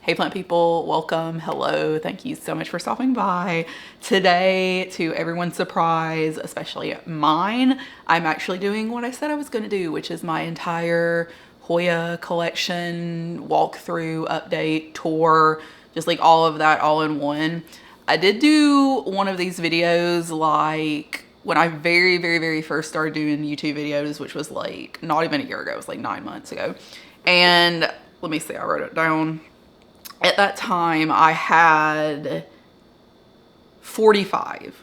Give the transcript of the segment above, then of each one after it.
Hey plant people, welcome, hello, thank you so much for stopping by. Today, to everyone's surprise, especially mine, I'm actually doing what I said I was gonna do, which is my entire Hoya collection walkthrough, update, tour, just like all of that all in one. I did do one of these videos like when I very first started doing YouTube videos, which was like not even a year ago, it was like 9 months ago. And let me see, I wrote it down. At that time, I had 45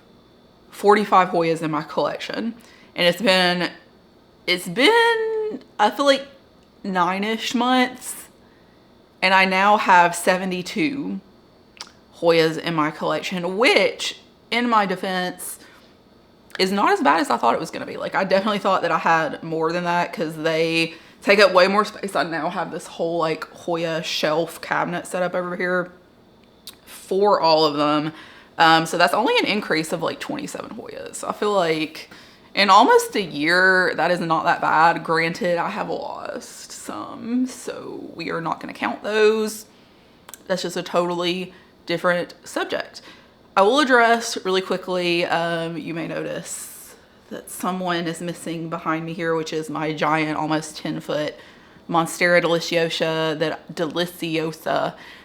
Hoyas in my collection. And it's been, I feel like 9-ish months. And I now have 72 Hoyas in my collection, which, in my defense, is not as bad as I thought it was going to be. Like, I definitely thought that I had more than that because they take up way more space. I now have this whole like Hoya shelf cabinet set up over here for all of them. So that's only an increase of like 27 Hoyas. I feel like in almost a year, that is not that bad. Granted, I have lost some, so we are not going to count those. That's just a totally different subject. I will address really quickly, you may notice that someone is missing behind me here, which is my giant, almost 10-foot Monstera deliciosa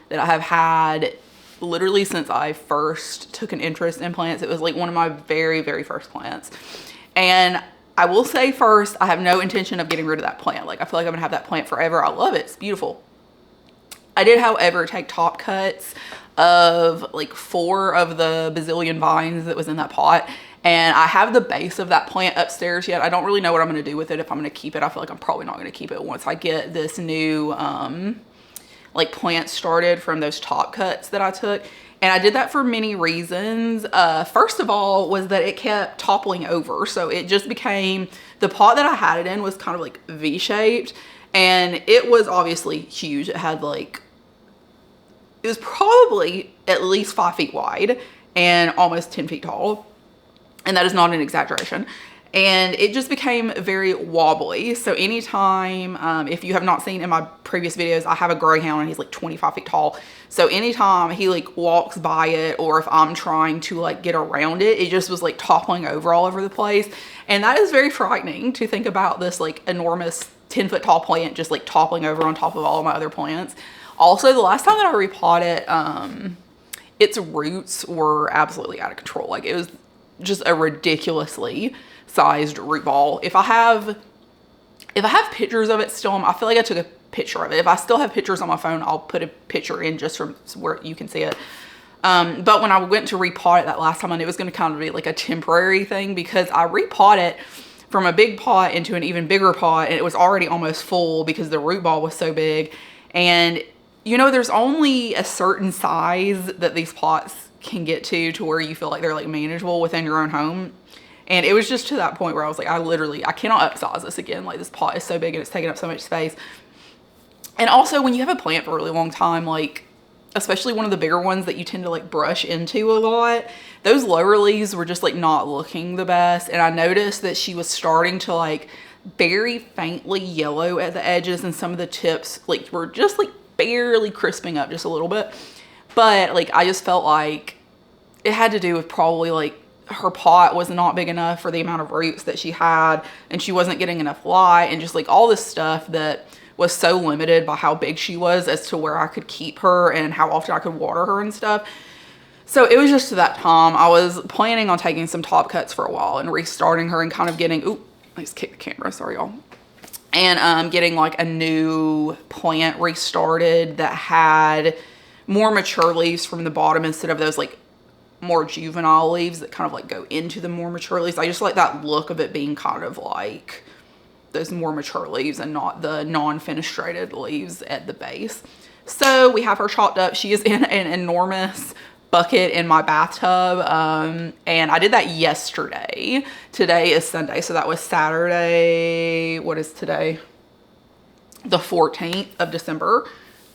that I have had literally since I first took an interest in plants. It was like one of my very first plants. And I will say first, I have no intention of getting rid of that plant. Like, I feel like I'm gonna have that plant forever. I love it, it's beautiful. I did, however, take top cuts of like 4 of the bazillion vines that was in that pot. And I have the base of that plant upstairs yet. I don't really know what I'm going to do with it, if I'm going to keep it. I feel like I'm probably not going to keep it once I get this new like plant started from those top cuts that I took. And I did that for many reasons. First of all was that it kept toppling over. So it just became, the pot that I had it in was kind of like V-shaped. And it was obviously huge. It had like, it was probably at least 5 feet wide and almost 10 feet tall. And that is not an exaggeration. And it just became very wobbly. So anytime, if you have not seen in my previous videos, I have a greyhound and he's like 25 feet tall. So anytime he like walks by it, or if I'm trying to like get around it, it just was like toppling over all over the place. And that is very frightening to think about, this like enormous 10-foot tall plant just like toppling over on top of all of my other plants. Also, the last time that I repotted it, its roots were absolutely out of control. Like, it was just a ridiculously sized root ball. If I have pictures of it still, I feel like I took a picture of it. If I still have pictures on my phone, I'll put a picture in just from where you can see it. But when I went to repot it that last time, I knew it was going to kind of be like a temporary thing, because I repot it from a big pot into an even bigger pot, and it was already almost full because the root ball was so big. And you know, there's only a certain size that these pots can get to where you feel like they're like manageable within your own home. And it was just to that point where I was like, I cannot upsize this again. Like, this pot is so big and it's taking up so much space. And also, when you have a plant for a really long time, like especially one of the bigger ones that you tend to like brush into a lot, those lower leaves were just like not looking the best. And I noticed that she was starting to like very faintly yellow at the edges, and some of the tips like were just like barely crisping up just a little bit. But like, I just felt like it had to do with probably like her pot was not big enough for the amount of roots that she had, and she wasn't getting enough light, and just like all this stuff that was so limited by how big she was as to where I could keep her and how often I could water her and stuff. So it was just to that time. I was planning on taking some top cuts for a while and restarting her and kind of getting, ooh, I just kicked the camera, sorry y'all. And getting like a new plant restarted that had more mature leaves from the bottom instead of those like more juvenile leaves that kind of like go into the more mature leaves. I just like that look of it being kind of like those more mature leaves and not the non-fenestrated leaves at the base. So we have her chopped up. She is in an enormous bucket in my bathtub, and I did that yesterday. Today is Sunday, so that was Saturday. What is today? The 14th of December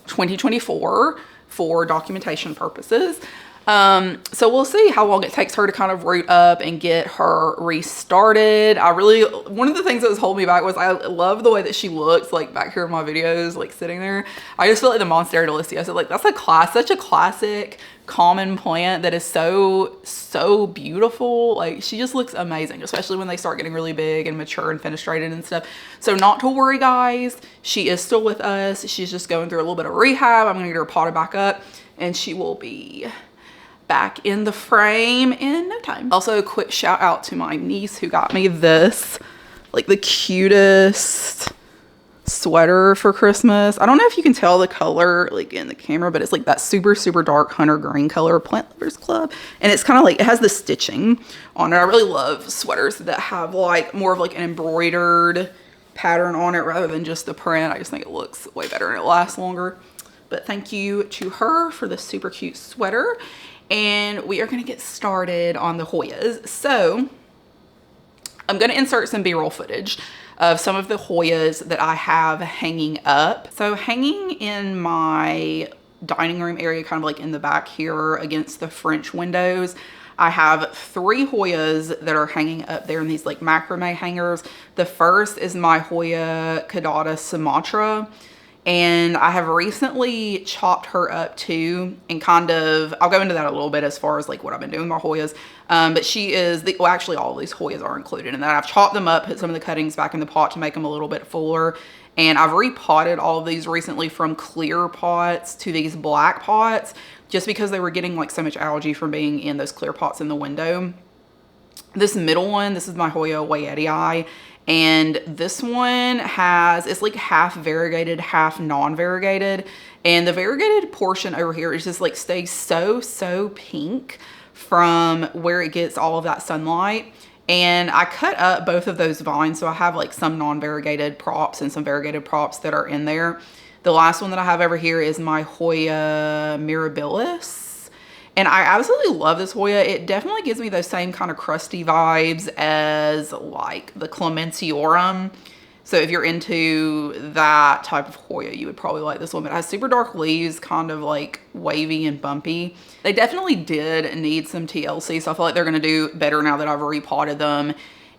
2024, for documentation purposes. So we'll see how long it takes her to kind of root up and get her restarted. One of the things that was holding me back was I love the way that she looks like back here in my videos, like sitting there. I just feel like the Monstera deliciosa, like that's such a classic common plant that is so beautiful. Like she just looks amazing, especially when they start getting really big and mature and fenestrated and stuff. So not to worry, guys, she is still with us. She's just going through a little bit of rehab. I'm gonna get her potted back up and she will be back in the frame in no time. Also, a quick shout out to my niece who got me this, like the cutest sweater for Christmas. I don't know if you can tell the color like in the camera, but it's like that super dark hunter green color, Plant Lovers Club, and it's kind of like, it has the stitching on it. I really love sweaters that have like more of like an embroidered pattern on it rather than just the print. I just think it looks way better and it lasts longer. But thank you to her for this super cute sweater. And we are going to get started on the Hoyas. So I'm going to insert some B-roll footage of some of the Hoyas that I have hanging up. So hanging in my dining room area, kind of like in the back here against the French windows, I have 3 Hoyas that are hanging up there in these like macrame hangers. The first is my Hoya Caudata Sumatra. And I have recently chopped her up too, and kind of, I'll go into that a little bit as far as like what I've been doing with my Hoyas. But she is, well actually all of these Hoyas are included in that. I've chopped them up, put some of the cuttings back in the pot to make them a little bit fuller. And I've repotted all of these recently from clear pots to these black pots, just because they were getting like so much algae from being in those clear pots in the window. This middle one, this is my Hoya Wayetii. And this one it's like half variegated, half non-variegated. And the variegated portion over here is just like stays so pink from where it gets all of that sunlight. And I cut up both of those vines. So I have like some non-variegated props and some variegated props that are in there. The last one that I have over here is my Hoya Mirabillis. And I absolutely love this Hoya. It definitely gives me those same kind of crusty vibes as like the Clementiorum. So if you're into that type of Hoya, you would probably like this one. But it has super dark leaves, kind of like wavy and bumpy. They definitely did need some TLC. So I feel like they're going to do better now that I've repotted them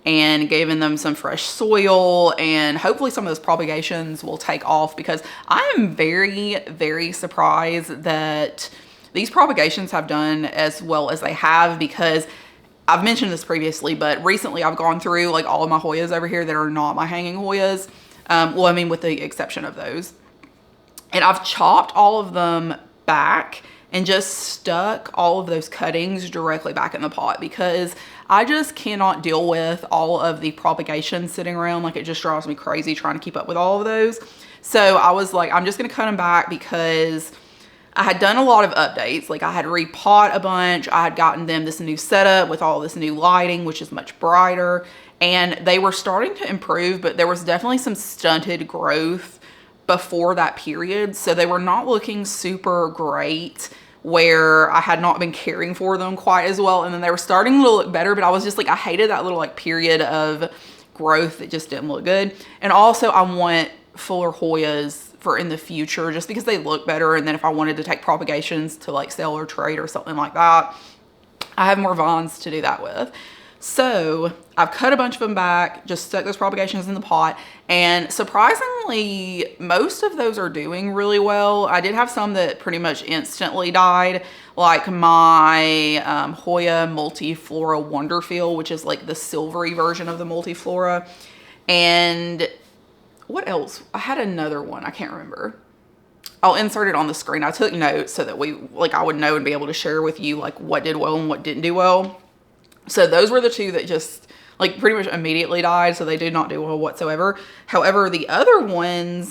and given them some fresh soil. And hopefully some of those propagations will take off, because I am very surprised that these propagations have done as well as they have, because I've mentioned this previously, but recently I've gone through like all of my Hoyas over here that are not my hanging Hoyas. Well, I mean, with the exception of those. And I've chopped all of them back and just stuck all of those cuttings directly back in the pot, because I just cannot deal with all of the propagation sitting around. Like, it just drives me crazy trying to keep up with all of those. So I was like, I'm just going to cut them back, because I had done a lot of updates. Like, I had repot a bunch. I had gotten them this new setup with all this new lighting, which is much brighter. And they were starting to improve, but there was definitely some stunted growth before that period. So they were not looking super great, where I had not been caring for them quite as well. And then they were starting to look better, but I was just like, I hated that little like period of growth that just didn't look good. And also I want fuller Hoyas for in the future, just because they look better. And then if I wanted to take propagations to like sell or trade or something like that, I have more vines to do that with. So I've cut a bunch of them back, just stuck those propagations in the pot, and surprisingly, most of those are doing really well. I did have some that pretty much instantly died, like my Hoya Multiflora Wonderphil, which is like the silvery version of the Multiflora. And what else? I had another one. I can't remember. I'll insert it on the screen. I took notes so that I would know and be able to share with you like what did well and what didn't do well. So those were the two that just like pretty much immediately died. So they did not do well whatsoever. However, the other ones,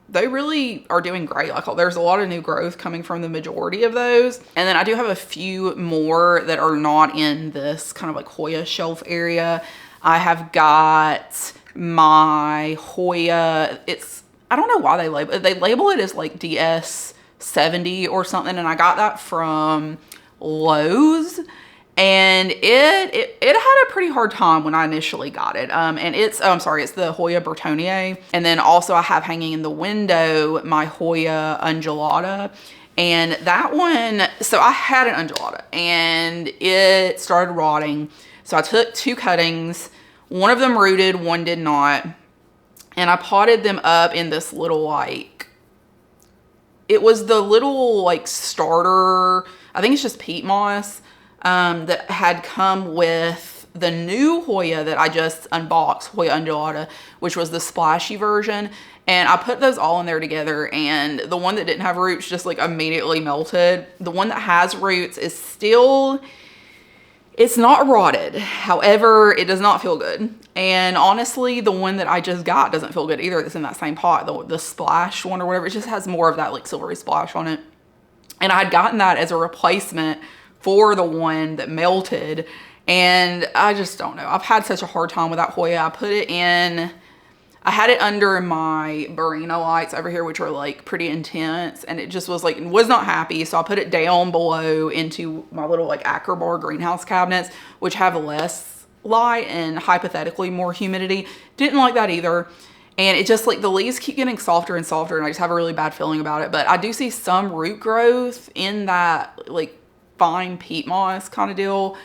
they really are doing great. Like, there's a lot of new growth coming from the majority of those. And then I do have a few more that are not in this kind of like Hoya shelf area. I have got my Hoya, I don't know why they label it as like DS70 or something, and I got that from Lowe's, and it had a pretty hard time when I initially got it. And it's the Hoya Burtoniae. And then also I have hanging in the window my Hoya Undulata, And that one, so I had an undulata and it started rotting. So I took 2 cuttings, one of them rooted, one did not. And I potted them up in this little like, it was the little like starter, I think it's just peat moss, that had come with the new Hoya that I just unboxed, Hoya Undulata, which was the splashy version. And I put those all in there together, and the one that didn't have roots just like immediately melted. The one that has roots is still, it's not rotted. However, it does not feel good. And honestly, the one that I just got doesn't feel good either. It's in that same pot, the splash one or whatever. It just has more of that like silvery splash on it. And I had gotten that as a replacement for the one that melted. And I just don't know. I've had such a hard time with that Hoya. I put it in, I had it under my Burina lights over here, which are like pretty intense, and it just was like, was not happy. So I put it down below into my little like Acrobar greenhouse cabinets, which have less light and hypothetically more humidity. Didn't like that either. And it just like the leaves keep getting softer and softer, and I just have a really bad feeling about it. But I do see some root growth in that like fine peat moss kind of deal.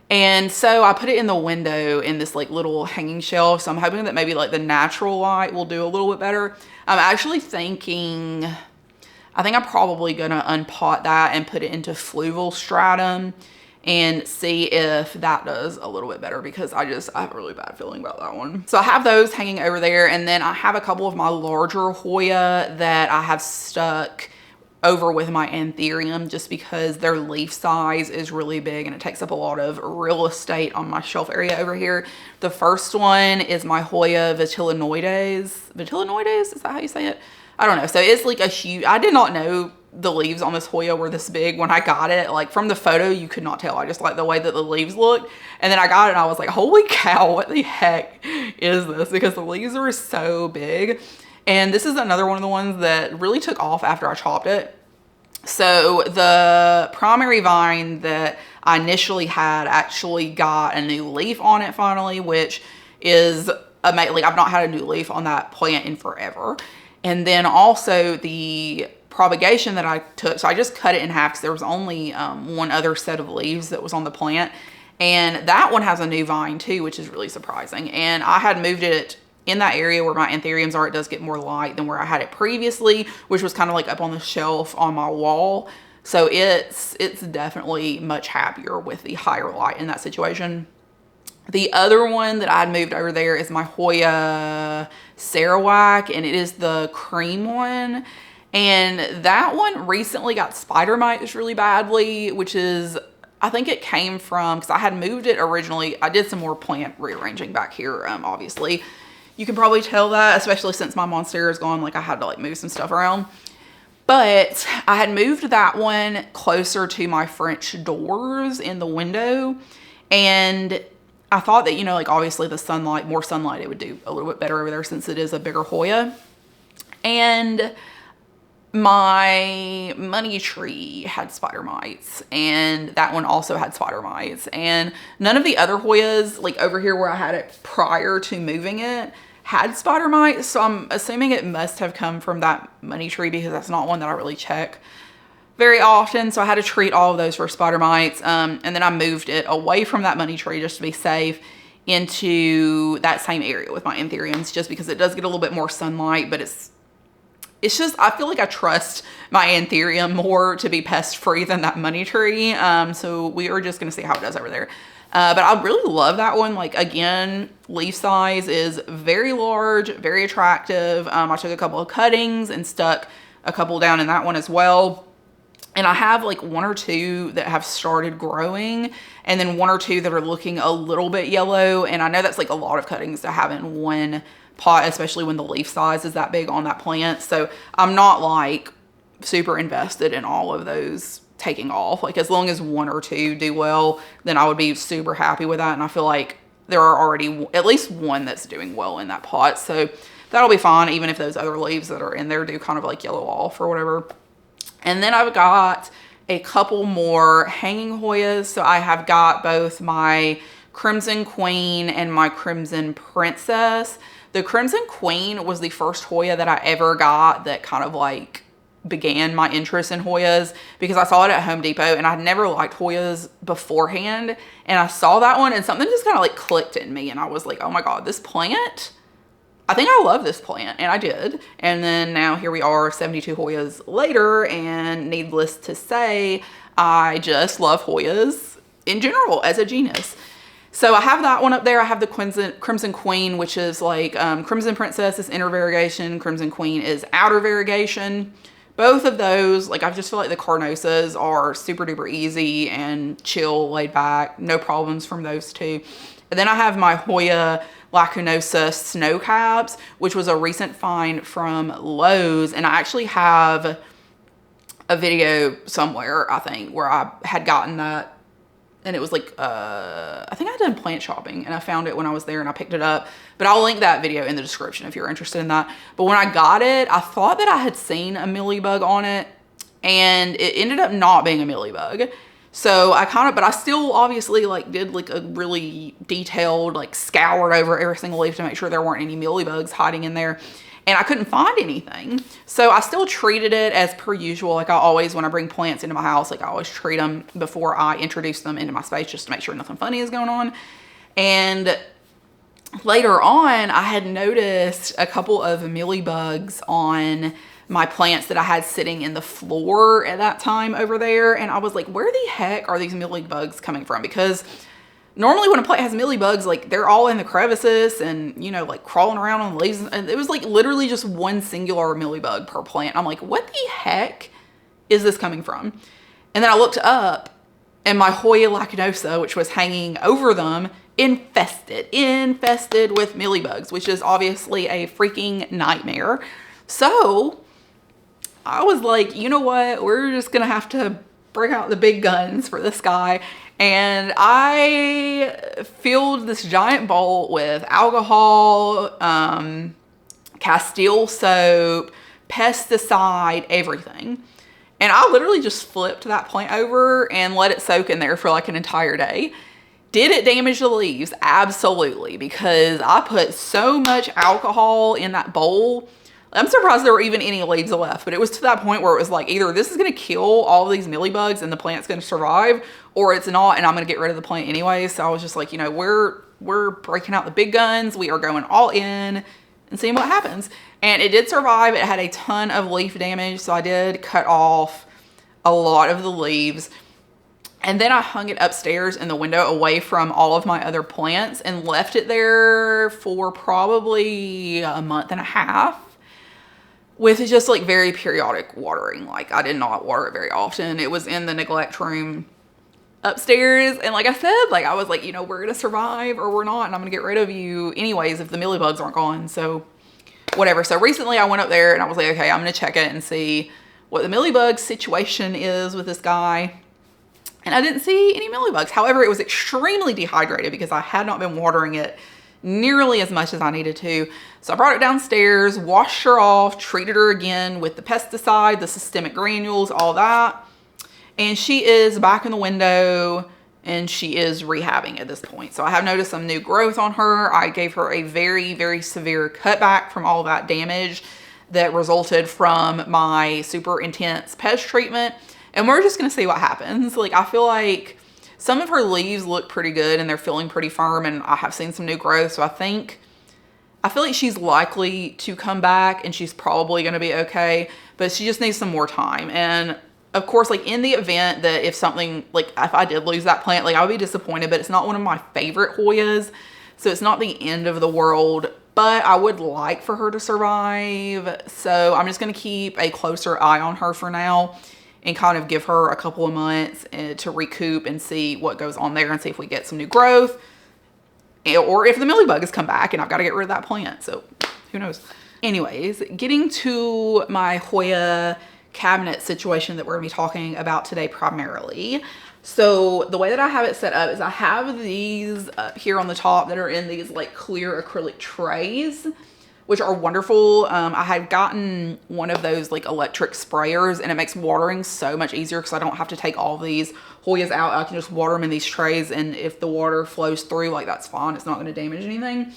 And so I put it in the window in this like little hanging shelf. So I'm hoping that maybe like the natural light will do a little bit better. I'm actually thinking, I think I'm probably gonna unpot that and put it into fluval stratum and see if that does a little bit better, because I have a really bad feeling about that one. So I have those hanging over there, and then I have a couple of my larger Hoya that I have stuck over with my anthurium just because their leaf size is really big and it takes up a lot of real estate on my shelf area over here. The first one is my Hoya Vitellinoides. Vitellinoides, is that how you say it? I don't know. So it's like a huge, I did not know the leaves on this Hoya were this big when I got it. Like from the photo, you could not tell. I just like the way that the leaves looked. And then I got it and I was like, holy cow, what the heck is this? Because the leaves were so big. And this is another one of the ones that really took off after I chopped it. So the primary vine that I initially had actually got a new leaf on it finally, which is amazing. Like I've not had a new leaf on that plant in forever. And then also the propagation that I took, so I just cut it in half because there was only one other set of leaves that was on the plant. And that one has a new vine too, which is really surprising. And I had moved it in that area where my anthuriums are. It does get more light than where I had it previously, which was kind of like up on the shelf on my wall. So it's definitely much happier with the higher light in that situation. The other one that I had moved over there is my Hoya Sarawak, and it is the cream one. And that one recently got spider mites really badly, which is, I think it came from, because I had moved it originally. I did some more plant rearranging back here, obviously. You can probably tell that, especially since my Monstera is gone, like I had to like move some stuff around. But I had moved that one closer to my French doors in the window. And I thought that, you know, like obviously the sunlight, more sunlight, it would do a little bit better over there since it is a bigger Hoya. And my money tree had spider mites, and that one also had spider mites. And none of the other Hoyas, like over here where I had it prior to moving it, had spider mites. So I'm assuming it must have come from that money tree, because that's not one that I really check very often. So I had to treat all of those for spider mites. And then I moved it away from that money tree just to be safe into that same area with my anthuriums, just because it does get a little bit more sunlight, but it's just, I feel like I trust my anthurium more to be pest free than that money tree. So we are just going to see how it does over there. But I really love that one. Like again, leaf size is very large, very attractive. I took a couple of cuttings and stuck a couple down in that one as well. And I have like 1 or 2 that have started growing, and then 1 or 2 that are looking a little bit yellow. And I know that's like a lot of cuttings to have in one pot, especially when the leaf size is that big on that plant. So I'm not like super invested in all of those taking off. Like as long as 1 or 2 do well, then I would be super happy with that. And I feel like there are already at least 1 that's doing well in that pot. So that'll be fine, even if those other leaves that are in there do kind of like yellow off or whatever. And then I've got a couple more hanging Hoyas. So I have got both my Crimson Queen and my Crimson Princess. The Crimson Queen was the first Hoya that I ever got that kind of like began my interest in Hoyas, because I saw it at Home Depot and I'd never liked Hoyas beforehand. And I saw that one and something just kind of like clicked in me. And I was like, oh my God, this plant, I think I love this plant. And I did. And then now here we are 72 Hoyas later, and needless to say, I just love Hoyas in general as a genus. So I have that one up there. I have the Crimson Queen, which is like Crimson Princess is inner variegation. Crimson Queen is outer variegation. Both of those, like, I just feel like the Carnosas are super duper easy and chill, laid back. No problems from those two. And then I have my Hoya Lacunosa Snow Caps, which was a recent find from Lowe's. And I actually have a video somewhere, I think, where I had gotten that. And it was like, I think I done plant shopping and I found it when I was there and I picked it up. But I'll link that video in the description if you're interested in that. But when I got it, I thought that I had seen a millibug on it, and it ended up not being a millibug. So but I still obviously like did like a really detailed, like scoured over every single leaf to make sure there weren't any millibugs hiding in there. And I couldn't find anything. So I still treated it as per usual. Like I always, when I bring plants into my house, like I always treat them before I introduce them into my space, just to make sure nothing funny is going on. And later on, I had noticed a couple of millibugs on my plants that I had sitting in the floor at that time over there. And I was like, where the heck are these millibugs coming from? Because normally when a plant has millibugs, like they're all in the crevices and, you know, like crawling around on the leaves. And it was like literally just one singular millibug per plant. I'm like, what the heck is this coming from? And then I looked up and my Hoya Lacunosa, which was hanging over them, infested with millibugs, which is obviously a freaking nightmare. So I was like, you know what? We're just going to have to break out the big guns for this guy. And I filled this giant bowl with alcohol, Castile soap, pesticide, everything. And I literally just flipped that plant over and let it soak in there for like an entire day. Did it damage the leaves? Absolutely, because I put so much alcohol in that bowl. I'm surprised there were even any leaves left, but it was to that point where it was like, either this is going to kill all of these millibugs and the plant's going to survive, or it's not and I'm going to get rid of the plant anyway. So I was just like, you know, we're breaking out the big guns. We are going all in and seeing what happens. And it did survive. It had a ton of leaf damage, so I did cut off a lot of the leaves. And then I hung it upstairs in the window away from all of my other plants and left it there for probably a month and a half with just like very periodic watering. Like I did not water it very often. It was in the neglect room upstairs. And like I said, like I was like, you know, we're going to survive or we're not. And I'm going to get rid of you anyways if the millibugs aren't gone. So whatever. So recently I went up there and I was like, okay, I'm going to check it and see what the millibug situation is with this guy. And I didn't see any millibugs. However, it was extremely dehydrated because I had not been watering it nearly as much as I needed to. So I brought it downstairs, washed her off, treated her again with the pesticide, the systemic granules, all that. And she is back in the window and she is rehabbing at this point. So I have noticed some new growth on her. I gave her a very, very severe cutback from all that damage that resulted from my super intense pest treatment. And we're just going to see what happens. Like, I feel like some of her leaves look pretty good and they're feeling pretty firm, and I have seen some new growth. So I feel like she's likely to come back and she's probably going to be okay, but she just needs some more time. And of course, like in the event that if I did lose that plant, like I would be disappointed, but it's not one of my favorite Hoyas. So it's not the end of the world, but I would like for her to survive. So I'm just going to keep a closer eye on her for now and kind of give her a couple of months to recoup and see what goes on there and see if we get some new growth or if the millibugs come back and I've got to get rid of that plant. So who knows? Anyways, getting to my Hoya cabinet situation that we're going to be talking about today primarily. So the way that I have it set up is I have these up here on the top that are in these like clear acrylic trays, which are wonderful. I had gotten one of those like electric sprayers and it makes watering so much easier because I don't have to take all these Hoyas out. I can just water them in these trays, and if the water flows through, like that's fine. It's not going to damage anything.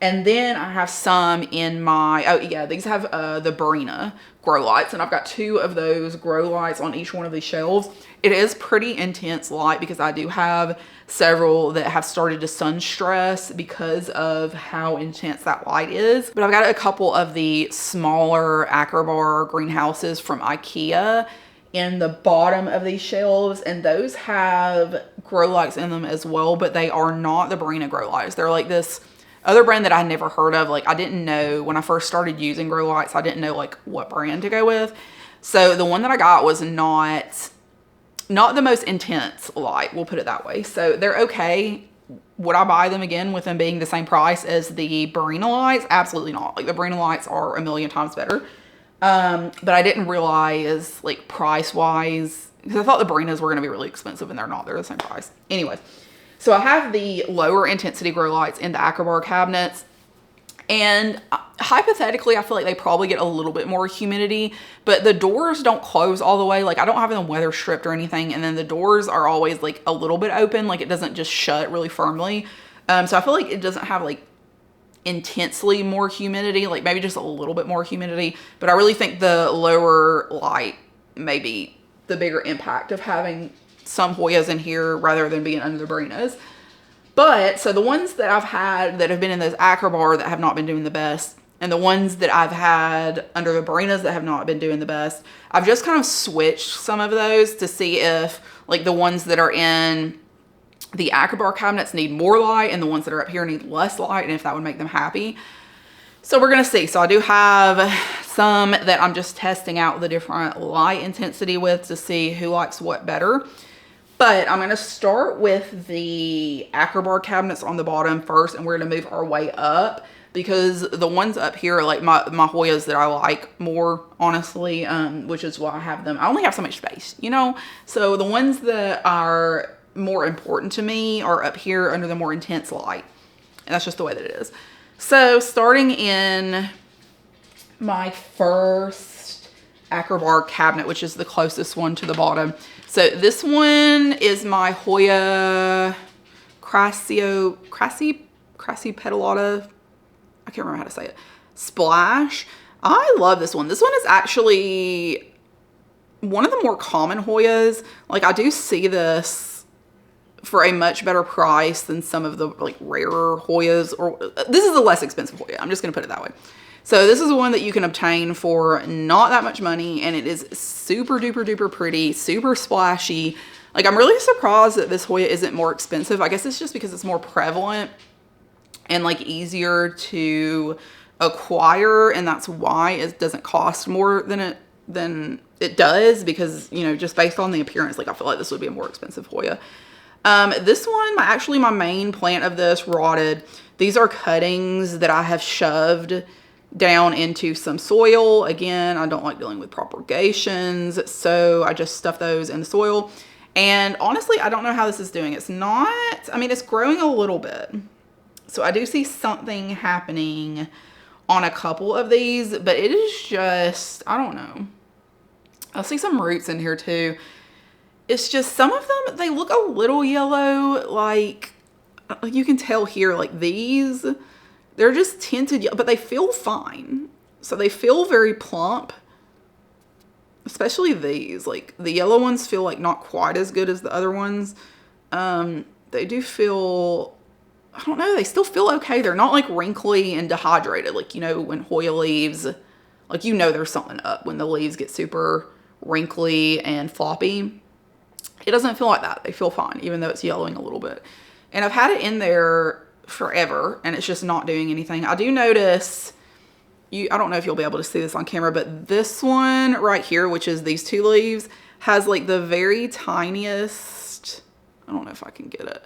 And then I have some in my, oh yeah, these have the Barina grow lights, and I've got 2 of those grow lights on each one of these shelves. It is pretty intense light because I do have several that have started to sun stress because of how intense that light is. But I've got a couple of the smaller Acrobar greenhouses from IKEA in the bottom of these shelves, and those have grow lights in them as well, but they are not the Barina grow lights. They're like this other brand that I never heard of. Like, I didn't know when I first started using grow lights, I didn't know like what brand to go with. So the one that I got was not the most intense light, we'll put it that way. So they're okay. Would I buy them again with them being the same price as the Barina lights? Absolutely not. Like, the Barina lights are a million times better. But I didn't realize, like, price wise, because I thought the Barinas were going to be really expensive, and they're not. They're the same price. Anyway, so I have the lower intensity grow lights in the Acrobar cabinets, and hypothetically, I feel like they probably get a little bit more humidity, but the doors don't close all the way. Like, I don't have them weather stripped or anything, and then the doors are always like a little bit open. Like, it doesn't just shut really firmly. So I feel like it doesn't have like intensely more humidity, like maybe just a little bit more humidity, but I really think the lower light may be the bigger impact of having some Hoyas in here rather than being under the Barinas. But so the ones that I've had that have been in those Acrobar that have not been doing the best, and the ones that I've had under the Barinas that have not been doing the best, I've just kind of switched some of those to see if like the ones that are in the Acrobar cabinets need more light and the ones that are up here need less light, and if that would make them happy. So we're going to see. So I do have some that I'm just testing out the different light intensity with to see who likes what better. But I'm going to start with the Acrobar cabinets on the bottom first, and we're going to move our way up because the ones up here are like my Hoyas that I like more, honestly, which is why I have them. I only have so much space, you know? So the ones that are more important to me are up here under the more intense light. And that's just the way that it is. So starting in my first Acrobar cabinet, which is the closest one to the bottom. So this one is my Hoya Crassipetiolata, I can't remember how to say it, Splash. I love this one. This one is actually one of the more common Hoyas. Like, I do see this for a much better price than some of the like rarer Hoyas, or this is a less expensive Hoya. I'm just going to put it that way. So this is one that you can obtain for not that much money, and it is super duper duper pretty, super splashy. Like, I'm really surprised that this Hoya isn't more expensive. I guess it's just because it's more prevalent and like easier to acquire, and that's why it doesn't cost more than it does, because, you know, just based on the appearance, like, I feel like this would be a more expensive Hoya. This one, actually my main plant of this rotted. These are cuttings that I have shoved down into some soil. Again, I don't like dealing with propagations, so I just stuff those in the soil. And honestly, I don't know how this is doing. It's not, I mean, it's growing a little bit. So I do see something happening on a couple of these, but it is just, I don't know. I see some roots in here too. It's just some of them, they look a little yellow, like you can tell here, like these, they're just tinted, but they feel fine. So they feel very plump, especially these. Like, the yellow ones feel like not quite as good as the other ones. They do feel, I don't know, they still feel okay. They're not like wrinkly and dehydrated. Like, you know, when Hoya leaves, like, you know, there's something up when the leaves get super wrinkly and floppy. It doesn't feel like that. They feel fine, even though it's yellowing a little bit. And I've had it in there forever, and it's just not doing anything. I do notice, I don't know if you'll be able to see this on camera, but this one right here, which is these two leaves, has like the very tiniest, I don't know if I can get it.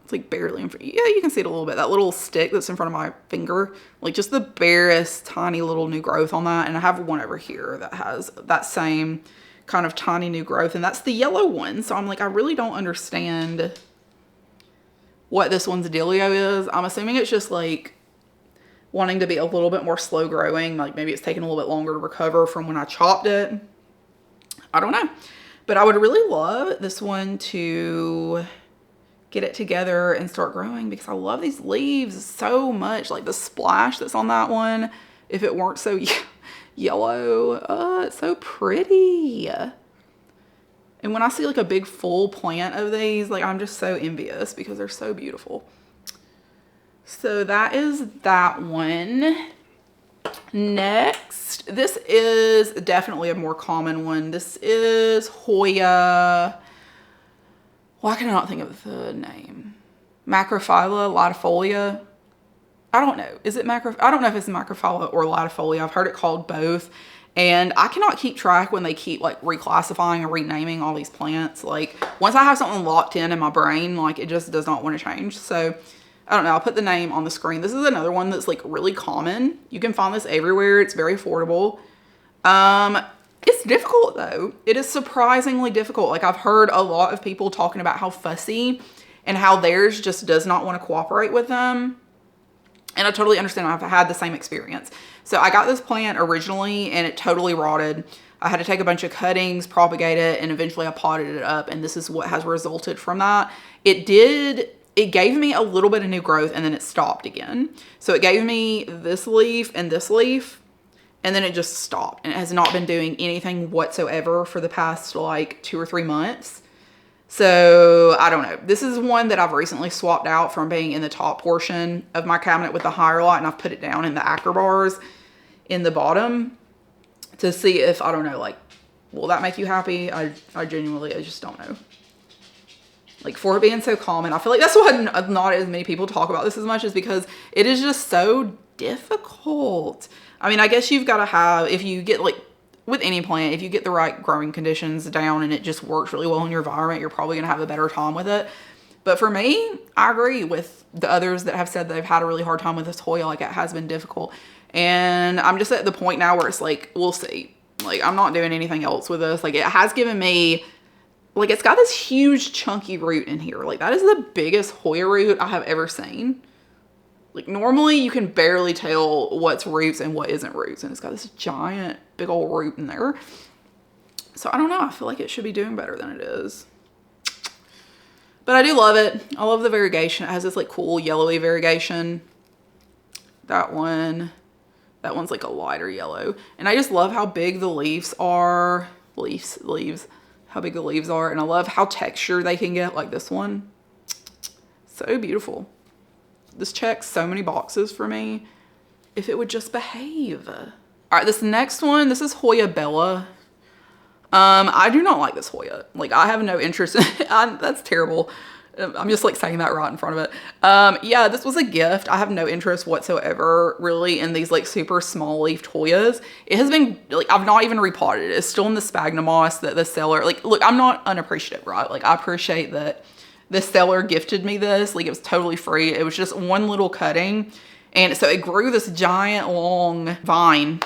It's like barely in front. Yeah, you can see it a little bit. That little stick that's in front of my finger, like just the barest tiny little new growth on that. And I have one over here that has that same kind of tiny new growth, and that's the yellow one. So I'm like, I really don't understand what this one's dealio is. I'm assuming it's just like wanting to be a little bit more slow growing. Like, maybe it's taking a little bit longer to recover from when I chopped it. I don't know. But I would really love this one to get it together and start growing because I love these leaves so much. Like the splash that's on that one, if it weren't so yellow, it's so pretty. And when I see like a big full plant of these, like I'm just so envious because they're so beautiful. So that is that one. Next, this is definitely a more common one. This is Hoya. Why can I not think of the name? Macrophylla Latifolia. I don't know. Is it I don't know if it's Macrophylla or Latifolia. I've heard it called both. And I cannot keep track when they keep like reclassifying and renaming all these plants. Like once I have something locked in my brain, like it just does not want to change. So I don't know. I'll put the name on the screen. This is another one that's like really common. You can find this everywhere. It's very affordable. It's difficult though. It is surprisingly difficult. Like I've heard a lot of people talking about how fussy and how theirs just does not want to cooperate with them. And I totally understand. I've had the same experience. So I got this plant originally and it totally rotted. I had to take a bunch of cuttings, propagate it, and eventually I potted it up. And this is what has resulted from that. It gave me a little bit of new growth and then it stopped again. So it gave me this leaf and this leaf. And then it just stopped and it has not been doing anything whatsoever for the past like 2 or 3 months. So I don't know. This is one that I've recently swapped out from being in the top portion of my cabinet with the higher lot, and I've put it down in the acre bars in the bottom to see if, I don't know, like, will that make you happy? I genuinely, I just don't know. Like for it being so common, I feel like that's why not as many people talk about this as much, is because it is just so difficult. I mean, I guess you've got to have, if you get like, with any plant, if you get the right growing conditions down and it just works really well in your environment, you're probably going to have a better time with it. But for me, I agree with the others that have said they've had a really hard time with this Hoya. Like it has been difficult. And I'm just at the point now where it's like, we'll see. Like I'm not doing anything else with this. Like it has given me, like it's got this huge chunky root in here. Like that is the biggest Hoya root I have ever seen. Like normally you can barely tell what's roots and what isn't roots. And it's got this giant big old root in there. So I don't know. I feel like it should be doing better than it is. But I do love it. I love the variegation. It has this like cool yellowy variegation. That one's like a lighter yellow. And I just love how big the leaves are. Leaves. How big the leaves are. And I love how textured they can get, like this one. So beautiful. This checks so many boxes for me if it would just behave. All right, this next one, this is Hoya Bella. I do not like this Hoya. Like, I have no interest in it. That's terrible. I'm just like saying that right in front of it. Yeah, this was a gift. I have no interest whatsoever really in these like super small leafed Hoyas. It has been like, I've not even repotted it. It's still in the sphagnum moss that the seller, like, look, I'm not unappreciative, right? Like, I appreciate that the seller gifted me this. Like, it was totally free. It was just one little cutting. And so it grew this giant long vine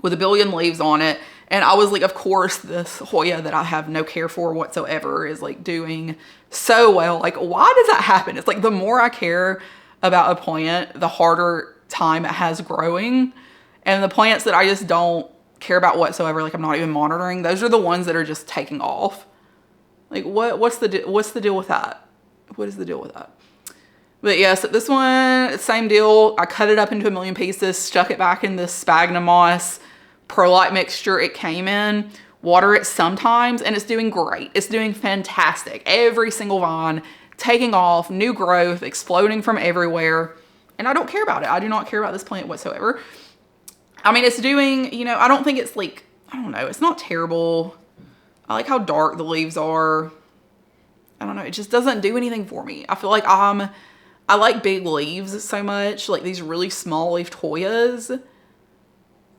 with a billion leaves on it. And I was like, of course, this Hoya that I have no care for whatsoever is like doing so well. Like, why does that happen? It's like the more I care about a plant, the harder time it has growing. And the plants that I just don't care about whatsoever, like I'm not even monitoring, those are the ones that are just taking off. Like, what's the deal with that? What is the deal with that? But yeah, so this one, same deal. I cut it up into a million pieces, stuck it back in this sphagnum moss perlite mixture it came in, water it sometimes, and it's doing great. It's doing fantastic. Every single vine taking off, new growth, exploding from everywhere. And I don't care about it. I do not care about this plant whatsoever. I mean, it's doing, you know, I don't think it's like, I don't know, it's not terrible. I like how dark the leaves are. I don't know. It just doesn't do anything for me. I feel like I like big leaves so much. Like these really small leafed Hoyas,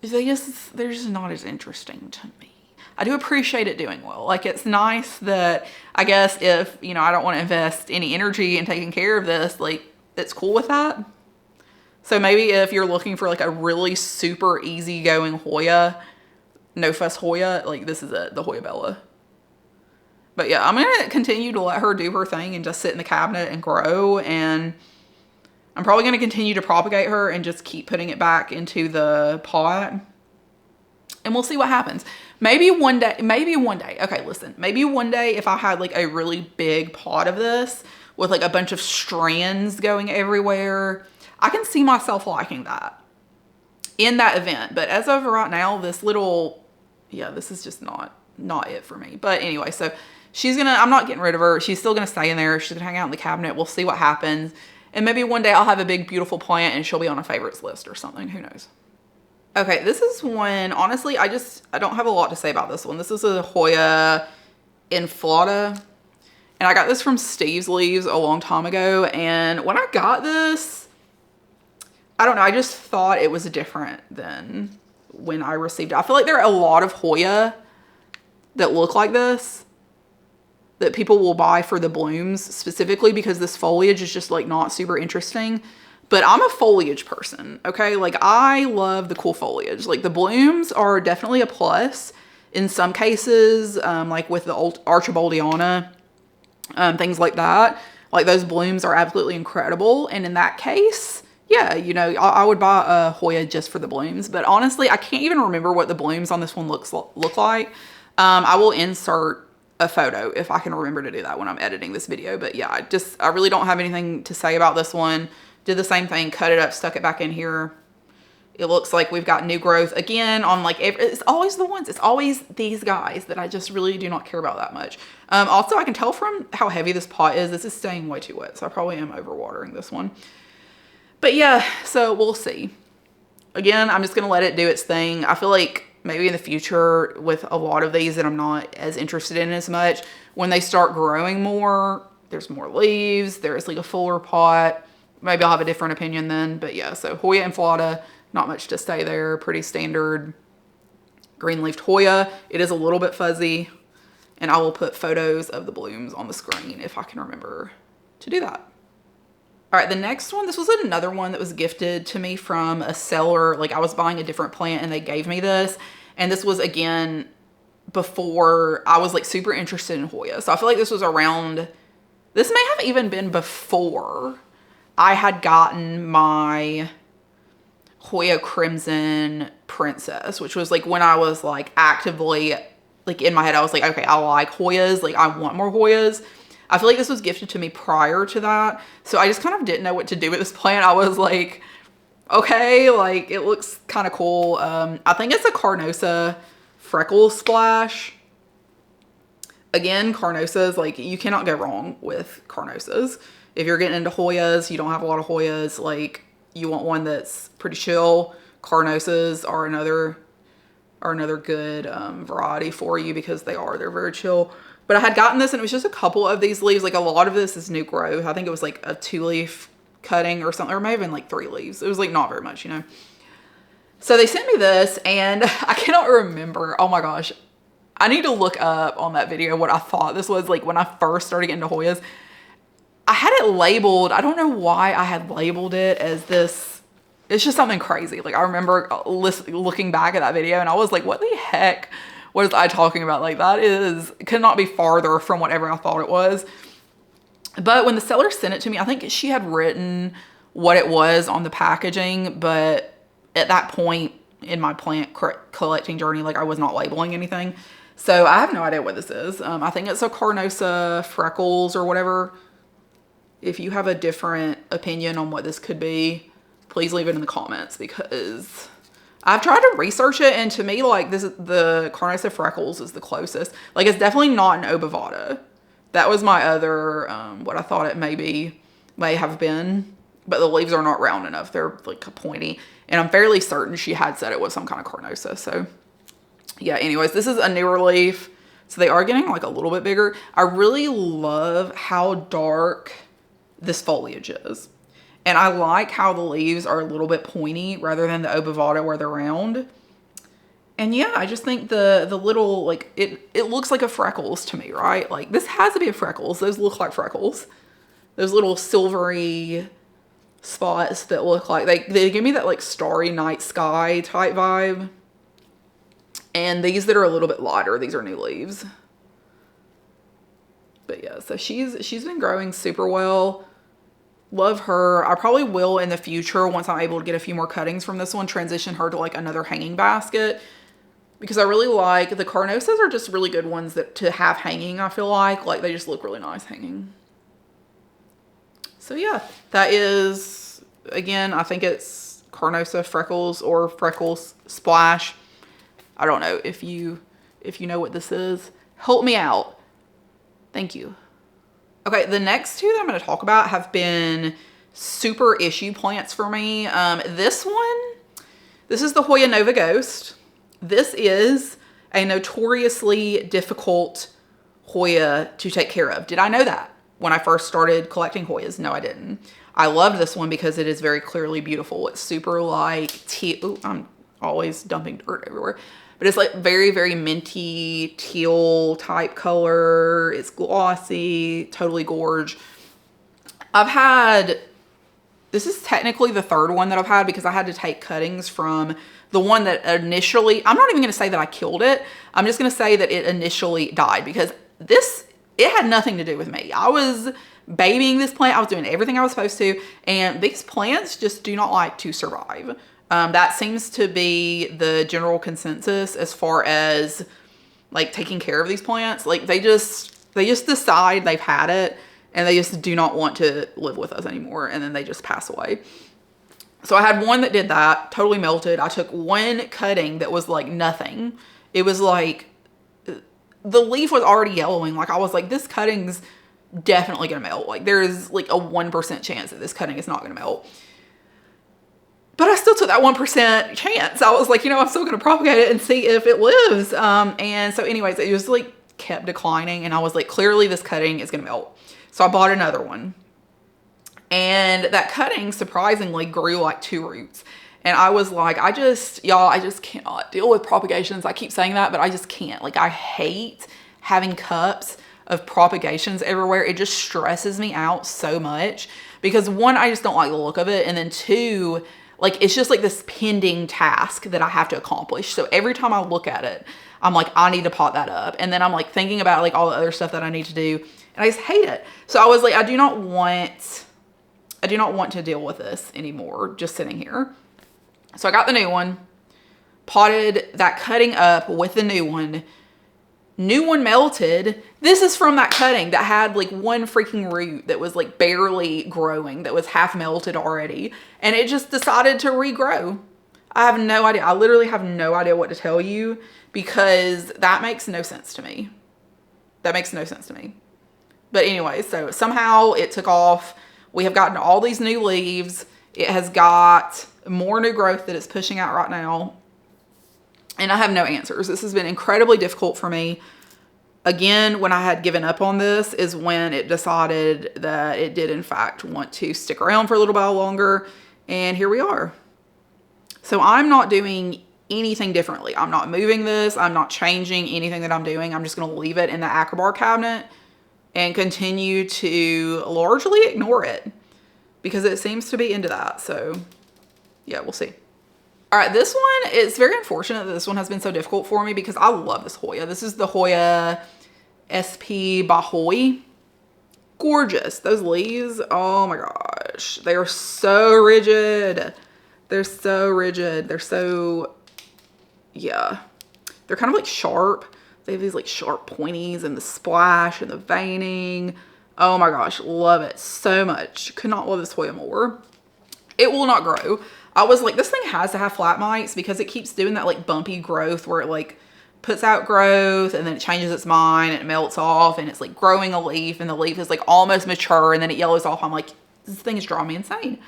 they're just not as interesting to me. I do appreciate it doing well. Like it's nice that I guess if, you know, I don't want to invest any energy in taking care of this, like it's cool with that. So maybe if you're looking for like a really super easygoing Hoya, no fuss Hoya, like this is it, the Hoya Bella. But yeah, I'm going to continue to let her do her thing and just sit in the cabinet and grow. And I'm probably going to continue to propagate her and just keep putting it back into the pot. And we'll see what happens. Maybe one day, okay, listen, maybe one day if I had like a really big pot of this, with like a bunch of strands going everywhere. I can see myself liking that in that event. But as of right now, this little, yeah, this is just not it for me. But anyway, so I'm not getting rid of her. She's still gonna stay in there. She's gonna hang out in the cabinet. We'll see what happens. And maybe one day I'll have a big, beautiful plant and she'll be on a favorites list or something. Who knows? Okay, this is one, honestly, I don't have a lot to say about this one. This is a Hoya Inflata. And I got this from Steve's Leaves a long time ago. And when I got this, I don't know, I just thought it was different than when I received it. I feel like there are a lot of Hoya that look like this that people will buy for the blooms specifically because this foliage is just like not super interesting. But I'm a foliage person, okay? Like I love the cool foliage. Like the blooms are definitely a plus in some cases, like with the old Archibaldiana, things like that. Like those blooms are absolutely incredible. And in that case, yeah, you know, I would buy a Hoya just for the blooms. But honestly, I can't even remember what the blooms on this one look like. I will insert a photo if I can remember to do that when I'm editing this video. But yeah, I really don't have anything to say about this one. Did the same thing, cut it up, stuck it back in here. It looks like we've got new growth again on like, it's always the ones, it's always these guys that I just really do not care about that much. Also, I can tell from how heavy this pot is, this is staying way too wet. So I probably am overwatering this one. But yeah, so we'll see. Again, I'm just gonna let it do its thing. I feel like maybe in the future with a lot of these that I'm not as interested in as much, when they start growing more, there's more leaves, there's like a fuller pot. Maybe I'll have a different opinion then. But yeah, so Hoya Inflata, not much to say there. Pretty standard green-leafed Hoya. It is a little bit fuzzy. And I will put photos of the blooms on the screen if I can remember to do that. All right, the next one, this was another one that was gifted to me from a seller. Like I was buying a different plant and they gave me this. And this was, again, before I was like super interested in Hoya. So I feel like this was around, this may have even been before I had gotten my Hoya Crimson Princess, which was like when I was like actively, like in my head, I was like, okay, I like Hoyas. Like I want more Hoyas. I feel like this was gifted to me prior to that. So I just kind of didn't know what to do with this plant. I was like, okay, like it looks kind of cool. I think it's a Carnosa Freckles Splash. Again, Carnosas, like you cannot go wrong with Carnosas. If you're getting into Hoyas, you don't have a lot of Hoyas, like you want one that's pretty chill. Carnosas are another good variety for you because they're very chill. But I had gotten this and it was just a couple of these leaves. Like a lot of this is new growth. I think it was like a 2-leaf cutting or something, or maybe even like 3 leaves. It was like not very much, you know. So they sent me this and I cannot remember. Oh my gosh. I need to look up on that video what I thought this was like when I first started getting into Hoyas. I had it labeled, I don't know why I had labeled it as this, it's just something crazy. Like I remember looking back at that video and I was like, what the heck was I talking about? Like that could not be farther from whatever I thought it was. But when the seller sent it to me, I think she had written what it was on the packaging, but at that point in my plant collecting journey, like I was not labeling anything. So I have no idea what this is. I think it's a Carnosa Freckles or whatever. If you have a different opinion on what this could be, please leave it in the comments because I've tried to research it and to me, like the Carnosa Freckles is the closest. Like it's definitely not an Obovata. That was my other, what I thought it may have been, but the leaves are not round enough. They're like pointy and I'm fairly certain she had said it was some kind of Carnosa. So yeah, anyways, this is a newer leaf. So they are getting like a little bit bigger. I really love how dark this foliage is. And I like how the leaves are a little bit pointy rather than the Obovata where they're round. And yeah, I just think the little, like, it looks like a Freckles to me, right? Like this has to be a Freckles. Those look like Freckles. Those little silvery spots that look like, they give me that like starry night sky type vibe. And these that are a little bit lighter, these are new leaves. But yeah, so she's been growing super well. Love her. I probably will in the future, once I'm able to get a few more cuttings from this one, transition her to like another hanging basket. Because I really like, the Carnosas are just really good ones that to have hanging, I feel like. Like they just look really nice hanging. So yeah, that is, again, I think it's Carnosa Freckles or Freckles Splash. I don't know if you know what this is. Help me out. Thank you. Okay, the next two that I'm going to talk about have been super issue plants for me. This is the Hoya Nova Ghost. This is a notoriously difficult Hoya to take care of. Did I know that when I first started collecting Hoyas? No, I didn't. I loved this one because it is very clearly beautiful. It's super like teal. I'm always dumping dirt everywhere. But it's like very, very minty teal type color. It's glossy, totally gorge. This is technically the third one that I've had because I had to take cuttings from the one that initially, I'm not even going to say that I killed it. I'm just going to say that it initially died because it had nothing to do with me. I was babying this plant. I was doing everything I was supposed to. And these plants just do not like to survive. That seems to be the general consensus as far as like taking care of these plants. Like they just decide they've had it and they just do not want to live with us anymore. And then they just pass away. So I had one that did that, totally melted. I took one cutting that was like nothing. It was like, the leaf was already yellowing. Like I was like, this cutting's definitely gonna melt. Like there's like a 1% chance that this cutting is not gonna melt. But I still took that 1% chance. I was like, I'm still gonna propagate it and see if it lives. And so anyways, it just like kept declining. And I was like, clearly this cutting is gonna melt. So I bought another one. And that cutting surprisingly grew like 2 roots. And I was like, I just cannot deal with propagations. I keep saying that, but I just can't. Like I hate having cups of propagations everywhere. It just stresses me out so much because one, I just don't like the look of it. And then two, like it's just like this pending task that I have to accomplish. So every time I look at it, I'm like, I need to pot that up. And then I'm like thinking about like all the other stuff that I need to do. And I just hate it. So I was like, I do not want to deal with this anymore, just sitting here. So I got the new one, potted that cutting up with the new one. New one melted. This is from that cutting that had like one freaking root that was like barely growing, that was half melted already. And it just decided to regrow. I have no idea. I literally have no idea what to tell you because that makes no sense to me. That makes no sense to me. But anyway, so somehow it took off. We have gotten all these new leaves. It has got more new growth that it's pushing out right now. And I have no answers. This has been incredibly difficult for me. Again, when I had given up on this is when it decided that it did in fact want to stick around for a little while longer. And here we are. So I'm not doing anything differently. I'm not moving this. I'm not changing anything that I'm doing. I'm just going to leave it in the Acrobar cabinet and continue to largely ignore it because it seems to be into that. So yeah, we'll see. All right, this one, it's very unfortunate that this one has been so difficult for me because I love this Hoya. This is the Hoya SP Bahoi. Gorgeous. Those leaves, oh my gosh. They are so rigid. They're so rigid. They're so, yeah. They're kind of like sharp. They have these like sharp pointies and the splash and the veining. Oh my gosh, love it so much. Could not love this Hoya more. It will not grow. I was like, this thing has to have flat mites because it keeps doing that like bumpy growth where it like puts out growth and then it changes its mind and it melts off and it's like growing a leaf and the leaf is like almost mature and then it yellows off. I'm like, this thing is driving me insane.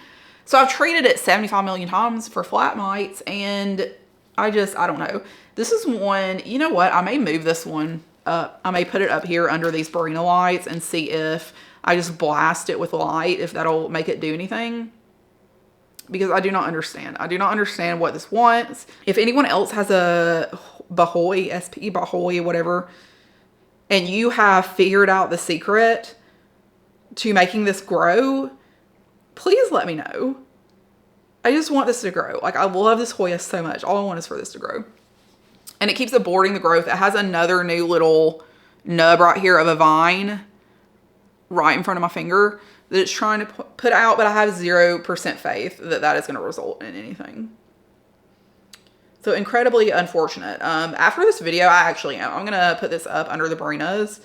So I've treated it 75 million times for flat mites and I don't know. This is one, you know what? I may move this one up. I may put it up here under these Burina lights and see if I just blast it with light, if that'll make it do anything. Because I do not understand. I do not understand what this wants. If anyone else has a Bahoi, SP Bahoi, whatever, and you have figured out the secret to making this grow, please let me know. I just want this to grow. Like, I love this Hoya so much. All I want is for this to grow. And it keeps aborting the growth. It has another new little nub right here of a vine right in front of my finger that it's trying to put out, but I have 0% faith that that is going to result in anything. So incredibly unfortunate. After this video, I actually am. I'm going to put this up under the Burinas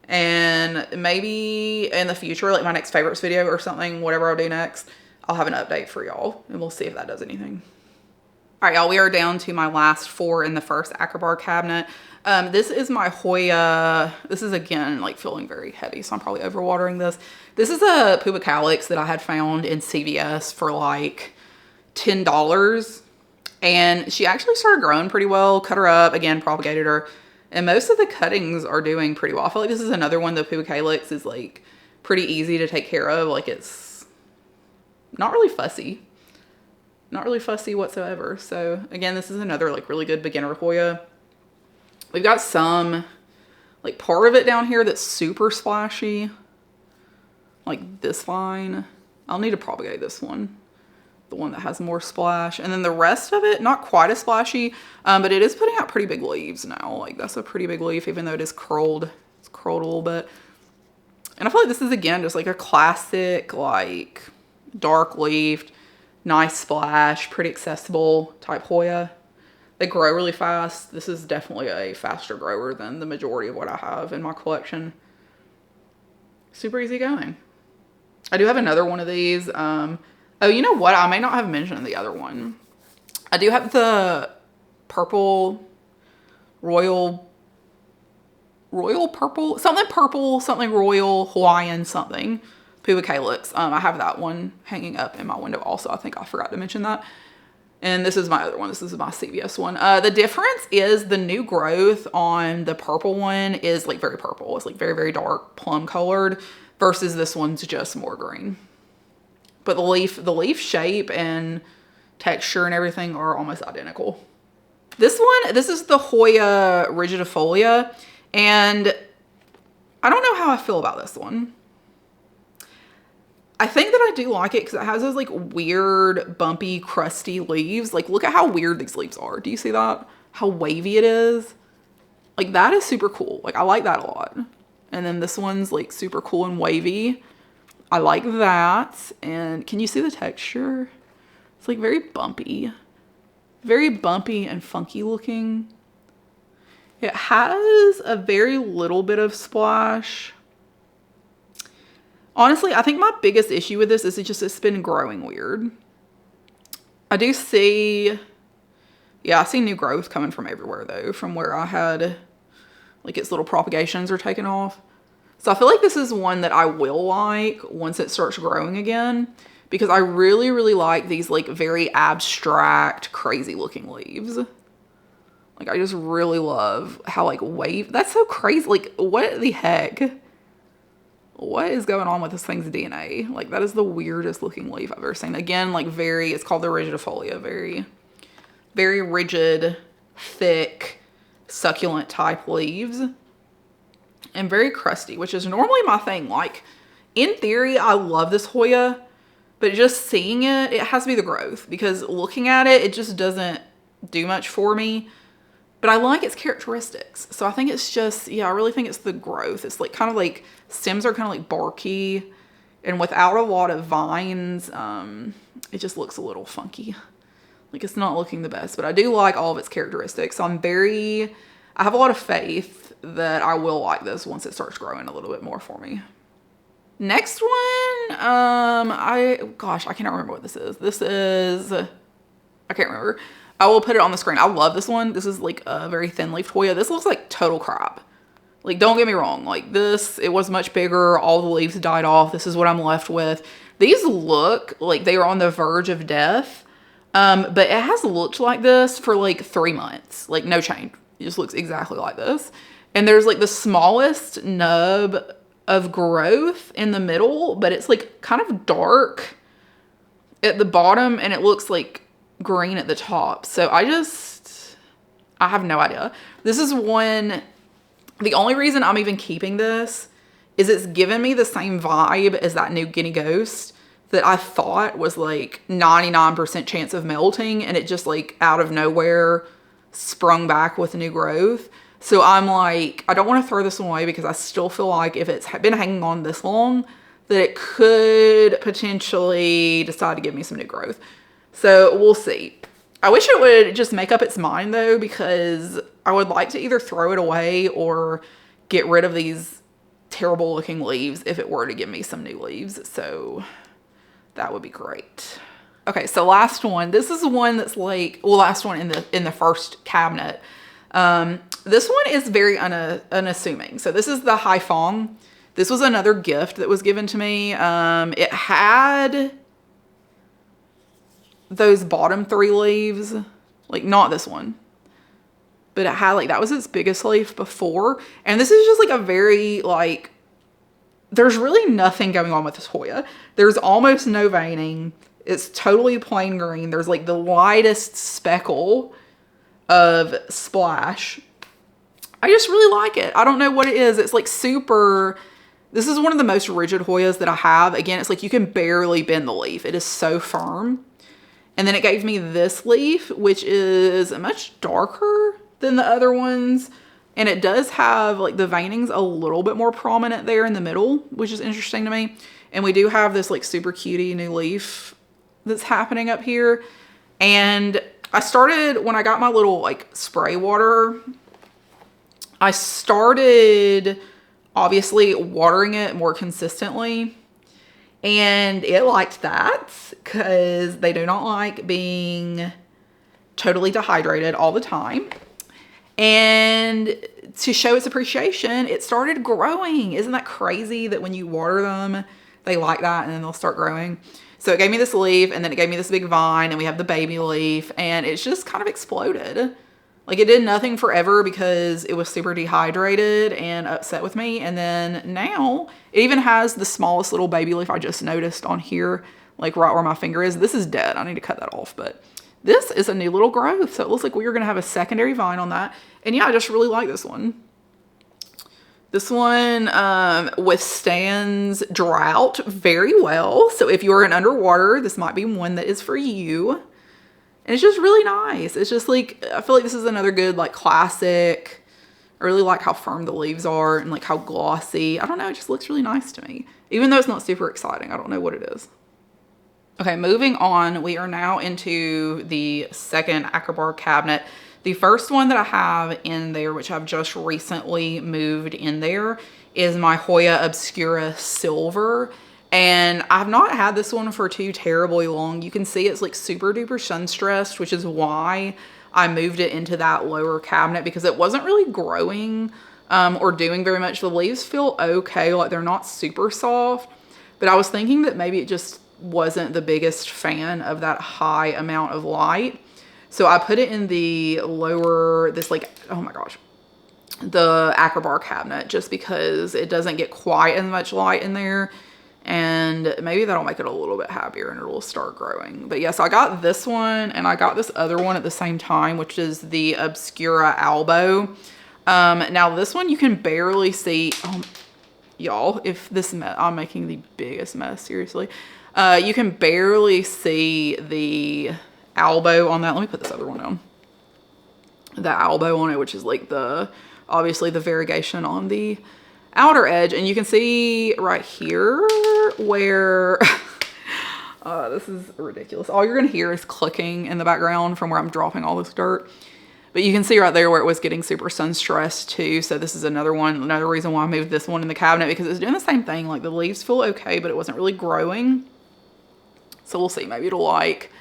And maybe in the future, like my next favorites video or something, whatever I'll do next, I'll have an update for y'all and we'll see if that does anything. All right, y'all, we are down to my last 4 in the first Acrobar cabinet. This is my Hoya. This is, again, like feeling very heavy, so I'm probably overwatering this. This is a Pubicalix that I had found in CVS for like $10. And she actually started growing pretty well. Cut her up, again, propagated her. And most of the cuttings are doing pretty well. I feel like this is another one, the Pubicalix is like pretty easy to take care of. Like it's not really fussy. Not really fussy whatsoever. So again, this is another like really good beginner Hoya. We've got some, like part of it down here that's super splashy. Like this line. I'll need to propagate this one. The one that has more splash. And then the rest of it, not quite as splashy, but it is putting out pretty big leaves now. Like that's a pretty big leaf, even though it is curled. It's curled a little bit. And I feel like this is, again, just like a classic, like dark leafed, nice splash, pretty accessible type Hoya. They grow really fast. This is definitely a faster grower than the majority of what I have in my collection. Super easy going. I do have another one of these. Oh, you know what? I may not have mentioned the other one. I do have the purple, royal purple, something royal, Hawaiian something. Pubicalix. I have that one hanging up in my window also. I think I forgot to mention that. And this is my other one. This is my CVS one. The difference is the new growth on the purple one is like very purple. It's like very, very dark plum colored versus this one's just more green. But the leaf shape and texture and everything are almost identical. This is the Hoya rigidifolia. And I don't know how I feel about this one. I think that I do like it because it has those like weird, bumpy, crusty leaves. Like, look at how weird these leaves are. Do you see that? How wavy it is? Like, that is super cool. Like, I like that a lot. And then this one's like super cool and wavy. I like that. And can you see the texture? It's like very bumpy. Very bumpy and funky looking. It has a very little bit of splash. Honestly, I think my biggest issue with this is it's been growing weird. I do see, I see new growth coming from everywhere though, from where I had, like its little propagations are taken off. So I feel like this is one that I will like once it starts growing again, because I really, really like these like very abstract, crazy looking leaves. Like I just really love how like that's so crazy. Like what the heck? What is going on with this thing's DNA? Like, that is the weirdest looking leaf I've ever seen. Again, like it's called the rigidifolia. Very, very rigid, thick, succulent type leaves. And very crusty, which is normally my thing. Like, in theory, I love this Hoya, but just seeing it has to be the growth. Because looking at it, it just doesn't do much for me. But I like its characteristics. So I think it's just, I really think it's the growth. It's like kind of like, stems are kind of like barky. And without a lot of vines, it just looks a little funky. Like it's not looking the best. But I do like all of its characteristics. So I have a lot of faith that I will like this once it starts growing a little bit more for me. Next one, I cannot remember what this is. I can't remember. I will put it on the screen. I love this one. This is like a very thin leaf Hoya. This looks like total crap. Like, don't get me wrong. Like this, it was much bigger. All the leaves died off. This is what I'm left with. These look like they are on the verge of death. But it has looked like this for like 3 months. Like no change. It just looks exactly like this. And there's like the smallest nub of growth in the middle, but it's like kind of dark at the bottom and it looks like green at the top. So I have no idea. This is one, the only reason I'm even keeping this is it's given me the same vibe as that new Guinea Ghost that I thought was like 99% chance of melting, and it just like out of nowhere sprung back with new growth. So I'm like, I don't want to throw this one away because I still feel like if it's been hanging on this long, that it could potentially decide to give me some new growth. So we'll see. I wish it would just make up its mind though, because I would like to either throw it away or get rid of these terrible looking leaves if it were to give me some new leaves. So that would be great. Okay, so last one. This is one that's like, well, last one in the first cabinet. This one is very unassuming. So this is the Haifong. This was another gift that was given to me. It had those bottom 3 leaves, like not this one, but it had like, that was its biggest leaf before. And this is just like a very like, there's really nothing going on with this Hoya. There's almost no veining. It's totally plain green. There's like the lightest speckle of splash. I just really like it. I don't know what it is. It's like super, this is one of the most rigid Hoyas that I have. Again, it's like you can barely bend the leaf. It is so firm. And then it gave me this leaf, which is much darker than the other ones. And it does have like the veinings a little bit more prominent there in the middle, which is interesting to me. And we do have this like super cutie new leaf that's happening up here. And I started, when I got my little like spray water, I started obviously watering it more consistently. And it liked that because they do not like being totally dehydrated all the time. And to show its appreciation, it started growing. Isn't that crazy that when you water them, they like that and then they'll start growing? So it gave me this leaf, and then it gave me this big vine, and we have the baby leaf, and it's just kind of exploded. Like, it did nothing forever because it was super dehydrated and upset with me. And then now it even has the smallest little baby leaf I just noticed on here, like right where my finger is. This is dead. I need to cut that off, but this is a new little growth. So it looks like we are going to have a secondary vine on that. And yeah, I just really like this one. This one withstands drought very well. So if you're an underwater, this might be one that is for you. And it's just really nice. It's just like, I feel like this is another good like classic. I really like how firm the leaves are and like how glossy. I don't know, it just looks really nice to me. Even though it's not super exciting, I don't know what it is. Okay, moving on, we are now into the second Acrobar cabinet. The first one that I have in there, which I've just recently moved in there, is my Hoya Obscura Silver. And I've not had this one for too terribly long. You can see it's like super duper sun stressed, which is why I moved it into that lower cabinet, because it wasn't really growing or doing very much. The leaves feel okay, like they're not super soft, but I was thinking that maybe it just wasn't the biggest fan of that high amount of light. So I put it in the lower, this like, oh my gosh, the Acrobar cabinet, just because it doesn't get quite as much light in there. And maybe that'll make it a little bit happier and it'll start growing. But yeah, so I got this one and I got this other one at the same time, which is the Obscura Albo. Now this one you can barely see, y'all, if this mess, I'm making the biggest mess, seriously. You can barely see the Albo on that. Let me put this other one on. The Albo on it, which is like the, obviously the variegation on the outer edge. And you can see right here where, this is ridiculous. All you're gonna hear is clicking in the background from where I'm dropping all this dirt. But you can see right there where it was getting super sun stressed too. So this is another one, another reason why I moved this one in the cabinet, because it's doing the same thing. Like the leaves feel okay, but it wasn't really growing. So we'll see, maybe it'll like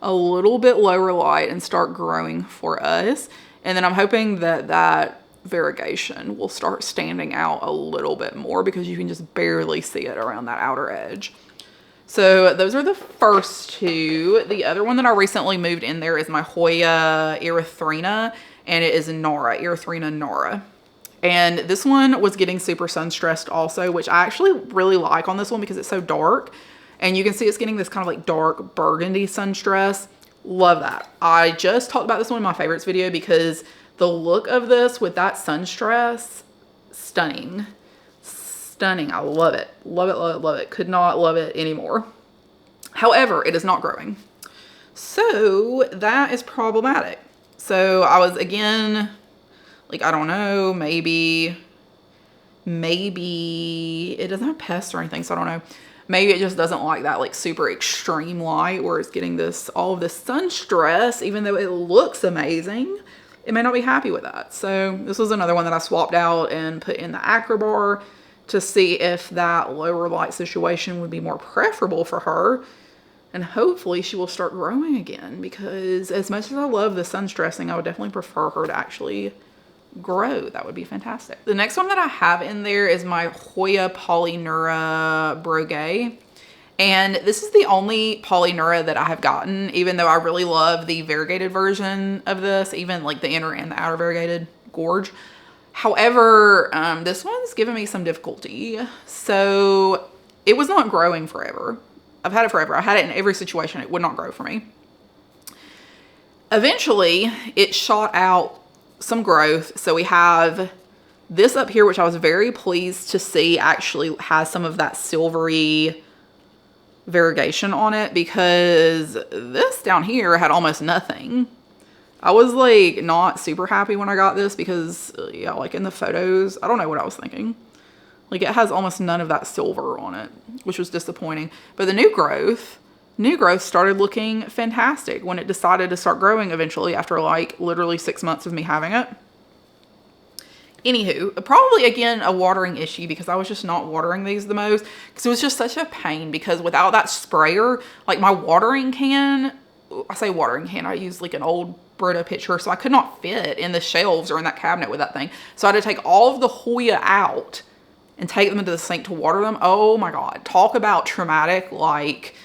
a little bit lower light and start growing for us. And then I'm hoping that that variegation will start standing out a little bit more, because you can just barely see it around that outer edge. So those are the first two. The other one that I recently moved in there is my Hoya Erythrina, and it is Nara, Erythrina Nara. And this one was getting super sun stressed also, which I actually really like on this one because it's so dark. And you can see it's getting this kind of like dark burgundy sun stress. Love that. I just talked about this one in my favorites video because the look of this with that sun stress, stunning. Stunning. I love it. Love it, love it, love it. Could not love it anymore. However, it is not growing. So that is problematic. So I was again, like, I don't know, maybe it doesn't have pests or anything, so I don't know. Maybe it just doesn't like that like super extreme light where it's getting this, all of this sun stress, even though it looks amazing. It may not be happy with that. So this was another one that I swapped out and put in the Acrobar to see if that lower light situation would be more preferable for her. And hopefully she will start growing again, because as much as I love the sun stressing, I would definitely prefer her to actually grow. That would be fantastic. The next one that I have in there is my Hoya Polyneura Broget. And this is the only Polyneura that I have gotten, even though I really love the variegated version of this, even like the inner and the outer variegated gorge. However, this one's given me some difficulty. So it was not growing forever. I've had it forever. I had it in every situation. It would not grow for me. Eventually, it shot out some growth. So we have this up here, which I was very pleased to see actually has some of that silvery variegation on it, because this down here had almost nothing. I was like not super happy when I got this because yeah, like in the photos, I don't know what I was thinking. Like it has almost none of that silver on it, which was disappointing. But the new growth started looking fantastic when it decided to start growing eventually after like literally 6 months of me having it. Anywho, probably again a watering issue, because I was just not watering these the most, because it was just such a pain, because without that sprayer, like my watering can, I say watering can, I used like an old Brita pitcher, so I could not fit in the shelves or in that cabinet with that thing. So I had to take all of the Hoya out and take them into the sink to water them. Oh my God, talk about traumatic. Like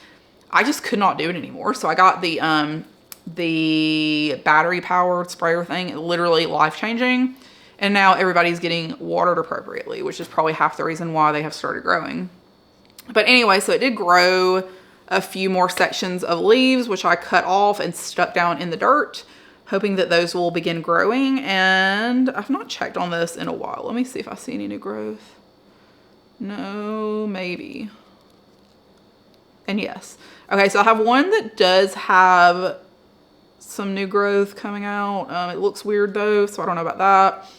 I just could not do it anymore. So I got the battery powered sprayer thing, literally life-changing. And now everybody's getting watered appropriately, which is probably half the reason why they have started growing. But anyway, so it did grow a few more sections of leaves, which I cut off and stuck down in the dirt, hoping that those will begin growing. And I've not checked on this in a while. Let me see if I see any new growth. No, maybe. And yes. Okay, so I have one that does have some new growth coming out. It looks weird though, so I don't know about that.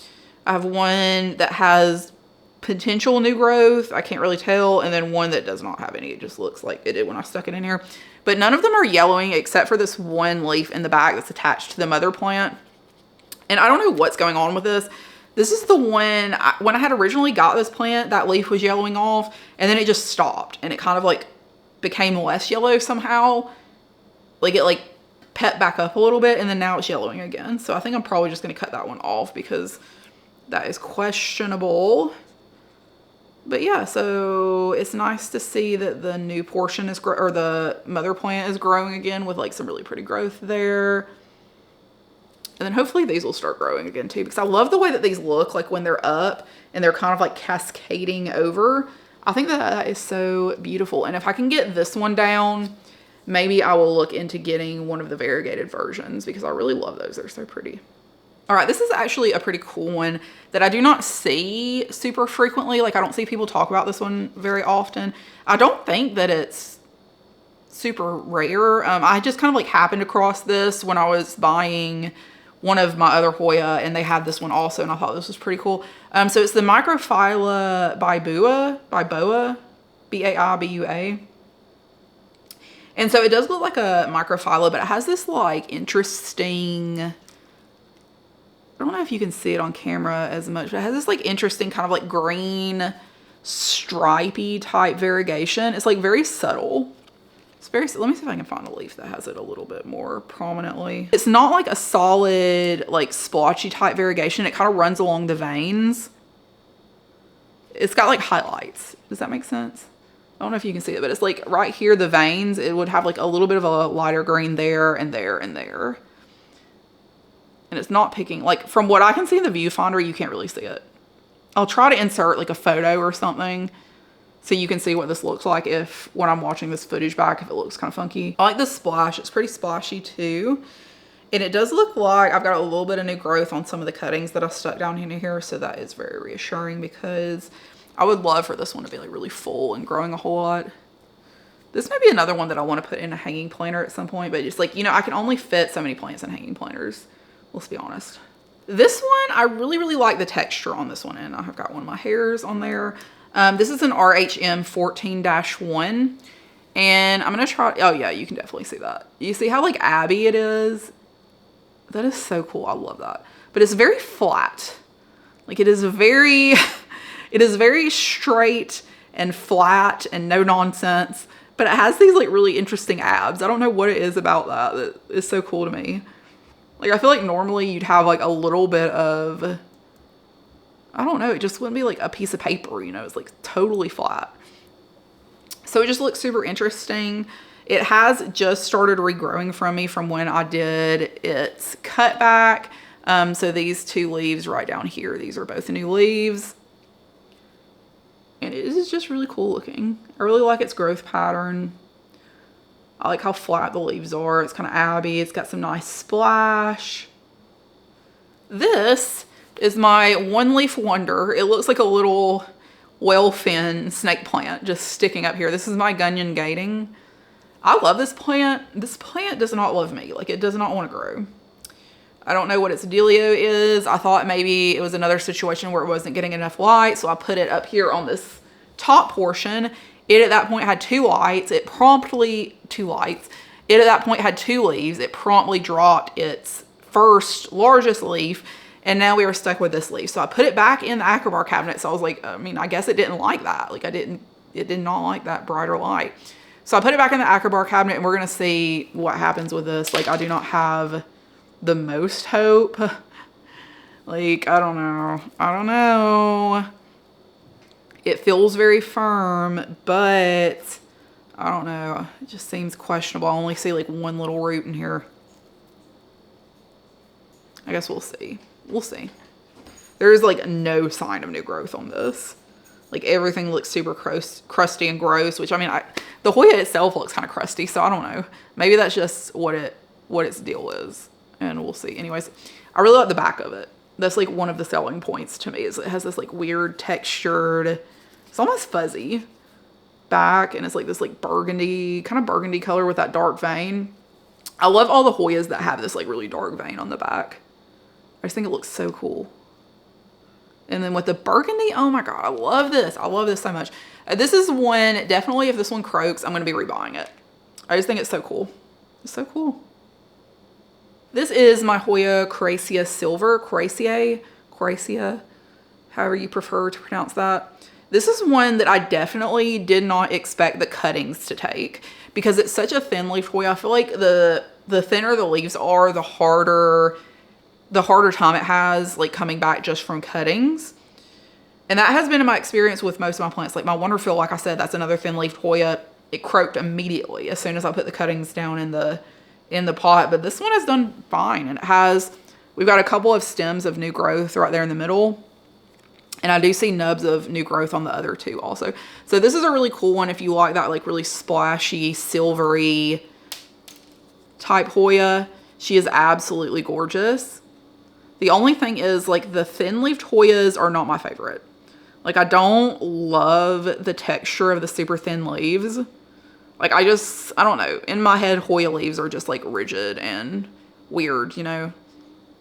I have one that has potential new growth. I can't really tell. And then one that does not have any. It just looks like it did when I stuck it in here. But none of them are yellowing except for this one leaf in the back that's attached to the mother plant. And I don't know what's going on with this. This is the one, when I had originally got this plant, that leaf was yellowing off. And then it just stopped. And it kind of like became less yellow somehow. Like it like pet back up a little bit. And then now it's yellowing again. So I think I'm probably just going to cut that one off, because that is questionable. But yeah, so it's nice to see that the new portion is, or the mother plant is growing again with like some really pretty growth there. And then hopefully these will start growing again too, because I love the way that these look like when they're up and they're kind of like cascading over. I think that that is so beautiful. And if I can get this one down, maybe I will look into getting one of the variegated versions, because I really love those. They're so pretty. All right, this is actually a pretty cool one that I do not see super frequently. Like I don't see people talk about this one very often. I don't think that it's super rare. I just kind of like happened across this when I was buying one of my other Hoya, and they had this one also, and I thought this was pretty cool. So it's the Macrophylla Baibua, B-A-I-B-U-A. And so it does look like a Macrophylla, but it has this like interesting, I don't know if you can see it on camera as much, but it has this like interesting kind of like green stripy type variegation. It's like very subtle. It's very, let me see if I can find a leaf that has it a little bit more prominently. It's not like a solid like splotchy type variegation. It kind of runs along the veins. It's got like highlights. Does that make sense? I don't know if you can see it, but it's like right here, the veins, it would have like a little bit of a lighter green there and there and there. And it's not picking, like from what I can see in the viewfinder, you can't really see it. I'll try to insert like a photo or something so you can see what this looks like if, when I'm watching this footage back, if it looks kind of funky. I like the splash. It's pretty splashy too. And it does look like I've got a little bit of new growth on some of the cuttings that I stuck down in here. So that is very reassuring, because I would love for this one to be like really full and growing a whole lot. This may be another one that I want to put in a hanging planter at some point, but it's like, you know, I can only fit so many plants in hanging planters. Let's be honest. This one, I really, really like the texture on this one. And I've got one of my hairs on there. This is an RHM 14-1. And I'm going to try, oh yeah, you can definitely see that. You see how like Abby it is? That is so cool. I love that. But it's very flat. Like it is very, It is very straight and flat and no nonsense, but it has these like really interesting abs. I don't know what it is about that is so cool to me. Like, I feel like normally you'd have like a little bit of, I don't know, it just wouldn't be like a piece of paper, you know, it's like totally flat. So it just looks super interesting. It has just started regrowing from me from when I did its cutback. So these two leaves right down here, these are both new leaves. And it is just really cool looking. I really like its growth pattern. I like how flat the leaves are. It's kind of abby. It's got some nice splash. This is my one-leaf wonder. It looks like a little whale fin snake plant just sticking up here. This is my Gunung Gading. I love this plant. This plant does not love me. Like, it does not want to grow. I don't know what its dealio is. I thought maybe it was another situation where it wasn't getting enough light, so I put it up here on this top portion. It at that point had 2 lights. It promptly, 2 lights. It at that point had 2 leaves. It promptly dropped its first largest leaf, and now we were stuck with this leaf. So I put it back in the Acrobar cabinet. So I was like, I mean, I guess it didn't like that. Like, it did not like that brighter light. So I put it back in the Acrobar cabinet, and we're going to see what happens with this. Like, I do not have the most hope. Like, I don't know. It feels very firm, but I don't know. It just seems questionable. I only see like one little root in here. I guess we'll see. We'll see. There's like no sign of new growth on this. Like, everything looks super crusty and gross, which, I mean, the Hoya itself looks kind of crusty, so I don't know. Maybe that's just what its deal is, and we'll see. Anyways, I really like the back of it. That's like one of the selling points to me, is it has this like weird textured, it's almost fuzzy back, and it's like this like burgundy, kind of burgundy color with that dark vein. I love all the Hoyas that have this like really dark vein on the back. I just think it looks so cool. And then with the burgundy, oh my God, I love this. I love this so much. This is one, definitely if this one croaks, I'm going to be rebuying it. I just think it's so cool. It's so cool. This is my Hoya Coriacea Silver. Coriacea, however you prefer to pronounce that. This is one that I definitely did not expect the cuttings to take, because it's such a thin leaf Hoya. I feel like the thinner the leaves are, the harder time it has like coming back just from cuttings. And that has been in my experience with most of my plants. Like my Wonderphil, like I said, that's another thin leaf Hoya. It croaked immediately as soon as I put the cuttings down in the pot. But this one has done fine, and we've got a couple of stems of new growth right there in the middle. And I do see nubs of new growth on the other two also. So this is a really cool one if you like that like really splashy, silvery type Hoya. She is absolutely gorgeous. The only thing is, like, the thin-leafed Hoyas are not my favorite. Like, I don't love the texture of the super thin leaves. Like, I don't know. In my head, Hoya leaves are just, like, rigid and weird, you know?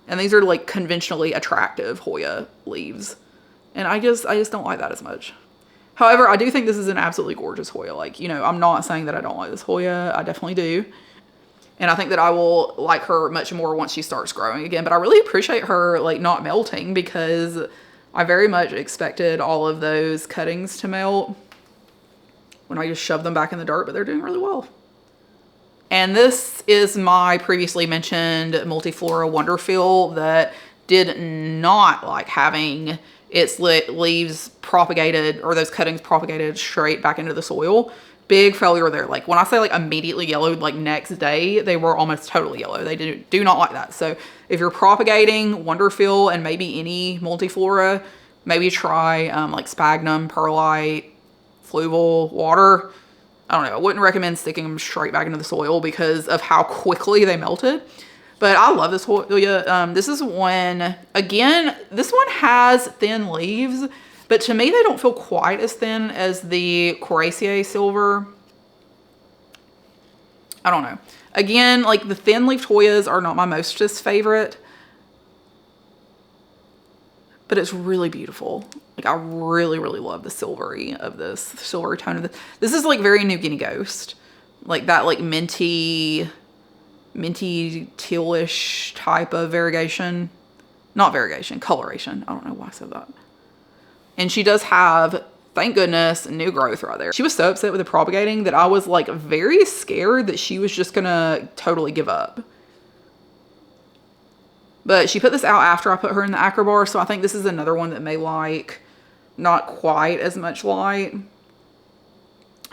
And these are, like, conventionally attractive Hoya leaves. And I just don't like that as much. However, I do think this is an absolutely gorgeous Hoya. Like, you know, I'm not saying that I don't like this Hoya. I definitely do. And I think that I will like her much more once she starts growing again. But I really appreciate her like not melting, because I very much expected all of those cuttings to melt when I just shoved them back in the dirt, but they're doing really well. And this is my previously mentioned Multiflora Wonderphil that did not like having its leaves propagated, or those cuttings propagated straight back into the soil. Big failure there. Like when I say like immediately yellowed, like next day, they were almost totally yellow. They do not like that. So if you're propagating Wonderphil and maybe any Multiflora, maybe try like sphagnum, perlite, fluval, water. I don't know. I wouldn't recommend sticking them straight back into the soil because of how quickly they melted. But I love this Hoya. This is one, again, this one has thin leaves, but to me, they don't feel quite as thin as the Coriacea Silver. I don't know. Again, like the thin-leafed Hoyas are not my mostest favorite, but it's really beautiful. Like I really, really love the silvery of this, silvery tone of this. This is like very New Guinea Ghost, like that like minty tealish type of variegation. Not variegation, coloration. I don't know why I said that. And she does have, thank goodness, new growth right there. She was so upset with the propagating that I was like very scared that she was just gonna totally give up. But she put this out after I put her in the Acrobar, so I think this is another one that may like not quite as much light.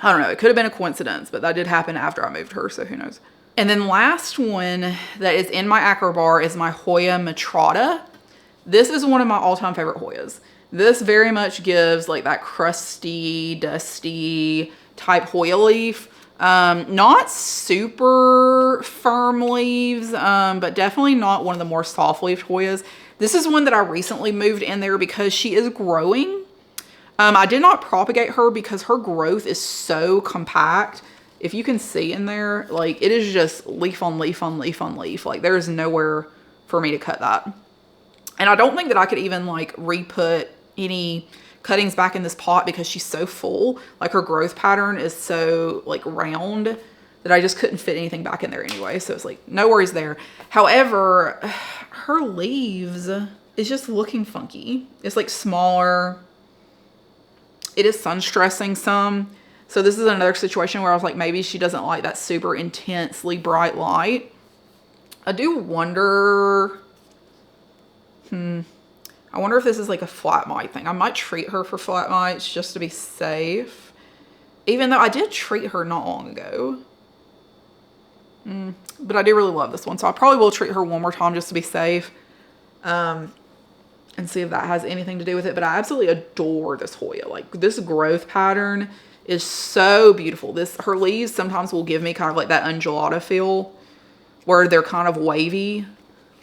I don't know, it could have been a coincidence, but that did happen after I moved her, so who knows. And then last one that is in my Acrobar is my Hoya Matrata. This is one of my all-time favorite Hoyas. This very much gives like that crusty, dusty type Hoya leaf. Not super firm leaves, but definitely not one of the more soft leafed Hoyas. This is one that I recently moved in there because she is growing. I did not propagate her because her growth is so compact. If you can see in there, like it is just leaf on leaf on leaf on leaf. Like there is nowhere for me to cut that. And I don't think that I could even like re-put any cuttings back in this pot because she's so full. Like her growth pattern is so like round that I just couldn't fit anything back in there anyway. So it's like no worries there. However, her leaves is just looking funky. It's like smaller. It is sun stressing some. So this is another situation where I was like, maybe she doesn't like that super intensely bright light. I do wonder, I wonder if this is like a flat mite thing. I might treat her for flat mites just to be safe. Even though I did treat her not long ago. But I do really love this one. So I probably will treat her one more time just to be safe. And see if that has anything to do with it. But I absolutely adore this Hoya. Like this growth pattern is so beautiful. Her leaves sometimes will give me kind of like that undulata feel where they're kind of wavy.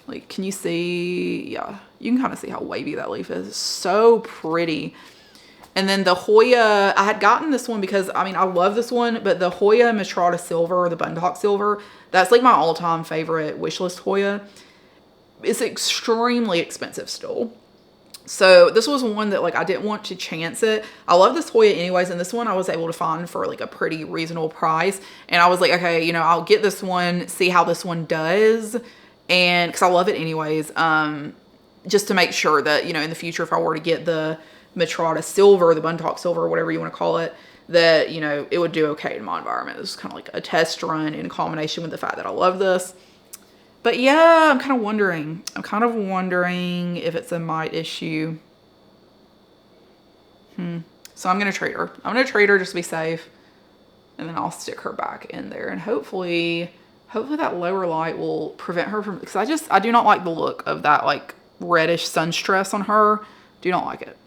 Like, can you see? Yeah, you can kind of see how wavy that leaf is. So pretty. And then the Hoya, I had gotten this one because, I mean, I love this one, but the Hoya Matrata Silver, or the Bundhawk Silver, that's like my all-time favorite wishlist Hoya. It's extremely expensive still. So this was one that like I didn't want to chance it. I love this Hoya anyways, and this one I was able to find for like a pretty reasonable price. And I was like, okay, you know, I'll get this one, see how this one does. And because I love it anyways, just to make sure that, you know, in the future, if I were to get the Matrata Silver, the Bundhawk Silver, whatever you want to call it, that, you know, it would do okay in my environment. This is kind of like a test run in combination with the fact that I love this. But yeah, I'm kind of wondering if it's a mite issue. So I'm going to treat her. I'm going to treat her just to be safe. And then I'll stick her back in there. And hopefully that lower light will prevent her from, because I do not like the look of that like reddish sun stress on her. Do not like it.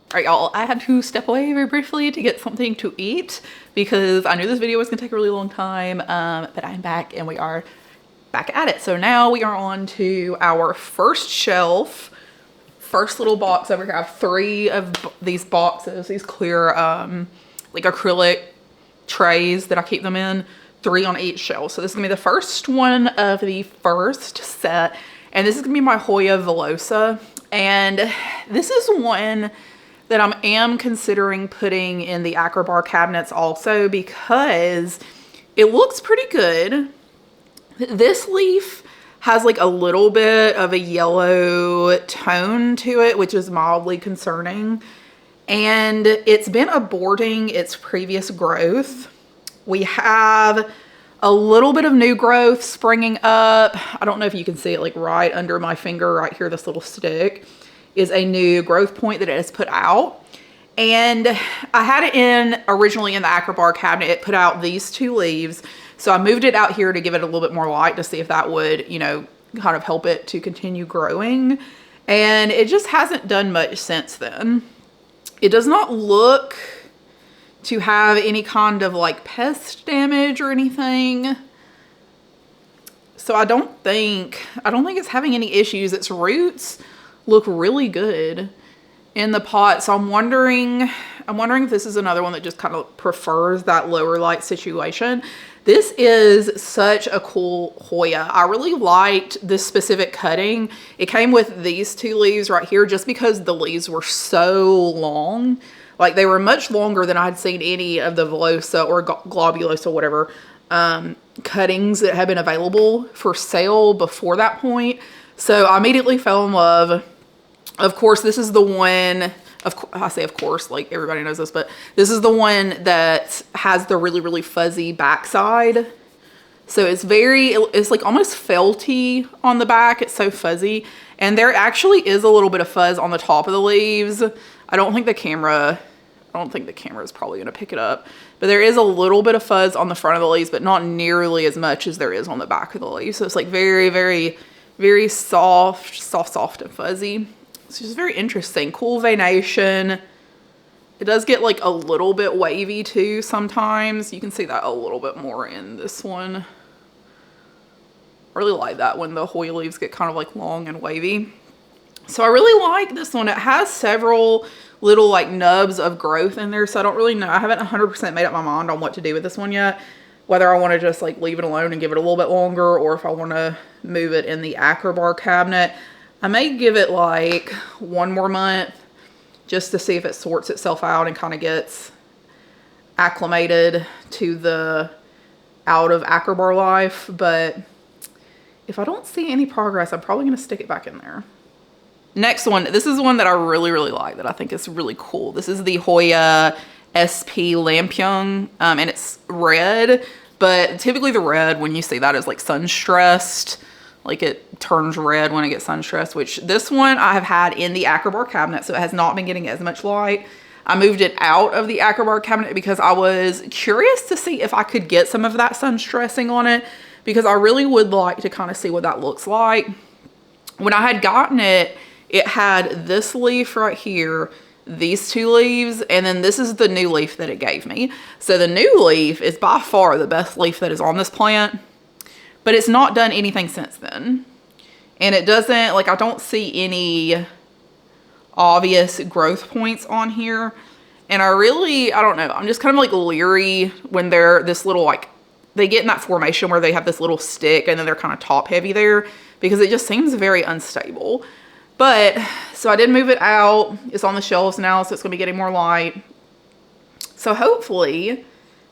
All right, y'all, I had to step away very briefly to get something to eat because I knew this video was going to take a really long time. But I'm back and we are back at it. So now we are on to our first shelf, first little box over here. I have 3 of these boxes, these clear like acrylic trays that I keep them in, 3 on each shelf. So this is gonna be the first one of the first set, and this is gonna be my Hoya Villosa. And this is one that I am considering putting in the Acrobar cabinets also because it looks pretty good. This leaf has like a little bit of a yellow tone to it, which is mildly concerning. And it's been aborting its previous growth. We have a little bit of new growth springing up. I don't know if you can see it like right under my finger right here. This little stick is a new growth point that it has put out. And I had it originally in the Acrobar cabinet. It put out these 2 leaves. So I moved it out here to give it a little bit more light to see if that would, you know, kind of help it to continue growing. And it just hasn't done much since then. It does not look to have any kind of like pest damage or anything. So I don't think it's having any issues. Its roots look really good in the pot. So I'm wondering if this is another one that just kind of prefers that lower light situation. This is such a cool Hoya. I really liked this specific cutting. It came with these 2 leaves right here just because the leaves were so long. Like they were much longer than I had seen any of the Villosa or Globulosa, whatever, cuttings that had been available for sale before that point. So I immediately fell in love Of course, this is the one, I say of course, like everybody knows this, but this is the one that has the really, really fuzzy backside. So it's like almost felty on the back. It's so fuzzy. And there actually is a little bit of fuzz on the top of the leaves. I don't think the camera is probably gonna pick it up, but there is a little bit of fuzz on the front of the leaves, but not nearly as much as there is on the back of the leaves. So it's like very, very, very soft and fuzzy. It's just very interesting. Cool venation. It does get like a little bit wavy too sometimes. You can see that a little bit more in this one. I really like that when the Hoya leaves get kind of like long and wavy. So I really like this one. It has several little like nubs of growth in there. So I don't really know. I haven't 100% made up my mind on what to do with this one yet. Whether I want to just like leave it alone and give it a little bit longer, or if I want to move it in the Acrobar cabinet. I may give it like 1 more month just to see if it sorts itself out and kind of gets acclimated to the out of Acrobar life. But if I don't see any progress, I'm probably going to stick it back in there. Next one, this is one that I really, really like, that I think is really cool. This is the Hoya SP Lampion, and it's red, but typically the red, when you see that, is like sun stressed. Like it turns red when it gets sun stressed, which this one I have had in the Acrobar cabinet, so it has not been getting as much light. I moved it out of the Acrobar cabinet because I was curious to see if I could get some of that sun stressing on it, because I really would like to kind of see what that looks like. When I had gotten it, it had this leaf right here, these 2 leaves, and then this is the new leaf that it gave me. So the new leaf is by far the best leaf that is on this plant, but it's not done anything since then. And it doesn't, like, I don't see any obvious growth points on here. And I don't know, I'm just kind of like leery when they're this little, like, they get in that formation where they have this little stick and then they're kind of top heavy there, because it just seems very unstable. But, so I did move it out. It's on the shelves now, so it's going to be getting more light. So hopefully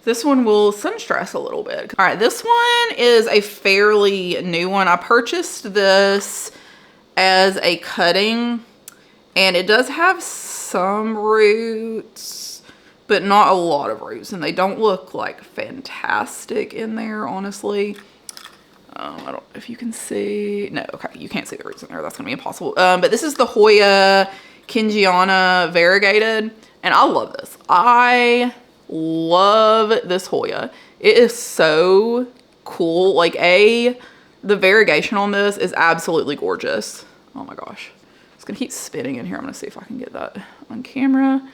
this one will sun stress a little bit. All right, this one is a fairly new one. I purchased this as a cutting, and it does have some roots, but not a lot of roots, and they don't look like fantastic in there, honestly. I don't know if you can see. No, okay, you can't see the roots in there. That's gonna be impossible. But this is the Hoya Kingiana variegated, and I love this. I love this Hoya. It is so cool. Like, the variegation on this is absolutely gorgeous. Oh my gosh. It's gonna keep spinning in here. I'm gonna see if I can get that on camera.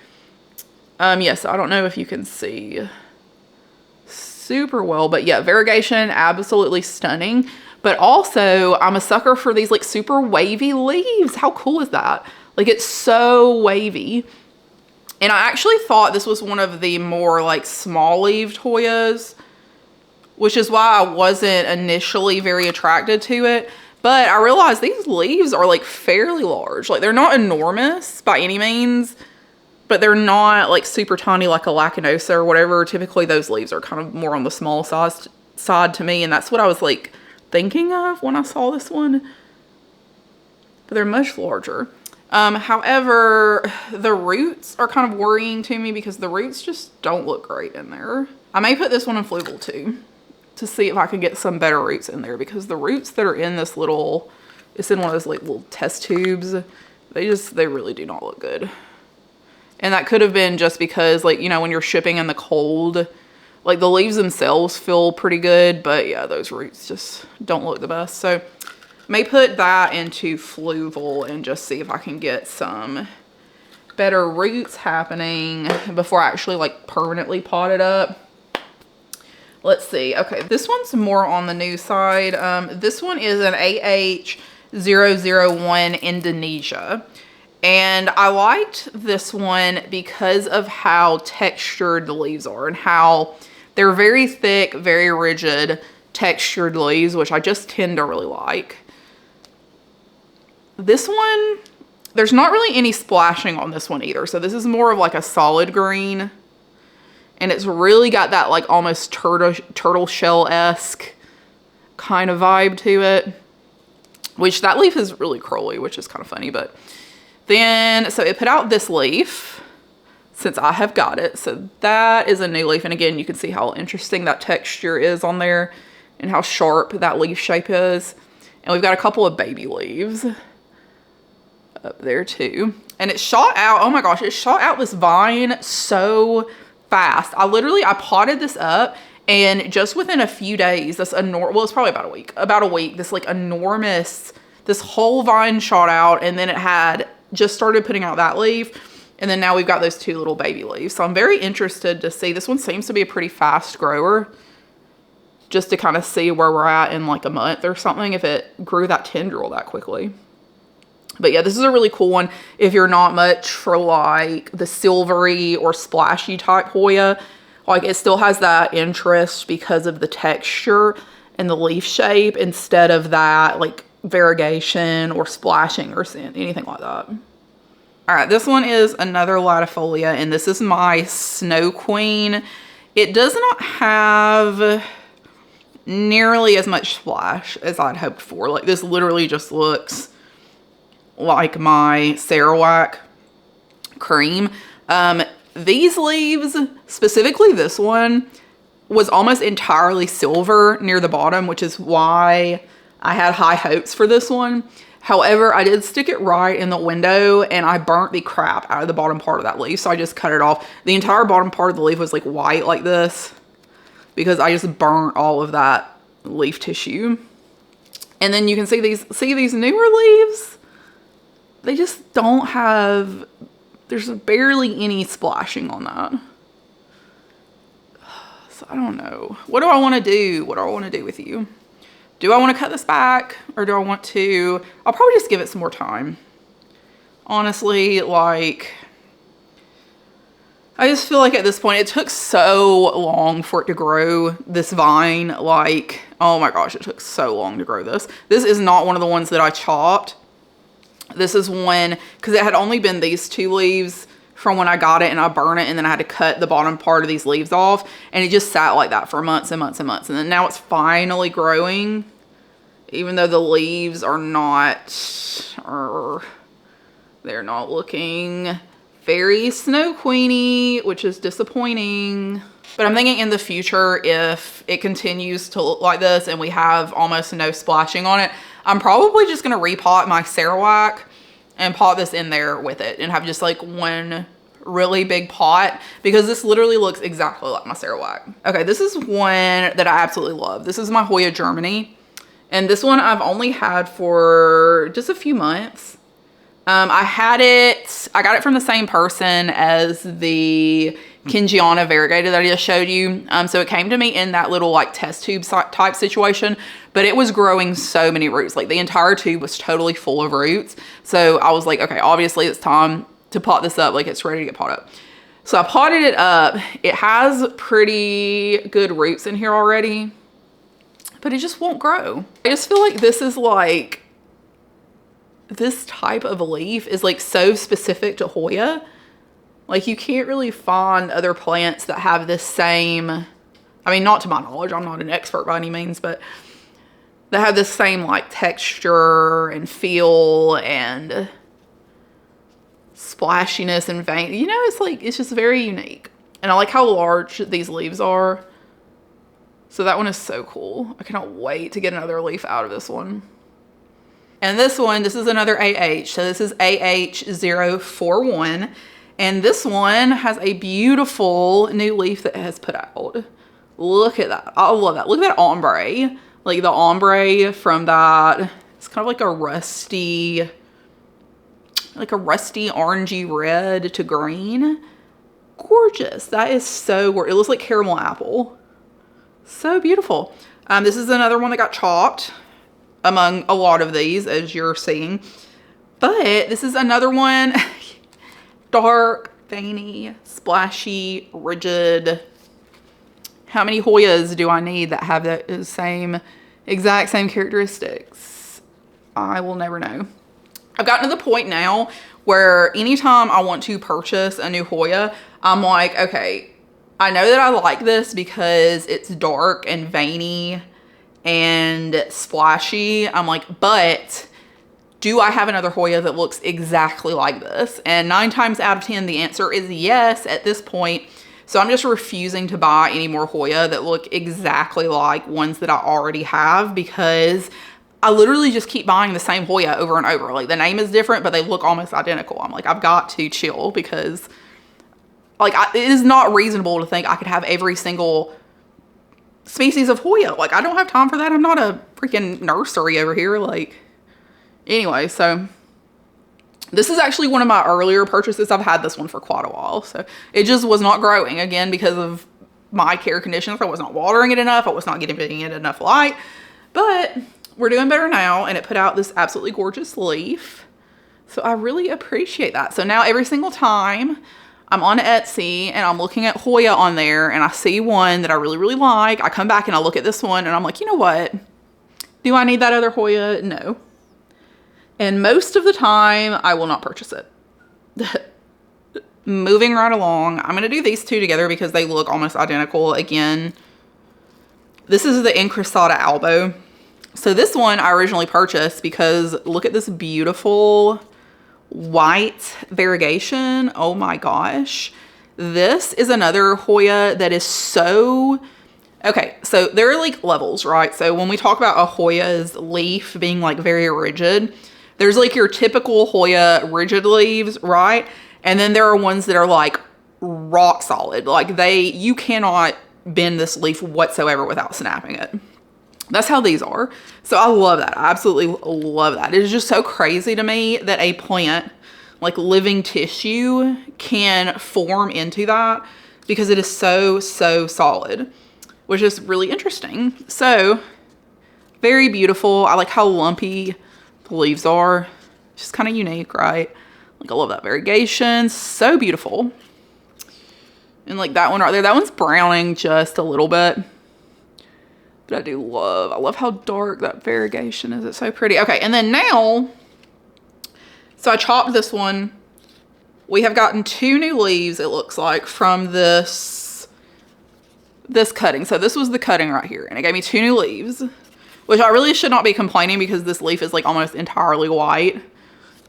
Yes, I don't know if you can see super well, but yeah, variegation, absolutely stunning. But also, I'm a sucker for these like super wavy leaves. How cool is that? Like, it's so wavy. And I actually thought this was one of the more like small leaved Hoyas, which is why I wasn't initially very attracted to it. But I realized these leaves are like fairly large. Like, they're not enormous by any means, but they're not like super tiny like a Lacunosa or whatever. Typically those leaves are kind of more on the small side to me, and that's what I was like thinking of when I saw this one. But they're much larger. However, the roots are kind of worrying to me because the roots just don't look great in there. I may put this one in Fluval too, to see if I can get some better roots in there, because the roots that are in this little, it's in one of those like little test tubes, they really do not look good. And that could have been just because, like, you know, when you're shipping in the cold, like the leaves themselves feel pretty good, but yeah, those roots just don't look the best. So may put that into Fluval and just see if I can get some better roots happening before I actually like permanently pot it up. Let's see. Okay, this one's more on the new side. This one is an AH001 Indonesia. And I liked this one because of how textured the leaves are and how they're very thick, very rigid, textured leaves, which I just tend to really like. This one, there's not really any splashing on this one either. So this is more of like a solid green. And it's really got that like almost turtle shell-esque kind of vibe to it. Which that leaf is really curly, which is kind of funny. But Then, so it put out this leaf since I have got it. So that is a new leaf. And again, you can see how interesting that texture is on there and how sharp that leaf shape is. And we've got a couple of baby leaves up there too. And it shot out, oh my gosh, it shot out this vine so fast. I potted this up, and just within a few days, well, it's probably about a week, this like enormous, this whole vine shot out, and then it had just started putting out that leaf. And then now we've got those two little baby leaves. So I'm very interested to see. This one seems to be a pretty fast grower, just to kind of see where we're at in like a month or something, if it grew that tendril that quickly. But yeah, this is a really cool one if you're not much for like the silvery or splashy type Hoya. Like it still has that interest because of the texture and the leaf shape instead of that like variegation or splashing or anything like that. All right, this one is another Latifolia, and this is my Snow Queen. It does not have nearly as much splash as I'd hoped for. Like this literally just looks like my Sarawak cream. These leaves, specifically this one, was almost entirely silver near the bottom, which is why I had high hopes for this one. However, I did stick it right in the window, and I burnt the crap out of the bottom part of that leaf, so I just cut it off. The entire bottom part of the leaf was like white like this because I just burnt all of that leaf tissue. And then you can see these newer leaves. They just don't have, there's barely any splashing on that. So I don't know. What do I want to do? What do I want to do with you? Do I want to cut this back, or do I want to, I'll probably just give it some more time. Honestly, like, I just feel like at this point, it took so long for it to grow this vine. Like, oh my gosh, it took so long to grow this. This is not one of the ones that I chopped. This is one, because it had only been these two leaves from when I got it, and I burned it, and then I had to cut the bottom part of these leaves off, and it just sat like that for months and months and months. And then now it's finally growing, even though the leaves are not, they're not looking very Snow Queeny, which is disappointing. But I'm thinking in the future, if it continues to look like this and we have almost no splashing on it, I'm probably just going to repot my Sarawak and pot this in there with it and have just like one really big pot, because this literally looks exactly like my Sarawak. Okay, this is one that I absolutely love. This is my Hoya Germany. And this one I've only had for just a few months. I got it from the same person as the Kingiana variegated that I just showed you. So it came to me in that little like test tube type situation, but it was growing so many roots. Like the entire tube was totally full of roots. So I was like, okay, obviously it's time to pot this up. Like it's ready to get pot up. So I potted it up. It has pretty good roots in here already, but it just won't grow. I just feel like this is like, this type of leaf is like so specific to Hoya. Like you can't really find other plants that have this same, I mean, not to my knowledge, I'm not an expert by any means, but that have this same like texture and feel and splashiness and vein. You know, it's like, it's just very unique. And I like how large these leaves are. So that one is so cool. I cannot wait to get another leaf out of this one. And this one, this is another AH. So this is AH041. And this one has a beautiful new leaf that it has put out. Look at that. I love that. Look at that ombre. Like the ombre from that. It's kind of like a rusty orangey red to green. Gorgeous. That is so gorgeous. It looks like caramel apple. So beautiful. This is another one that got chopped among a lot of these, as you're seeing. But this is another one. Dark, veiny, splashy, rigid. How many Hoyas do I need that have the exact same characteristics? I will never know. I've gotten to the point now where anytime I want to purchase a new Hoya, I'm like, okay, I know that I like this because it's dark and veiny and splashy. I'm like, but do I have another Hoya that looks exactly like this? And 9 times out of 10, the answer is yes at this point. So I'm just refusing to buy any more Hoya that look exactly like ones that I already have, because I literally just keep buying the same Hoya over and over. Like, the name is different, but they look almost identical. I'm like, I've got to chill, because like it is not reasonable to think I could have every single species of Hoya. Like, I don't have time for that. I'm not a freaking nursery over here. Like, anyway, so this is actually one of my earlier purchases. I've had this one for quite a while. So it just was not growing, again, because of my care conditions. I was not watering it enough. I was not giving it enough light. But we're doing better now, and it put out this absolutely gorgeous leaf. So I really appreciate that. So now every single time I'm on Etsy and I'm looking at Hoya on there and I see one that I really, really like, I come back and I look at this one and I'm like, you know what? Do I need that other Hoya? No. And most of the time, I will not purchase it. Moving right along, I'm going to do these two together because they look almost identical. Again, this is the Macrophylla Albo. So this one I originally purchased because look at this beautiful white variegation. Oh my gosh. This is another Hoya that is so... Okay, so there are like levels, right? So when we talk about a Hoya's leaf being like very rigid, there's like your typical Hoya rigid leaves, right? And then there are ones that are like rock solid. Like you cannot bend this leaf whatsoever without snapping it. That's how these are. So I love that. I absolutely love that. It is just so crazy to me that a plant, like living tissue, can form into that because it is so, so solid, which is really interesting. So very beautiful. I like how lumpy the leaves are. Just kind of unique, right? Like, I love that variegation. So beautiful. And like that one right there, that one's browning just a little bit. But I love how dark that variegation is. It's so pretty. Okay, and then now, so I chopped this one. We have gotten 2 new leaves, it looks like, from this cutting. So this was the cutting right here, and it gave me 2 new leaves, which I really should not be complaining because this leaf is like almost entirely white.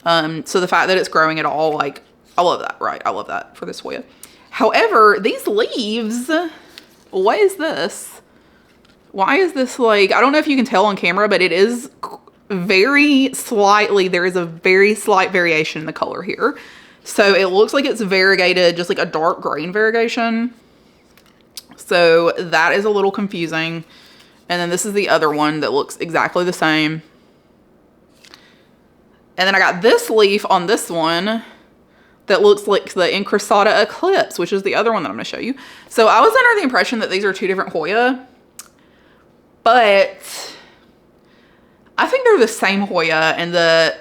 So the fact that it's growing at all, like, I love that, right? I love that for this Hoya. However, these leaves, what is this? Why is this like, I don't know if you can tell on camera, but it is very slightly, there is a very slight variation in the color here. So it looks like it's variegated, just like a dark green variegation. So that is a little confusing. And then this is the other one that looks exactly the same. And then I got this leaf on this one that looks like the Macrophylla Eclipse, which is the other one that I'm going to show you. So I was under the impression that these are 2 different Hoya, but I think they're the same Hoya, and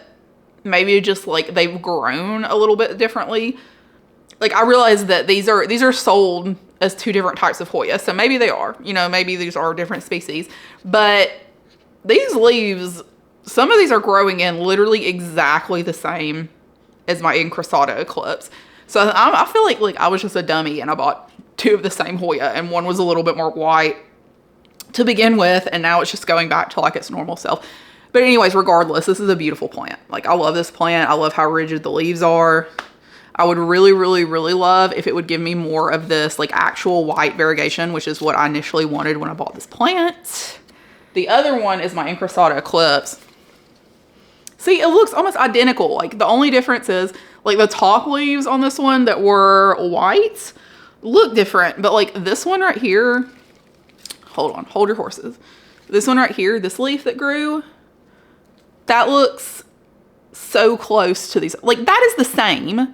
maybe just like they've grown a little bit differently. Like, I realized that these are sold as 2 different types of Hoya, so maybe they are, you know, maybe these are different species, but these leaves, some of these are growing in literally exactly the same as my Macrophylla Eclipse. So I feel like I was just a dummy and I bought 2 of the same Hoya, and one was a little bit more white to begin with, and now it's just going back to like its normal self. But anyways, regardless, this is a beautiful plant. Like, I love this plant. I love how rigid the leaves are. I would really, really, really love if it would give me more of this like actual white variegation, which is what I initially wanted when I bought this plant. The other one is my Macrophylla Eclipse. See, it looks almost identical. Like, the only difference is like the top leaves on this one that were white look different, but like this one right here, hold on, hold your horses. This one right here, this leaf that grew, that looks so close to these. Like, that is the same.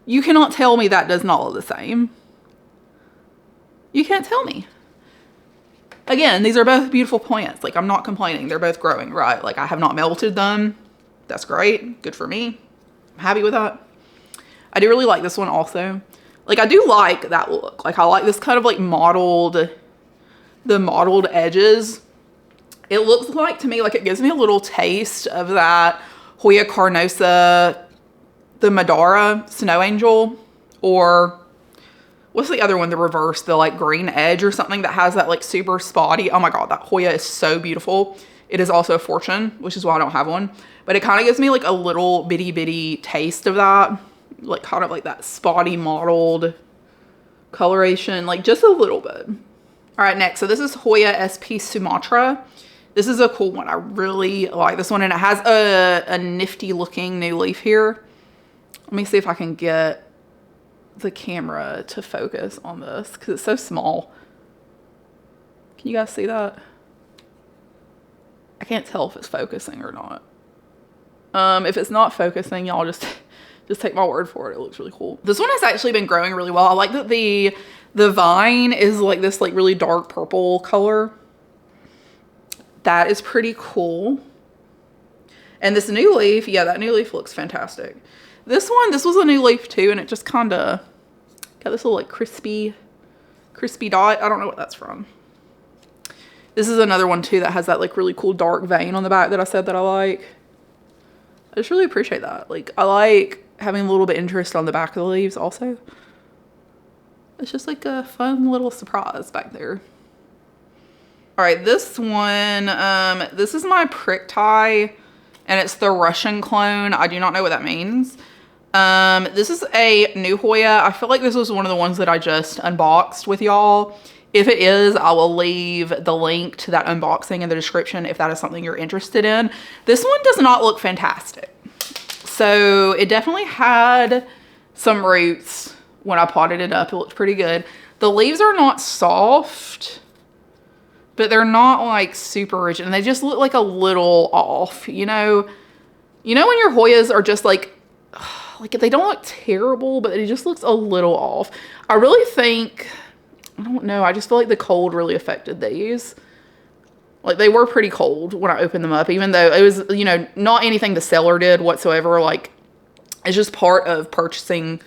You cannot tell me that does not look the same. You can't tell me. Again, these are both beautiful plants. Like, I'm not complaining. They're both growing, right? Like, I have not melted them. That's great. Good for me. I'm happy with that. I do really like this one also. Like, I do like that look. Like, I like this kind of like the mottled edges. It looks like, to me, like it gives me a little taste of that Hoya carnosa, the Madara Snow Angel, or what's the other one, the reverse, the like green edge or something that has that like super spotty. Oh my God, that Hoya is so beautiful. it is also a fortune, which is why I don't have one. But it kind of gives me like a little bitty taste of that. Like kind of like that spotty mottled coloration, like just a little bit. All right, next. So this is Hoya SP Sumatra. This is a cool one. I really like this one, and it has a nifty looking new leaf here. Let me see if I can get the camera to focus on this because it's so small. Can you guys see that? I can't tell if it's focusing or not. If it's not focusing, y'all just take my word for it. It looks really cool. This one has actually been growing really well. I like that the vine is like this like really dark purple color. That is pretty cool. And this new leaf, yeah, that new leaf looks fantastic. This was a new leaf too, and it just kind of got this little like crispy dot. I don't know what that's from. This is another one too that has that like really cool dark vein on the back that I said that I like. I just really appreciate that. Like I like having a little bit of interest on the back of the leaves also. It's just like a fun little surprise back there. All right, this one, this is my prick tie, and it's the Russian clone. I do not know what that means. This is a new Hoya. I feel like this was one of the ones that I just unboxed with y'all. If it is, I will leave the link to that unboxing in the description if that is something you're interested in. This one does not look fantastic. So it definitely had some roots when I potted it up. It looked pretty good. The leaves are not soft, but they're not like super rigid, and they just look like a little off, you know when your Hoyas are just like they don't look terrible, but it just looks a little off. I really think, I don't know, I just feel like the cold really affected these. Like they were pretty cold when I opened them up, even though it was, not anything the seller did whatsoever. Like it's just part of purchasing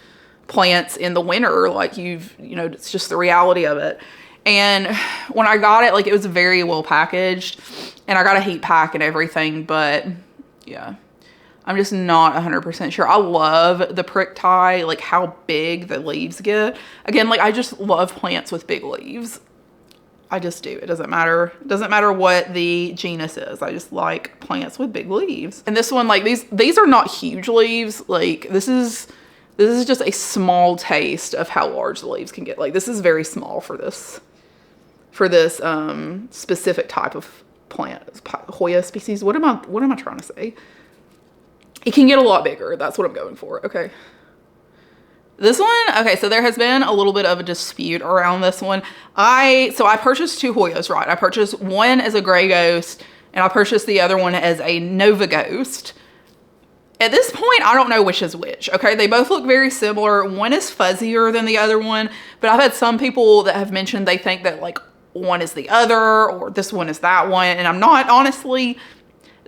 plants in the winter. Like it's just the reality of it. And when I got it, like it was very well packaged, and I got a heat pack and everything, but yeah, I'm just not 100% sure. I love the prick tie, like how big the leaves get. Again, like I just love plants with big leaves. I just do. It doesn't matter. It doesn't matter what the genus is. I just like plants with big leaves. And this one, like these are not huge leaves. Like this is just a small taste of how large the leaves can get. Like this is very small for this specific type of plant, Hoya species. What am I trying to say? It can get a lot bigger. That's what I'm going for. Okay. This one, okay, so there has been a little bit of a dispute around this one. So I purchased two Hoyas, right? I purchased one as a gray ghost, and I purchased the other one as a Nova Ghost. At this point, I don't know which is which, okay? They both look very similar. One is fuzzier than the other one, but I've had some people that have mentioned they think that like one is the other, or this one is that one, and I'm not, honestly.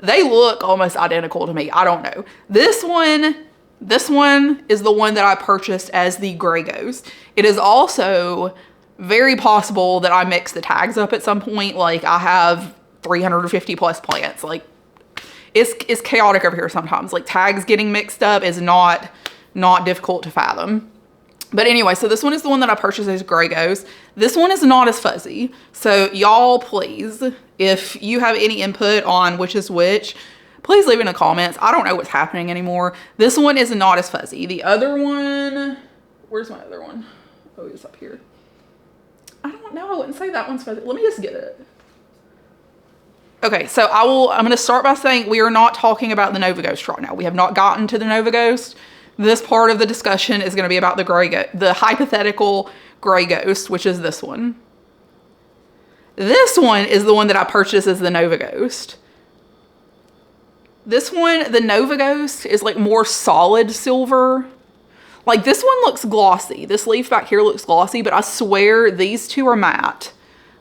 They look almost identical to me. I don't know. This one is the one that I purchased as the gray ghost. It is also very possible that I mix the tags up at some point. Like I have 350 plus plants. Like it's chaotic over here sometimes. Like tags getting mixed up is not difficult to fathom. But anyway, so this one is the one that I purchased as gray ghost. This one is not as fuzzy. So y'all, please, if you have any input on which is which, please leave it in the comments. I don't know what's happening anymore. This one is not as fuzzy. The other one, where's my other one? Oh, it's up here. I don't know. I wouldn't say that one's fuzzy. Let me just get it. Okay, so I'm going to start by saying we are not talking about the Nova Ghost right now. We have not gotten to the Nova Ghost. This part of the discussion is going to be about the hypothetical gray ghost, which is this one. This one is the one that I purchased as the Nova Ghost. This one, the Nova Ghost, is like more solid silver. Like this one looks glossy. This leaf back here looks glossy, but I swear these two are matte.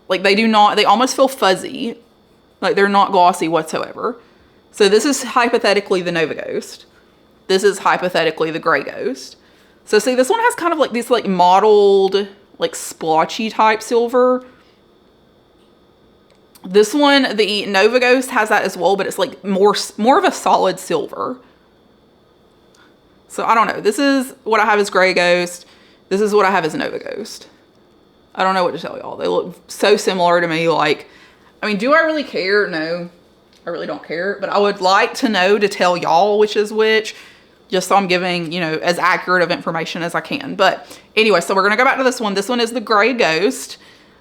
Like they almost feel fuzzy. Like they're not glossy whatsoever. So this is hypothetically the Nova Ghost. This is hypothetically the gray ghost. So see, this one has kind of like this like mottled, like splotchy type silver. This one, the Nova Ghost, has that as well, but it's like more of a solid silver. So I don't know. This is what I have as gray ghost. This is what I have as Nova Ghost. I don't know what to tell y'all. They look so similar to me. Like, I mean, do I really care? No. I really don't care, but I would like to know to tell y'all which is which, just so I'm giving, you know, as accurate of information as I can. But anyway, so we're gonna go back to this one. This one is the Gray Ghost.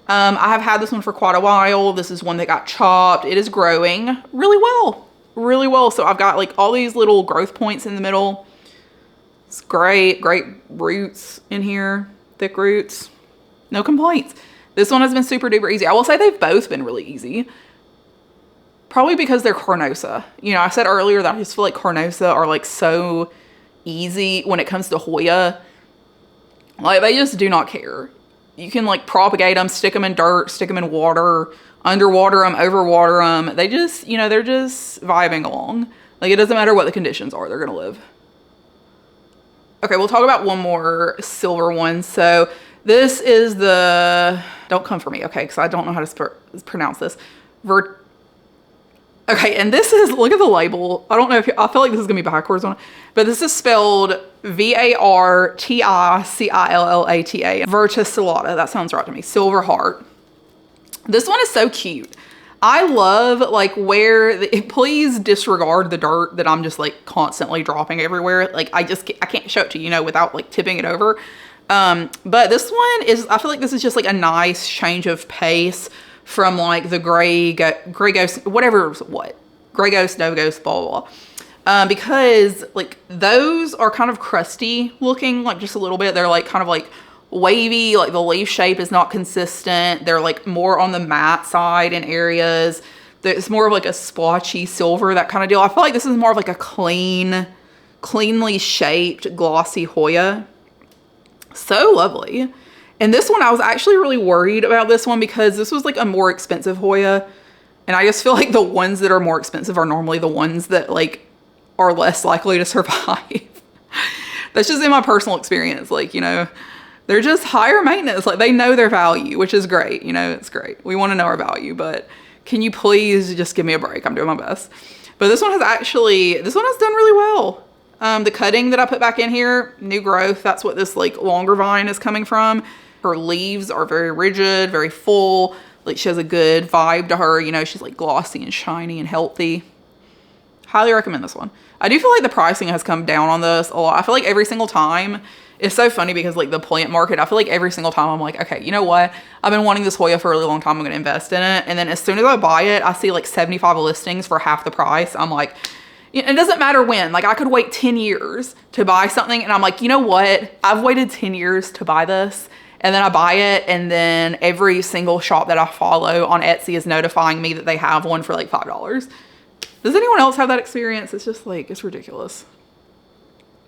I have had this one for quite a while. This is one that got chopped. It is growing really well, really well. So I've got like all these little growth points in the middle. It's great roots in here, thick roots, no complaints. This one has been super duper easy. I will say they've both been really easy. Probably because they're Carnosa. You know, I said earlier that I just feel like Carnosa are like so easy when it comes to Hoya. Like they just do not care. You can like propagate them, stick them in dirt, stick them in water, underwater them, overwater them. They just, you know, they're just vibing along. Like it doesn't matter what the conditions are, they're gonna live. Okay, we'll talk about one more silver one. So this is the, don't come for me, okay, because I don't know how to pronounce this. Okay, and this is, look at the label. I don't know if I feel like this is gonna be backwards on it, but this is spelled Varticillata. Verticillata, that sounds right to me. Silver heart. This one is so cute. I love like please disregard the dirt that I'm just like constantly dropping everywhere. Like I can't show it to you, you know, without like tipping it over. But this one is, I feel like this is just like a nice change of pace from like the Gray Ghost, whatever, Gray Ghost, No Ghost, blah, blah, blah. Because like those are kind of crusty looking, like just a little bit. They're like kind of like wavy, like the leaf shape is not consistent. They're like more on the matte side in areas. It's more of like a splotchy silver, that kind of deal. I feel like this is more of like a cleanly shaped, glossy Hoya. So lovely. And this one, I was actually really worried about this one because this was like a more expensive Hoya. And I just feel like the ones that are more expensive are normally the ones that like are less likely to survive. That's just in my personal experience. Like, you know, they're just higher maintenance. Like they know their value, which is great. You know, it's great. We want to know our value, but can you please just give me a break? I'm doing my best. But this one has done really well. The cutting that I put back in here, new growth, that's what this like longer vine is coming from. Her leaves are very rigid, very full. Like she has a good vibe to her. You know, she's like glossy and shiny and healthy. Highly recommend this one. I do feel like the pricing has come down on this a lot. I feel like every single time, it's so funny because like the plant market, I feel like every single time I'm like, okay, you know what? I've been wanting this Hoya for a really long time. I'm going to invest in it. And then as soon as I buy it, I see like 75 listings for half the price. I'm like, it doesn't matter when. Like I could wait 10 years to buy something. And I'm like, you know what? I've waited 10 years to buy this. And then I buy it, and then every single shop that I follow on Etsy is notifying me that they have one for like $5. Does anyone else have that experience? It's just like, it's ridiculous.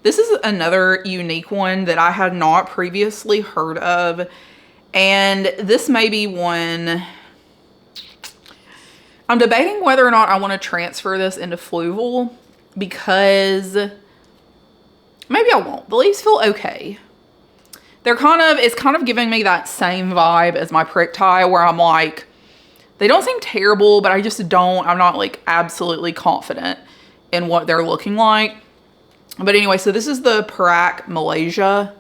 This is another unique one that I had not previously heard of. And this may be one, I'm debating whether or not I want to transfer this into Fluval, because maybe I won't. The leaves feel okay. It's kind of giving me that same vibe as my prick tie, where I'm like, they don't seem terrible, but I'm not like absolutely confident in what they're looking like. But anyway, so this is the Perak Malaysia,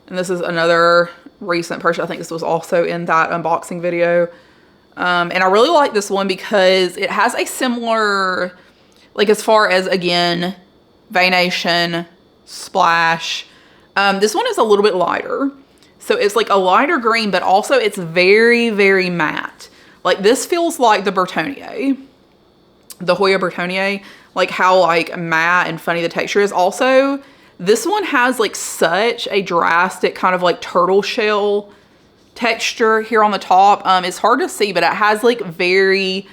and this is another recent purchase. I think this was also in that unboxing video. And I really like this one because it has a similar, like as far as, again, veination, splash. This one is a little bit lighter. So it's like a lighter green, but also it's very, very matte. Like this feels like the Burtoniae, the Hoya Burtoniae, like how like matte and funny the texture is. Also, this one has like such a drastic kind of like turtle shell texture here on the top. It's hard to see, but it has like very,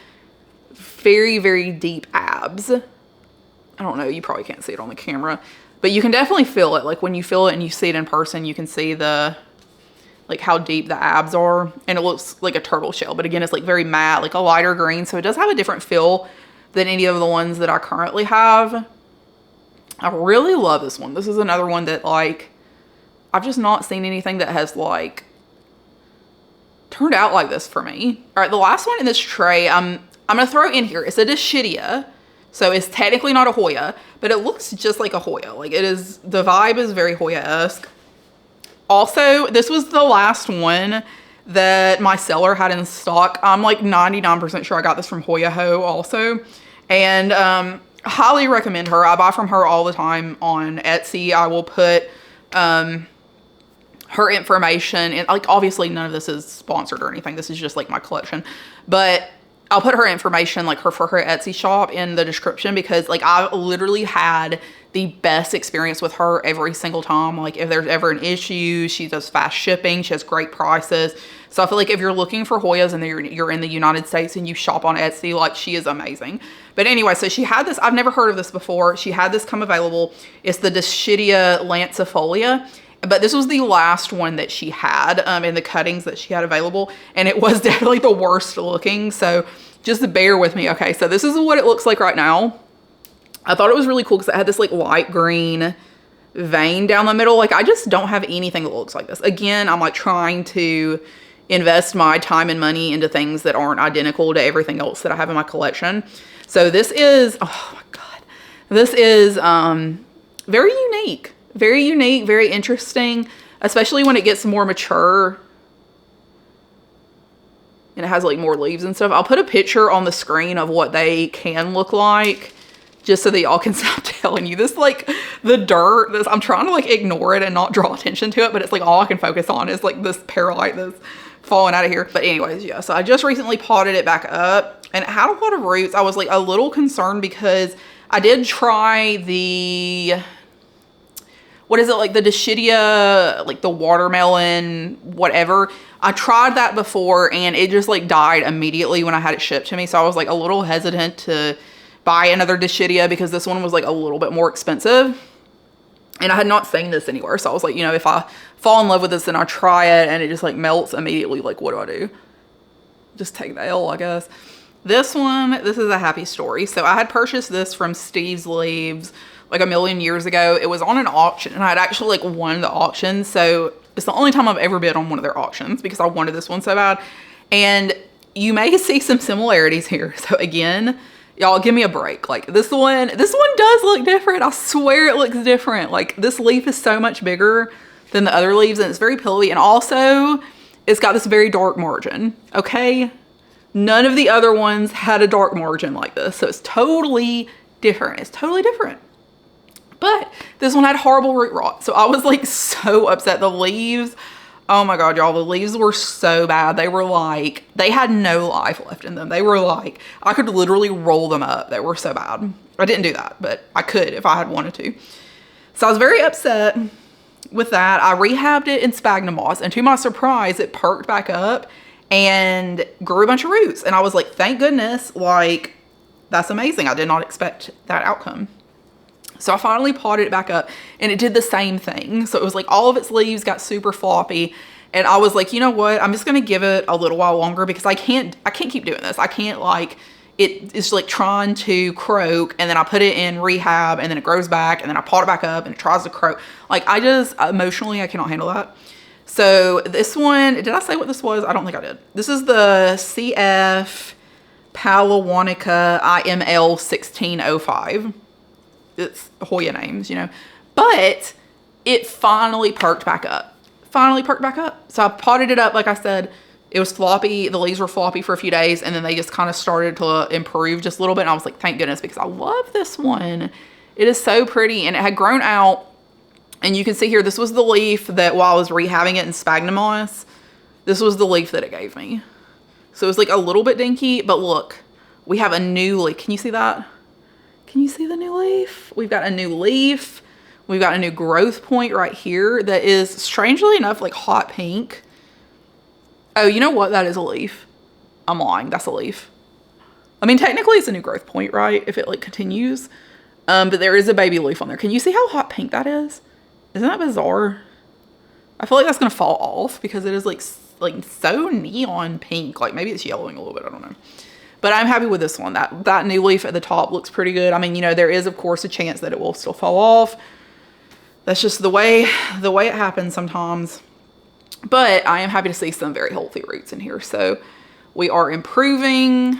very, very deep abs. I don't know, you probably can't see it on the camera, but you can definitely feel it. Like when you feel it and you see it in person, you can see like how deep the abs are, and it looks like a turtle shell, but again, it's like very matte, like a lighter green. So it does have a different feel than any of the ones that I currently have. I really love this one. This is another one that like, I've just not seen anything that has like turned out like this for me. All right, the last one in this tray, I'm gonna throw in here. It's a Dischidia. So it's technically not a Hoya, but it looks just like a Hoya. Like it is, the vibe is very Hoya-esque. Also, this was the last one that my seller had in stock. I'm like 99% sure I got this from Hoya also. And highly recommend her. I buy from her all the time on Etsy. I will put her information, and like obviously none of this is sponsored or anything. This is just like my collection. But I'll put her information, like for her Etsy shop, in the description, because like I literally had the best experience with her every single time. Like if there's ever an issue, she does fast shipping. She has great prices. So I feel like if you're looking for Hoyas and you're in the United States and you shop on Etsy, like she is amazing. But anyway, so she had this, I've never heard of this before. She had this come available. It's the Dischidia Lancifolia. But this was the last one that she had in the cuttings that she had available. And it was definitely the worst looking. So just bear with me. Okay, so this is what it looks like right now. I thought it was really cool because it had this like light green vein down the middle. Like I just don't have anything that looks like this. Again, I'm like trying to invest my time and money into things that aren't identical to everything else that I have in my collection. So this is, oh my God, this is very unique. Very unique, very interesting, especially when it gets more mature and it has like more leaves and stuff. I'll put a picture on the screen of what they can look like just so that y'all can stop telling you. This like the dirt, this, I'm trying to like ignore it and not draw attention to it, but it's like all I can focus on is like this perlite that's falling out of here. But anyways, yeah, so I just recently potted it back up and it had a lot of roots. I was like a little concerned because I did try the, what is it, like the Dischidia, like the watermelon, whatever. I tried that before and it just like died immediately when I had it shipped to me. So I was like a little hesitant to buy another Dischidia because this one was like a little bit more expensive. And I had not seen this anywhere. So I was like, you know, if I fall in love with this and I try it and it just like melts immediately, like what do? Just take the L, I guess. This one, this is a happy story. So I had purchased this from Steve's Leaves like a million years ago. It was on an auction and I had actually like won the auction. So it's the only time I've ever bid on one of their auctions because I wanted this one so bad. And you may see some similarities here. So again, y'all give me a break. Like this one does look different. I swear it looks different. Like this leaf is so much bigger than the other leaves and it's very pillowy. And also it's got this very dark margin. Okay. None of the other ones had a dark margin like this. So it's totally different. It's totally different. But this one had horrible root rot. So I was like so upset. The leaves, oh my God, y'all, the leaves were so bad. They were like, they had no life left in them. They were like, I could literally roll them up. They were so bad. I didn't do that, but I could if I had wanted to. So I was very upset with that. I rehabbed it in sphagnum moss and to my surprise, it perked back up and grew a bunch of roots. And I was like, thank goodness, like that's amazing. I did not expect that outcome. So I finally potted it back up and it did the same thing. So it was like all of its leaves got super floppy and I was like, you know what? I'm just going to give it a little while longer because I can't keep doing this. I can't like, it's like trying to croak and then I put it in rehab and then it grows back and then I pot it back up and it tries to croak. Like I just emotionally, I cannot handle that. So this one, did I say what this was? I don't think I did. This is the CF Palawanica IML 1605. It's Hoya names, you know, but it finally perked back up. So I potted it up. Like I said, it was floppy. The leaves were floppy for a few days and then they just kind of started to improve just a little bit. And I was like, thank goodness, because I love this one. It is so pretty and it had grown out. And you can see here, this was the leaf that while I was rehabbing it in sphagnum moss, this was the leaf that it gave me. So it was like a little bit dinky, but look, we have a new leaf. Can you see that? Can you see the new leaf? We've got a new leaf. We've got a new growth point right here that is strangely enough like hot pink. Oh, you know what? That is a leaf. I'm lying. That's a leaf. I mean, technically it's a new growth point, right? If it like continues. But there is a baby leaf on there. Can you see how hot pink that is? Isn't that bizarre? I feel like that's going to fall off because it is like so neon pink. Like maybe it's yellowing a little bit. I don't know. But I'm happy with this one. That new leaf at the top looks pretty good. I mean, you know, there is of course a chance that it will still fall off. That's just the way it happens sometimes. But I am happy to see some very healthy roots in here. So we are improving.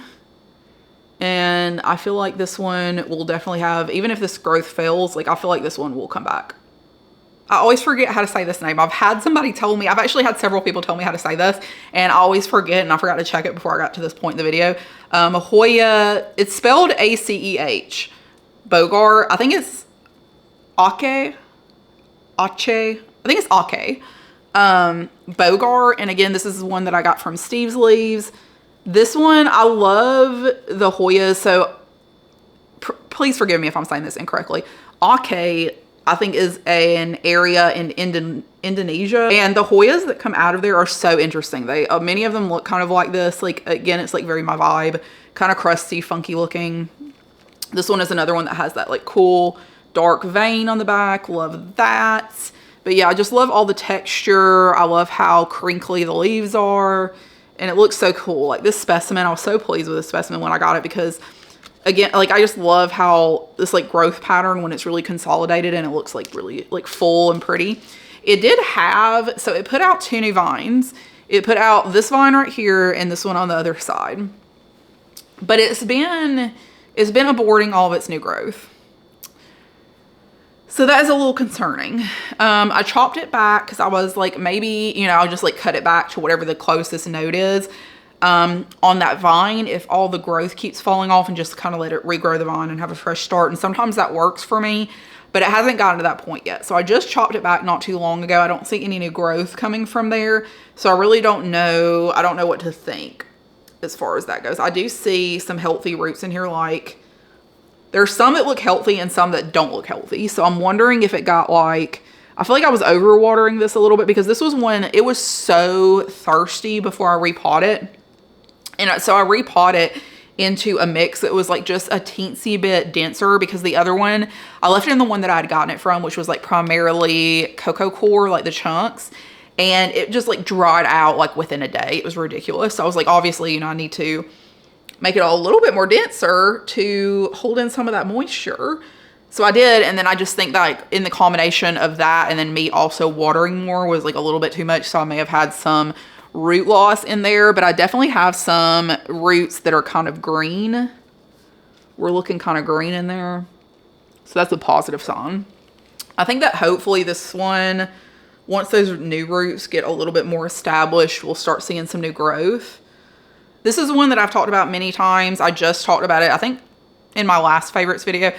And I feel like this one will definitely have, even if this growth fails, like I feel like this one will come back. I always forget how to say this name. I've had somebody tell me, I've actually had several people tell me how to say this, and I always forget, and I forgot to check it before I got to this point in the video. Hoya, it's spelled ACEH Bogar. I think it's Ace. I think it's Ace. Bogar, and again, this is one that I got from Steve's Leaves. This one, I love the Hoya, so please forgive me if I'm saying this incorrectly. Ace, I think, is an area in Indonesia, and the Hoyas that come out of there are so interesting. They many of them look kind of like this. Like, again, it's like very my vibe, kind of crusty, funky looking. This one is another one that has that like cool dark vein on the back. Love that. But yeah, I just love all the texture. I love how crinkly the leaves are, and it looks so cool. Like this specimen, I was so pleased with this specimen when I got it because, again, like I just love how this like growth pattern when it's really consolidated and it looks like really like full and pretty. It did have, so it put out 2 new vines. It put out this vine right here and this one on the other side. But it's been aborting all of its new growth. So that is a little concerning. I chopped it back because I was like, maybe, you know, I'll just like cut it back to whatever the closest node is on that vine if all the growth keeps falling off, and just kind of let it regrow the vine and have a fresh start. And sometimes that works for me, but it hasn't gotten to that point yet. So I just chopped it back not too long ago. I don't see any new growth coming from there. So I really don't know. I don't know what to think as far as that goes. I do see some healthy roots in here. Like, there's some that look healthy and some that don't look healthy. So I'm wondering if it got like, I feel like I was overwatering this a little bit because this was when it was so thirsty before I repot it. And so I repot it into a mix that was like just a teensy bit denser, because the other one, I left it in the one that I had gotten it from, which was like primarily cocoa core, like the chunks. And it just like dried out like within a day. It was ridiculous. So I was like, obviously, you know, I need to make it a little bit more denser to hold in some of that moisture. So I did, and then I just think that like in the combination of that and then me also watering more was like a little bit too much, so I may have had some root loss in there, but I definitely have some roots that are kind of green. We're looking kind of green in there. So that's a positive sign. I think that hopefully this one, once those new roots get a little bit more established, we'll start seeing some new growth. This is one that I've talked about many times. I just talked about it, I think, in my last favorites video.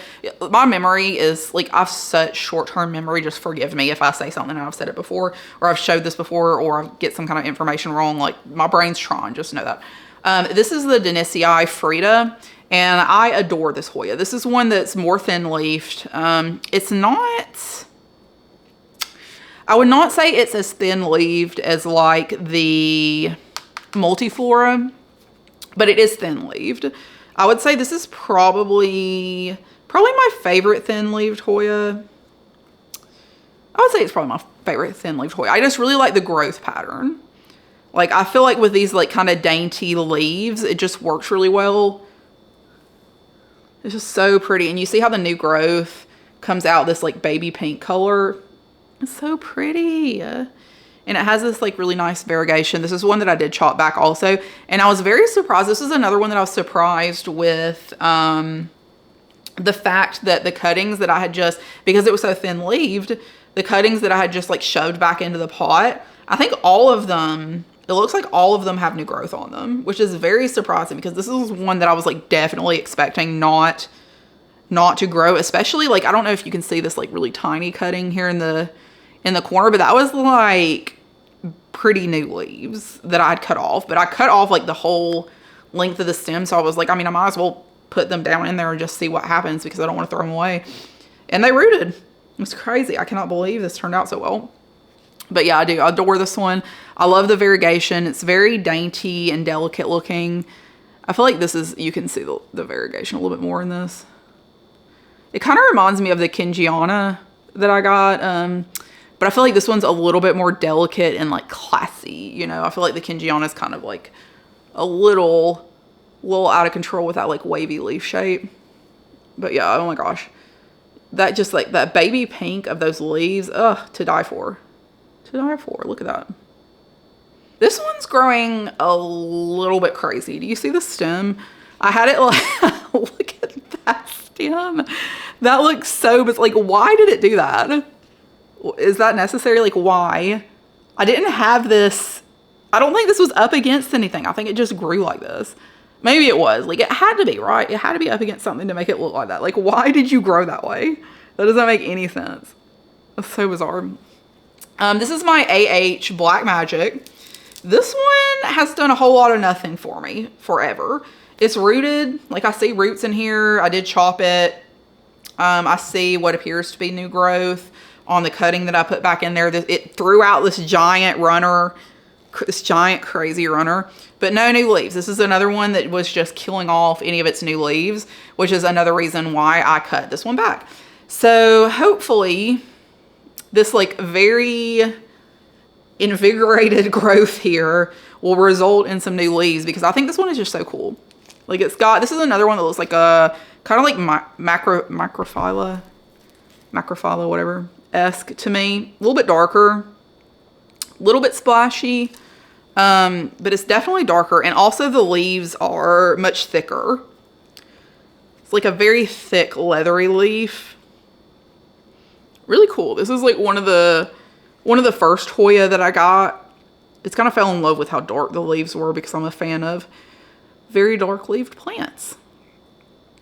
My memory is like, I have such short-term memory. Just forgive me if I say something and I've said it before, or I've showed this before, or I get some kind of information wrong. Like, my brain's trying, just know that. This is the Dennisii Frida, and I adore this Hoya. This is one that's more thin-leafed. It's not, I would not say it's as thin-leafed as like the Multiflora, but it is thin-leaved. I would say this is probably my favorite thin-leaved Hoya. I would say it's probably my favorite thin-leaved Hoya. I just really like the growth pattern. Like, I feel like with these like kind of dainty leaves, it just works really well. It's just so pretty. And you see how the new growth comes out this like baby pink color. It's so pretty. And it has this like really nice variegation. This is one that I did chop back also. And I was very surprised. This is another one that I was surprised with the fact that the cuttings that I had just, because it was so thin leaved, the cuttings that I had just like shoved back into the pot, I think all of them, it looks like all of them have new growth on them, which is very surprising because this is one that I was like definitely expecting not to grow, especially like, I don't know if you can see this like really tiny cutting here in the corner, but that was like pretty new leaves that I'd cut off. But I cut off like the whole length of the stem, so I was like, I mean, I might as well put them down in there and just see what happens because I don't want to throw them away. And they rooted. It was crazy. I cannot believe this turned out so well. But yeah, I do. I adore this one. I love the variegation. It's very dainty and delicate looking. I feel like this is, you can see the variegation a little bit more in this. It kind of reminds me of the Kingiana that I got. But I feel like this one's a little bit more delicate and like classy. You know, I feel like the Kingiana is kind of like a little out of control with that like wavy leaf shape. But yeah, oh my gosh. That just like that baby pink of those leaves, ugh, to die for. To die for. Look at that. This one's growing a little bit crazy. Do you see the stem? I had it like, look at that stem. That looks so, but like, why did it do that? Is that necessary? Like, why? I didn't have this. I don't think this was up against anything. I think it just grew like this. Maybe it was. Like, it had to be, right? It had to be up against something to make it look like that. Like, why did you grow that way? That doesn't make any sense. That's so bizarre. This is my AH Black Magic. This one has done a whole lot of nothing for me forever. It's rooted. Like, I see roots in here. I did chop it. I see what appears to be new growth on the cutting that I put back in there. It threw out this giant runner, this giant crazy runner, but no new leaves. This is another one that was just killing off any of its new leaves, which is another reason why I cut this one back. So hopefully this like very invigorated growth here will result in some new leaves, because I think this one is just so cool. Like, it's got, this is another one that looks like a kind of like Macrophylla whatever esque to me. A little bit darker, a little bit splashy, but it's definitely darker. And also the leaves are much thicker. It's like a very thick leathery leaf. Really cool. This is like one of the first Hoya that I got. It's kind of fell in love with how dark the leaves were, because I'm a fan of very dark leaved plants.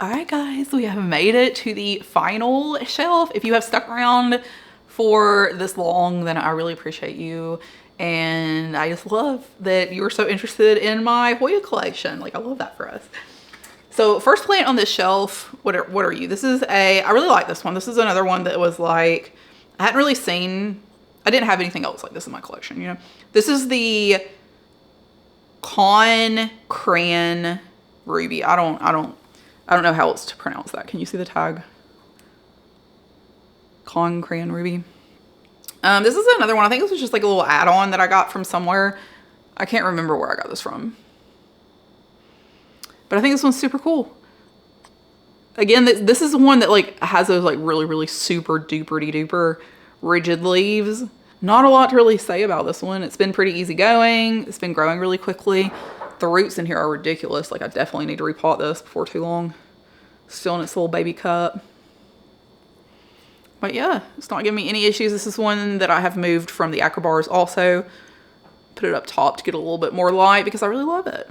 All right, guys, we have made it to the final shelf. If you have stuck around for this long, then I really appreciate you. And I just love that you were so interested in my Hoya collection. Like, I love that for us. So first plant on this shelf, what are you? This is I really like this one. This is another one that was like, I hadn't really seen, I didn't have anything else like this in my collection, you know? This is the Cran Ruby. I don't know how else to pronounce that. Can you see the tag? Cran Ruby. This is another one. I think this was just like a little add-on that I got from somewhere. I can't remember where I got this from. But I think this one's super cool. Again, this is one that like has those like really, really super duper rigid leaves. Not a lot to really say about this one. It's been pretty easy going. It's been growing really quickly. The roots in here are ridiculous. Like, I definitely need to repot this before too long. Still in its little baby cup. But yeah, it's not giving me any issues. This is one that I have moved from the Acrobars also. Put it up top to get a little bit more light because I really love it.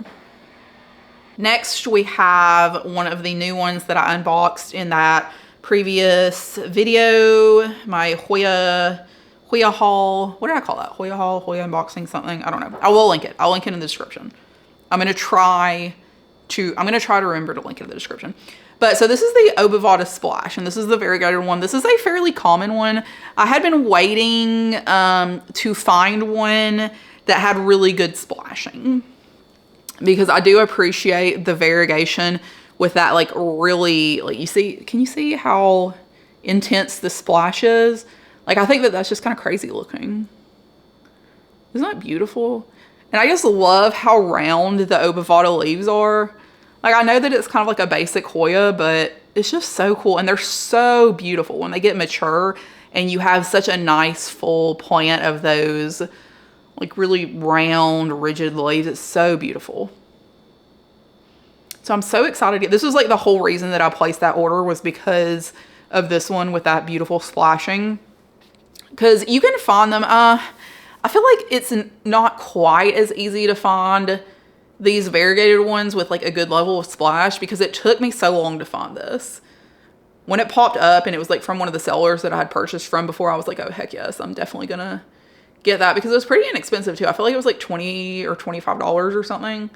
Next, we have one of the new ones that I unboxed in that previous video. My Hoya haul. What did I call that? Hoya haul, Hoya unboxing, something. I don't know. I will link it. I'll link it in the description. I'm gonna try to remember to link it in the description. But so this is the Obovata Splash, and this is the variegated one. This is a fairly common one. I had been waiting to find one that had really good splashing, because I do appreciate the variegation with that, like, really, like, can you see how intense the splash is? Like, I think that that's just kind of crazy looking. Isn't that beautiful? And I just love how round the Obovata leaves are. Like, I know that it's kind of like a basic Hoya, but it's just so cool. And they're so beautiful when they get mature and you have such a nice full plant of those, like, really round, rigid leaves. It's so beautiful. So I'm so excited. This was like the whole reason that I placed that order, was because of this one with that beautiful splashing. Because you can find them. I feel like it's not quite as easy to find these variegated ones with like a good level of splash, because it took me so long to find this. When it popped up and it was like from one of the sellers that I had purchased from before, I was like, oh heck yes, I'm definitely gonna get that, because it was pretty inexpensive too. I feel like it was like $20 or $25 or something,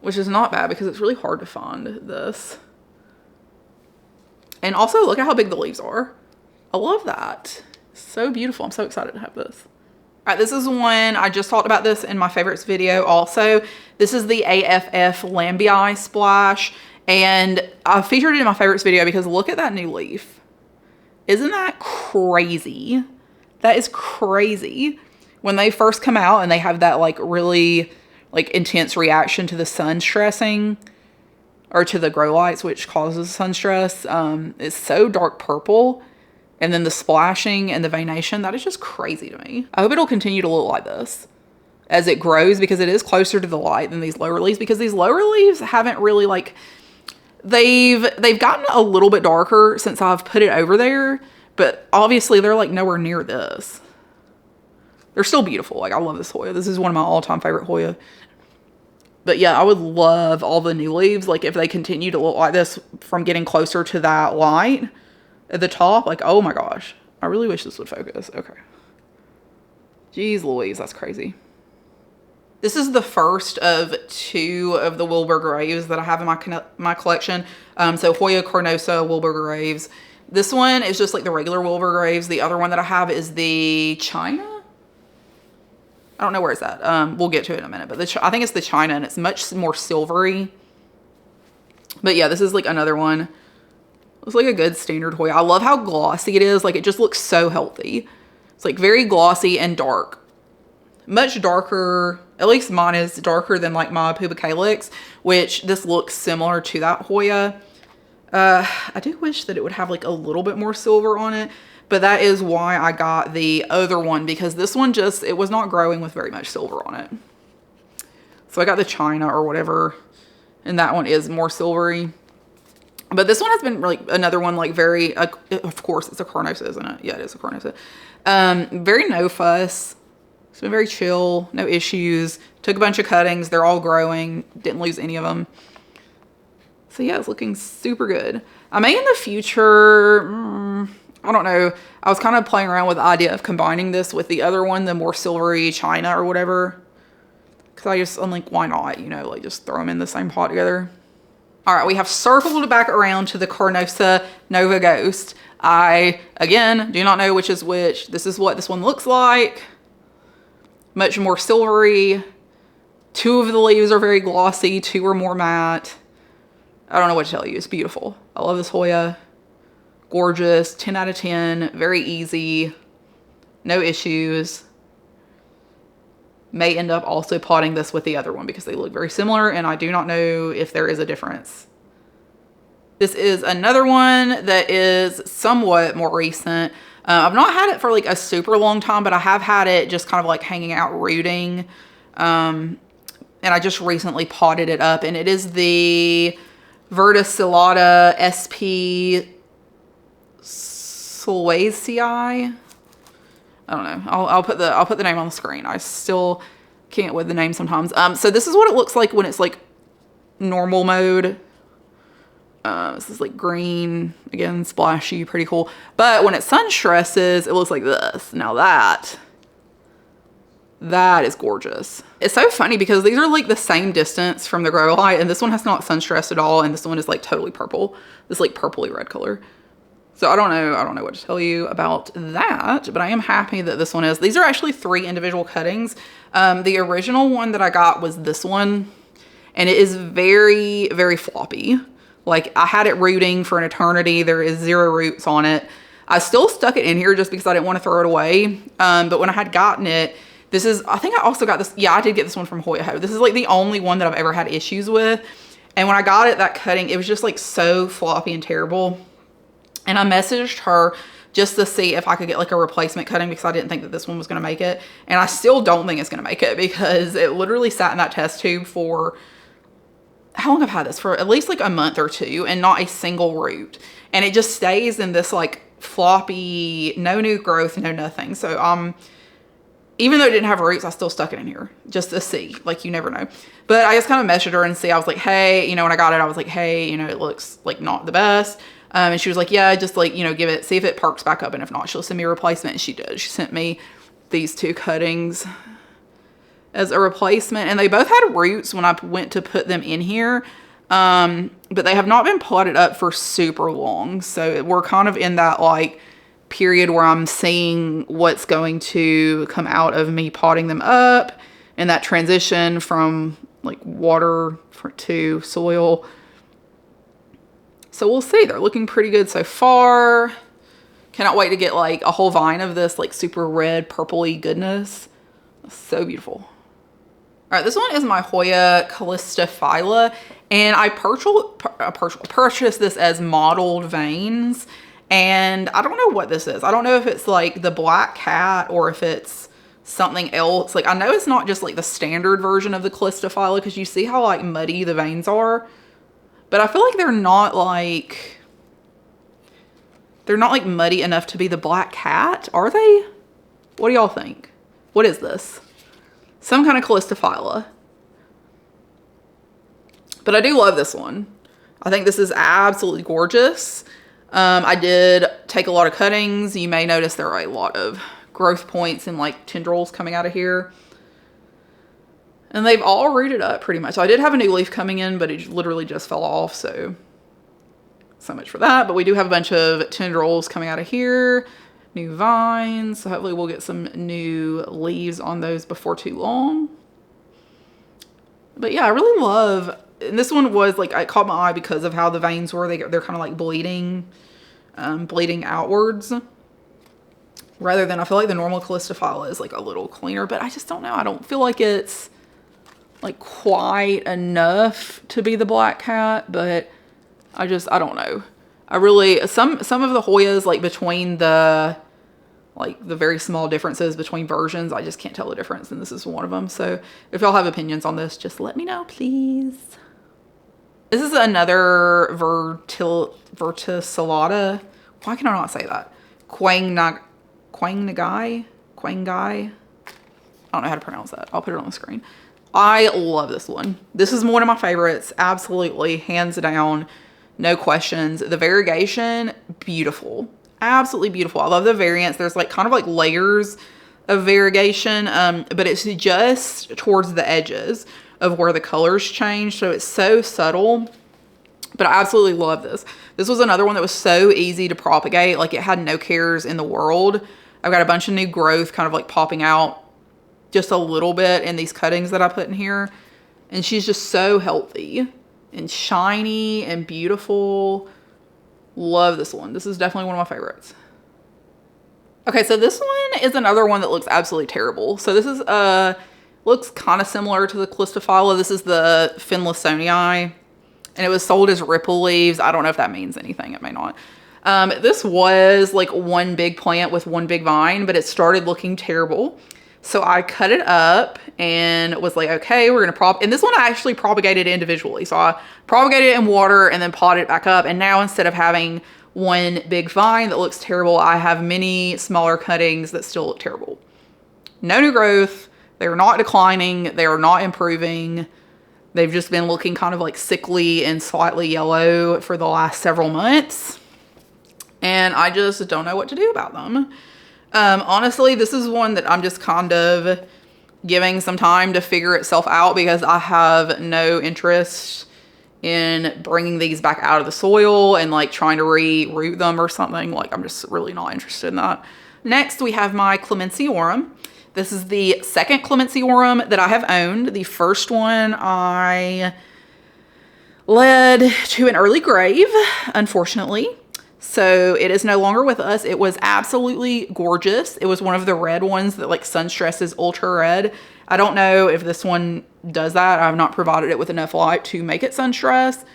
which is not bad because it's really hard to find this. And also look at how big the leaves are. I love that. So beautiful. I'm so excited to have this. All right, this is one, I just talked about this in my favorites video also. This is the AFF Lambii Splash, and I featured it in my favorites video because look at that new leaf. Isn't that crazy? That is crazy. When they first come out and they have that like really like intense reaction to the sun stressing, or to the grow lights, which causes sun stress, it's so dark purple. And then the splashing and the veination, that is just crazy to me. I hope it'll continue to look like this as it grows, because it is closer to the light than these lower leaves, because these lower leaves haven't really like, they've gotten a little bit darker since I've put it over there, But obviously they're like nowhere near this. They're still beautiful. Like, I love this Hoya. This is one of my all-time favorite Hoya. But yeah, I would love all the new leaves. Like, if they continue to look like this from getting closer to that light at the top, like, oh my gosh. I really wish this would focus. Okay. Jeez Louise, that's crazy. This is the first of 2 of the Wilbur Graves that I have in my collection. So Hoya, Carnosa, Wilbur Graves. This one is just like the regular Wilbur Graves. The other one that I have is the China. I don't know where it's at. We'll get to it in a minute, but I think it's the China, and it's much more silvery. But yeah, this is like another one. It's like a good standard Hoya. I love how glossy it is. Like, it just looks so healthy. It's like very glossy and dark. Much darker, at least mine is darker than like my Pubicalyx, which this looks similar to that Hoya. I do wish that it would have like a little bit more silver on it. But that is why I got the other one, because this one just, it was not growing with very much silver on it. So I got the China or whatever, and that one is more silvery. But this one has been like another one, like very, of course it's a Carnosa, isn't it? Yeah, it is a Carnosa. Very no fuss. It's been very chill, no issues. Took a bunch of cuttings. They're all growing. Didn't lose any of them. So yeah, it's looking super good. I may in the future, I don't know. I was kind of playing around with the idea of combining this with the other one, the more silvery China or whatever. Because I'm like, why not? You know, like just throw them in the same pot together. All right, we have circled back around to the Carnosa Nova Ghost. I, again, do not know which is which. This is what this one looks like. Much more silvery. 2 of the leaves are very glossy. 2 are more matte. I don't know what to tell you. It's beautiful. I love this Hoya. Gorgeous, 10 out of 10, very easy, no issues. May end up also potting this with the other one because they look very similar, and I do not know if there is a difference. This is another one that is somewhat more recent. I've not had it for like a super long time, but I have had it just kind of like hanging out rooting. And I just recently potted it up, and it is the Verticillata SP Solacei. I don't know. I'll put the name on the screen. I still can't with the name sometimes. So this is what it looks like when it's like normal mode. This is like green, again, splashy, pretty cool. But when it sun stresses, it looks like this. Now that is gorgeous. It's so funny because these are like the same distance from the grow light, and this one has not sun stressed at all, and this one is like totally purple. This like purpley red color. So I don't know what to tell you about that, but I am happy that this one is. These are actually 3 individual cuttings. The original one that I got was this one, and it is very, very floppy. Like, I had it rooting for an eternity. There is 0 roots on it. I still stuck it in here just because I didn't want to throw it away. But when I had gotten it, I think I also got this. Yeah, I did get this one from Hoya. This is like the only one that I've ever had issues with. And when I got it, that cutting, it was just like so floppy and terrible. And I messaged her just to see if I could get like a replacement cutting because I didn't think that this one was going to make it. And I still don't think it's going to make it because it literally sat in that test tube for, how long have I had this? For at least like a month or 2 and not a single root. And it just stays in this like floppy, no new growth, no nothing. So even though it didn't have roots, I still stuck it in here just to see. Like, you never know. But I just kind of messaged her and see. I was like, hey, you know, when I got it, I was like, hey, you know, it looks like not the best. And she was like, yeah, just like, you know, give it, see if it perks back up. And if not, she'll send me a replacement. And she did. She sent me these 2 cuttings as a replacement. And they both had roots when I went to put them in here. But they have not been potted up for super long. So we're kind of in that like period where I'm seeing what's going to come out of me potting them up, and that transition from like water to soil. So we'll see. They're looking pretty good so far. Cannot wait to get like a whole vine of this like super red purpley goodness. So beautiful. All right, this one is my Hoya Calistophylla, and I purchased this as mottled veins, and I don't know what this is. I don't know if it's like the black cat or if it's something else. Like, I know it's not just like the standard version of the Calistophylla because you see how like muddy the veins are. But I feel like they're not like, They're not like muddy enough to be the black cat, are they? What do y'all think? What is this? Some kind of Callistophylla. But I do love this one. I think this is absolutely gorgeous. I did take a lot of cuttings. You may notice there are a lot of growth points and like tendrils coming out of here. And they've all rooted up pretty much. So I did have a new leaf coming in, but it literally just fell off. So much for that. But we do have a bunch of tendrils coming out of here. New vines. So hopefully we'll get some new leaves on those before too long. But yeah, I really love, and this one was like, it caught my eye because of how the veins were. They're kind of like bleeding outwards. Rather than, I feel like the normal Callistophylla is like a little cleaner, but I just don't know. I don't feel like it's like quite enough to be the black cat, but I don't know. I really, some of the Hoyas, like between the very small differences between versions, I just can't tell the difference, and this is one of them. So if y'all have opinions on this, just let me know, please. This is another Verticillata. Why can I not say that? Quangai? I don't know how to pronounce that. I'll put it on the screen. I love this one. This is one of my favorites. Absolutely, hands down. No questions. The variegation, beautiful. Absolutely beautiful. I love the variants. There's like kind of like layers of variegation, but it's just towards the edges of where the colors change. So it's so subtle, but I absolutely love this. This was another one that was so easy to propagate. Like it had no cares in the world. I've got a bunch of new growth kind of like popping out just a little bit in these cuttings that I put in here. And she's just so healthy and shiny and beautiful. Love this one. This is definitely one of my favorites. Okay, so this one is another one that looks absolutely terrible. So this is looks kind of similar to the Callistophylla. This is the Finlaysonii, and it was sold as ripple leaves. I don't know if that means anything. It may not. This was like one big plant with one big vine, but it started looking terrible. So I cut it up and was like, okay, we're gonna and this one I actually propagated individually. So I propagated it in water and then potted it back up. And now instead of having one big vine that looks terrible, I have many smaller cuttings that still look terrible. No new growth. They're not declining. They are not improving. They've just been looking kind of like sickly and slightly yellow for the last several months. And I just don't know what to do about them. Honestly, this is one that I'm just kind of giving some time to figure itself out because I have no interest in bringing these back out of the soil and like trying to re-root them or something. Like I'm just really not interested in that. Next, we have my Clemensiorum. This is the second Clemensiorum that I have owned. The first one I led to an early grave, unfortunately. So it is no longer with us. It was absolutely gorgeous. It was one of the red ones that like Sunstress is ultra red. I don't know if this one does that. I've not provided it with enough light to make it Sunstress.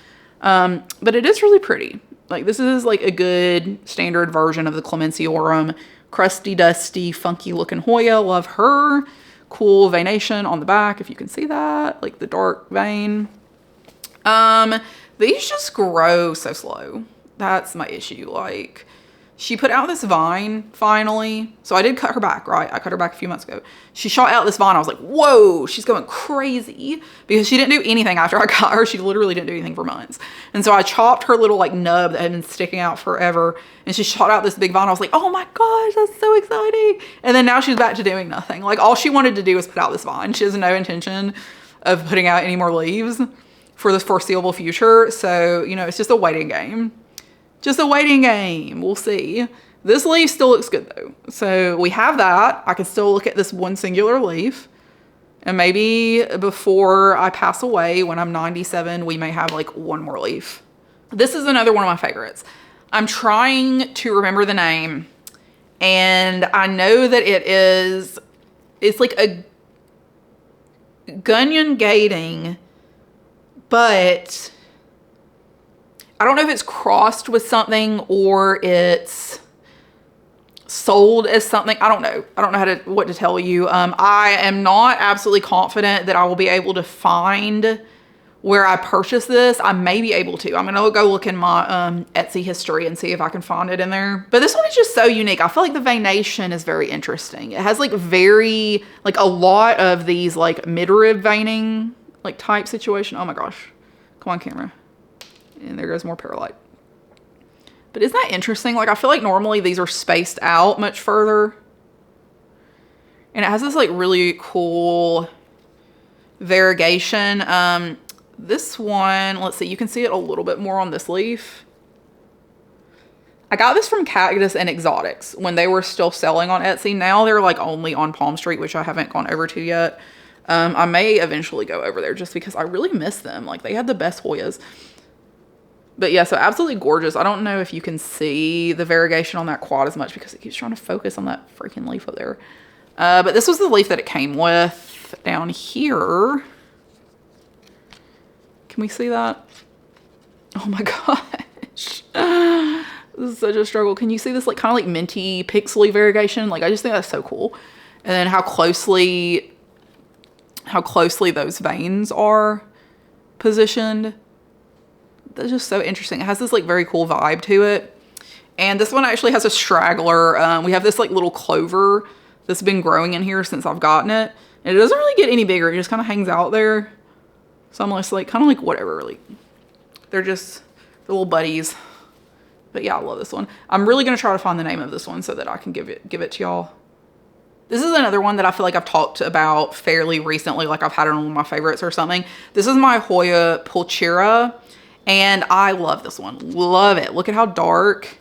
But it is really pretty. Like this is like a good standard version of the Clemensiorum. Crusty, dusty, funky looking Hoya. Love her. Cool veination on the back, if you can see that. Like the dark vein. These just grow so slow. That's my issue. Like she put out this vine finally. So I did cut her back, right? I cut her back a few months ago. She shot out this vine. I was like, whoa, she's going crazy because she didn't do anything after I got her. She literally didn't do anything for months. And so I chopped her little like nub that had been sticking out forever. And she shot out this big vine. I was like, oh my gosh, that's so exciting. And then now she's back to doing nothing. Like all she wanted to do was put out this vine. She has no intention of putting out any more leaves for the foreseeable future. So, you know, it's just a waiting game. Just a waiting game. We'll see. This leaf still looks good though. So we have that. I can still look at this one singular leaf. And maybe before I pass away, when I'm 97, we may have like one more leaf. This is another one of my favorites. I'm trying to remember the name. And I know that it's like a Gunung Gading, but I don't know if it's crossed with something or it's sold as something. I don't know. I don't know what to tell you. I am not absolutely confident that I will be able to find where I purchased this. I may be able to. I'm gonna go look in my Etsy history and see if I can find it in there. But this one is just so unique. I feel like the veination is very interesting. It has like a lot of these like midrib veining like type situation. Oh my gosh. Come on, camera. And there goes more perlite. But isn't that interesting? Like I feel like normally these are spaced out much further. And it has this like really cool variegation. This one, let's see, you can see it a little bit more on this leaf. I got this from Cactus and Exotics when they were still selling on Etsy. Now they're like only on Palm Street, which I haven't gone over to yet. I may eventually go over there just because I really miss them. Like they had the best Hoyas. But yeah, so absolutely gorgeous. I don't know if you can see the variegation on that quad as much because it keeps trying to focus on that freaking leaf up there. But this was the leaf that it came with down here. Can we see that? Oh my gosh. This is such a struggle. Can you see this like kind of like minty pixely variegation? Like I just think that's so cool. And then how closely those veins are positioned. That's just so interesting. It has this like very cool vibe to it. And this one actually has a straggler. We have this like little clover that's been growing in here since I've gotten it. And it doesn't really get any bigger. It just kind of hangs out there. So I'm just like, kind of like whatever, like they're just the little buddies. But yeah, I love this one. I'm really going to try to find the name of this one so that I can give it to y'all. This is another one that I feel like I've talked about fairly recently. Like I've had it on one of my favorites or something. This is my Hoya Pulchera. And I love this one. Love it. Look at how dark.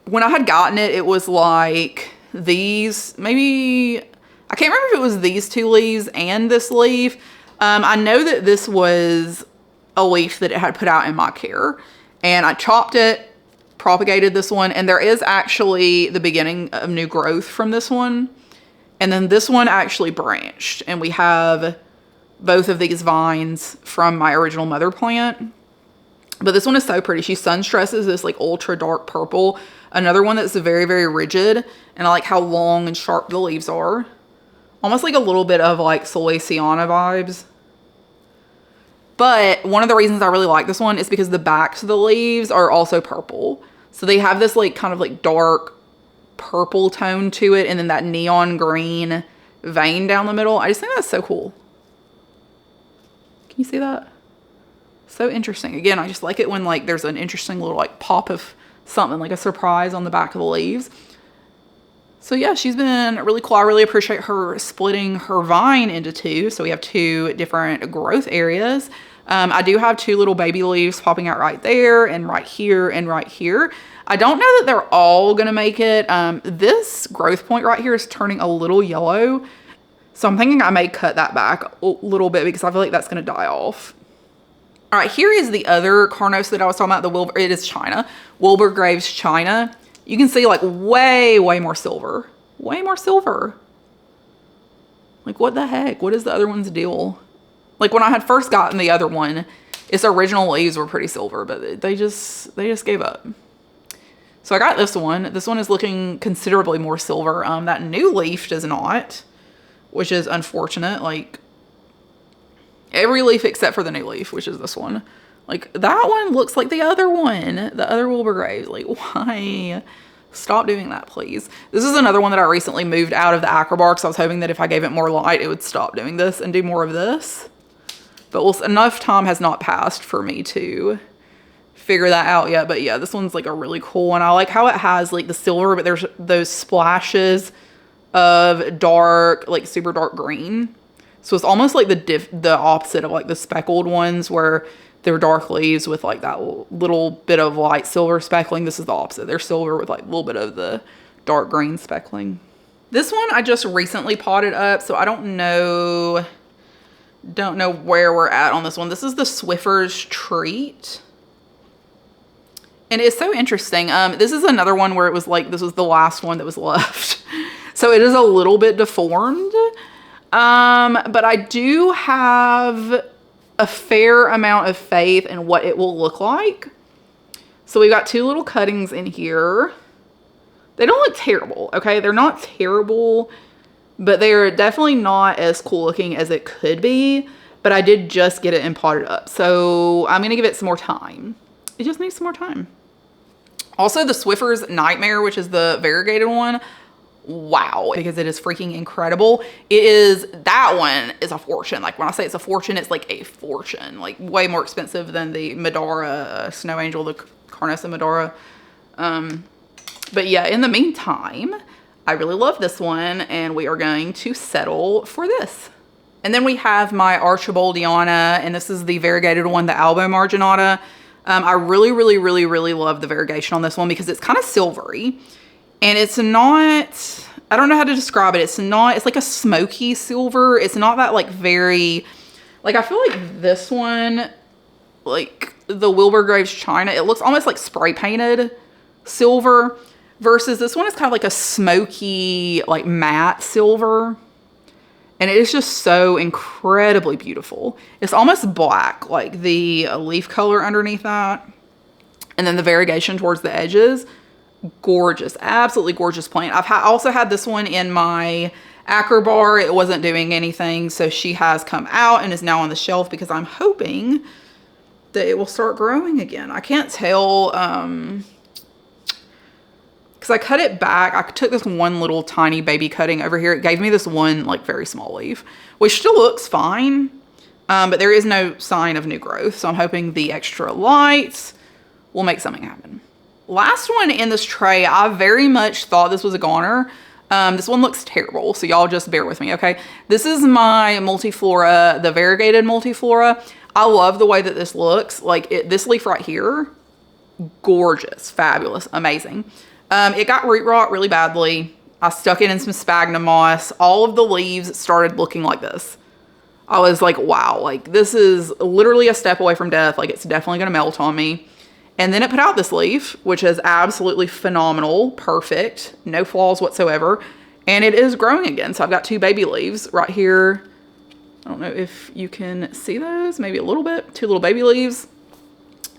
When I had gotten it, it was like these, maybe, I can't remember if it was these two leaves and this leaf. I know that this was a leaf that it had put out in my care, and I chopped it, propagated this one, and there is actually the beginning of new growth from this one. And then this one actually branched, and we have both of these vines from my original mother plant. But this one is so pretty. She sun stresses this like ultra dark purple. Another one that's very, very rigid, and I like how long and sharp the leaves are. Almost like a little bit of like Solasiana vibes. But one of the reasons I really like this one is because the backs of the leaves are also purple. So they have this like kind of like dark purple tone to it, and then that neon green vein down the middle. I just think that's so cool. Can you see that? So interesting. Again, I just like it when like there's an interesting little like pop of something, like a surprise on the back of the leaves. So yeah, she's been really cool. I really appreciate her splitting her vine into two. So we have two different growth areas. I do have two little baby leaves popping out right there and right here and right here. I don't know that they're all going to make it. This growth point right here is turning a little yellow. So I'm thinking I may cut that back a little bit because I feel like that's going to die off. All right, here is the other Carnosa that I was talking about. It is China. Wilburgrave's China. You can see like way more silver. Way more silver. Like what the heck? What is the other one's deal? Like when I had first gotten the other one, its original leaves were pretty silver, but they just gave up. So I got this one. This one is looking considerably more silver. That new leaf does not, which is unfortunate. Like every leaf except for the new leaf, which is this one. Like that one looks like the other one, the other Wilburgrave. Like why? Stop doing that, please. This is another one that I recently moved out of the Acrobar because I was hoping that if I gave it more light, it would stop doing this and do more of this. But enough time has not passed for me to figure that out yet. But yeah, this one's like a really cool one. I like how it has like the silver, but there's those splashes of dark, like super dark green. So it's almost like the opposite of like the speckled ones where they're dark leaves with like that little bit of light silver speckling. This is the opposite. They're silver with like a little bit of the dark green speckling. This one I just recently potted up, so I don't know where we're at on this one. This is the Swiffer's Treat. And it's so interesting. This is another one where it was like, this was the last one that was left. So it is a little bit deformed. But I do have a fair amount of faith in what it will look like. So we've got two little cuttings in here. They don't look terrible, okay? They're not terrible, but they're definitely not as cool looking as it could be. but I did just get it and potted up. So I'm gonna give it some more time. It just needs some more time. Also the Swiffer's Nightmare, which is the variegated one. Wow, because it is freaking incredible. That one is a fortune. Like when I say it's a fortune, it's like a fortune, like way more expensive than the Medora Snow Angel, the Carnosa Medora. But yeah, in the meantime, I really love this one and we are going to settle for this. And then we have my Archibaldiana, and this is the variegated one, the Albo Marginata. I really, really, really, really love the variegation on this one because it's kind of silvery. And it's not, I don't know how to describe it. It's like a smoky silver. It's not that like very, like I feel like this one, like the Wilbur Graves China, it looks almost like spray painted silver versus this one is kind of like a smoky, like matte silver. And it is just so incredibly beautiful. It's almost black, like the leaf color underneath that. And then the variegation towards the edges. Gorgeous, absolutely gorgeous plant. I've also had this one in my acrobar. It wasn't doing anything, so she has come out and is now on the shelf because I'm hoping that it will start growing again. I can't tell because I cut it back. I took this one little tiny baby cutting over here. It gave me this one like very small leaf, which still looks fine, but there is no sign of new growth. So I'm hoping the extra light will make something happen. Last one in this tray, I very much thought this was a goner. This one looks terrible, so y'all just bear with me, okay? This is my Multiflora, the variegated Multiflora. I love the way that this looks. Like this leaf right here, gorgeous, fabulous, amazing. It got root rot really badly. I stuck it in some sphagnum moss. All of the leaves started looking like this. I was like, wow, like this is literally a step away from death. Like it's definitely gonna melt on me. And then it put out this leaf, which is absolutely phenomenal, perfect, no flaws whatsoever. And it is growing again. So I've got 2 baby leaves right here. I don't know if you can see those, maybe a little bit, 2 little baby leaves.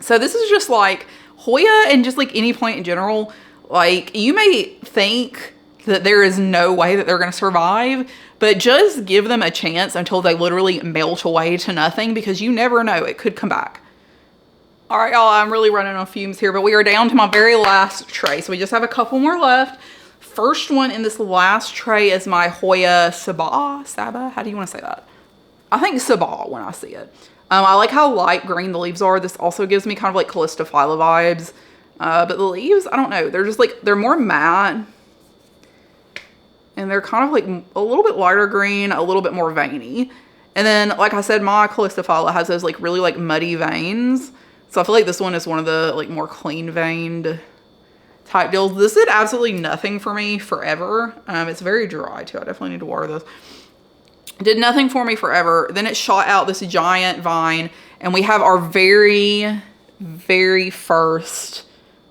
So this is just like Hoya and just like any plant in general. Like you may think that there is no way that they're going to survive, but just give them a chance until they literally melt away to nothing because you never know, it could come back. All right, y'all, I'm really running on fumes here, but we are down to my very last tray. So we just have a couple more left. First one in this last tray is my Hoya Saba. How do you want to say that? I think Saba when I see it. I like how light green the leaves are. This also gives me kind of like Callistophylla vibes. But the leaves, I don't know. They're just like, they're more matte. And they're kind of like a little bit lighter green, a little bit more veiny. And then, like I said, my Callistophylla has those like really like muddy veins. So I feel like this one is one of the like more clean veined type deals. This did absolutely nothing for me forever. It's very dry too. I definitely need to water this. It did nothing for me forever. Then it shot out this giant vine and we have our very, very first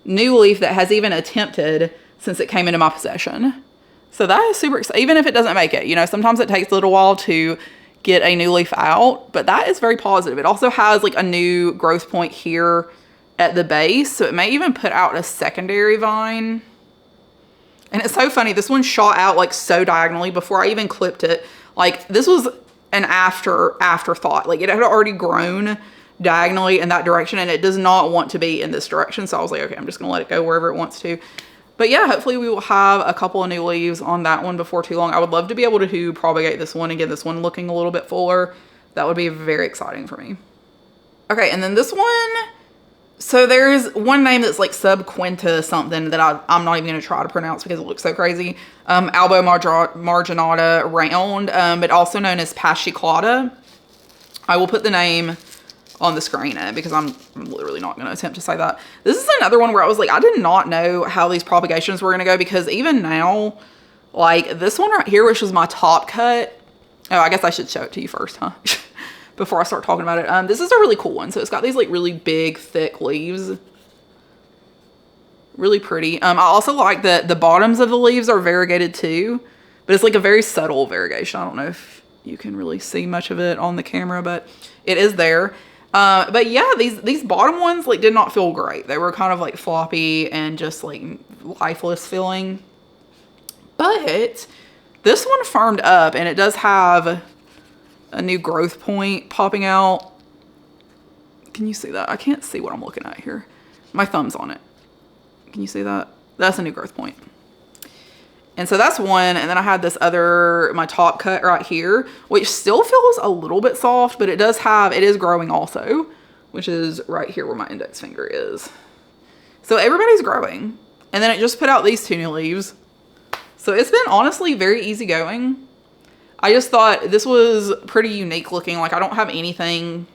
new leaf that has even attempted since it came into my possession. So that is super exciting. Even if it doesn't make it, you know, sometimes it takes a little while to get a new leaf out, but that is very positive. It also has like a new growth point here at the base, so it may even put out a secondary vine. And it's so funny, this one shot out like so diagonally before I even clipped it. Like this was an afterthought. Like it had already grown diagonally in that direction and it does not want to be in this direction. So I was like, okay, I'm just gonna let it go wherever it wants to. But yeah, hopefully we will have a couple of new leaves on that one before too long. I would love to be able to propagate this one and get this one looking a little bit fuller. That would be very exciting for me. Okay, and then this one. So there's one name that's like Subquinta something that I'm not even going to try to pronounce because it looks so crazy. Albo Marginata round, but also known as Pasciculata. I will put the name on the screen because I'm literally not going to attempt to say that. This is another one where I was like, I did not know how these propagations were going to go because even now, like this one right here, which was my top cut. Oh, I guess I should show it to you first, huh? Before I start talking about it. This is a really cool one. So it's got these like really big, thick leaves. Really pretty. I also like that the bottoms of the leaves are variegated too, but it's like a very subtle variegation. I don't know if you can really see much of it on the camera, but it is there. But yeah, these bottom ones like did not feel great. They were kind of like floppy and just like lifeless feeling. But this one firmed up and it does have a new growth point popping out. Can you see that? I can't see what I'm looking at here. My thumb's on it. Can you see that? That's a new growth point. And so that's one. And then I had this other, my top cut right here, which still feels a little bit soft, but it is growing also, which is right here where my index finger is. So everybody's growing. And then it just put out these 2 new leaves. So it's been honestly very easy going. I just thought this was pretty unique looking. Like I don't have anything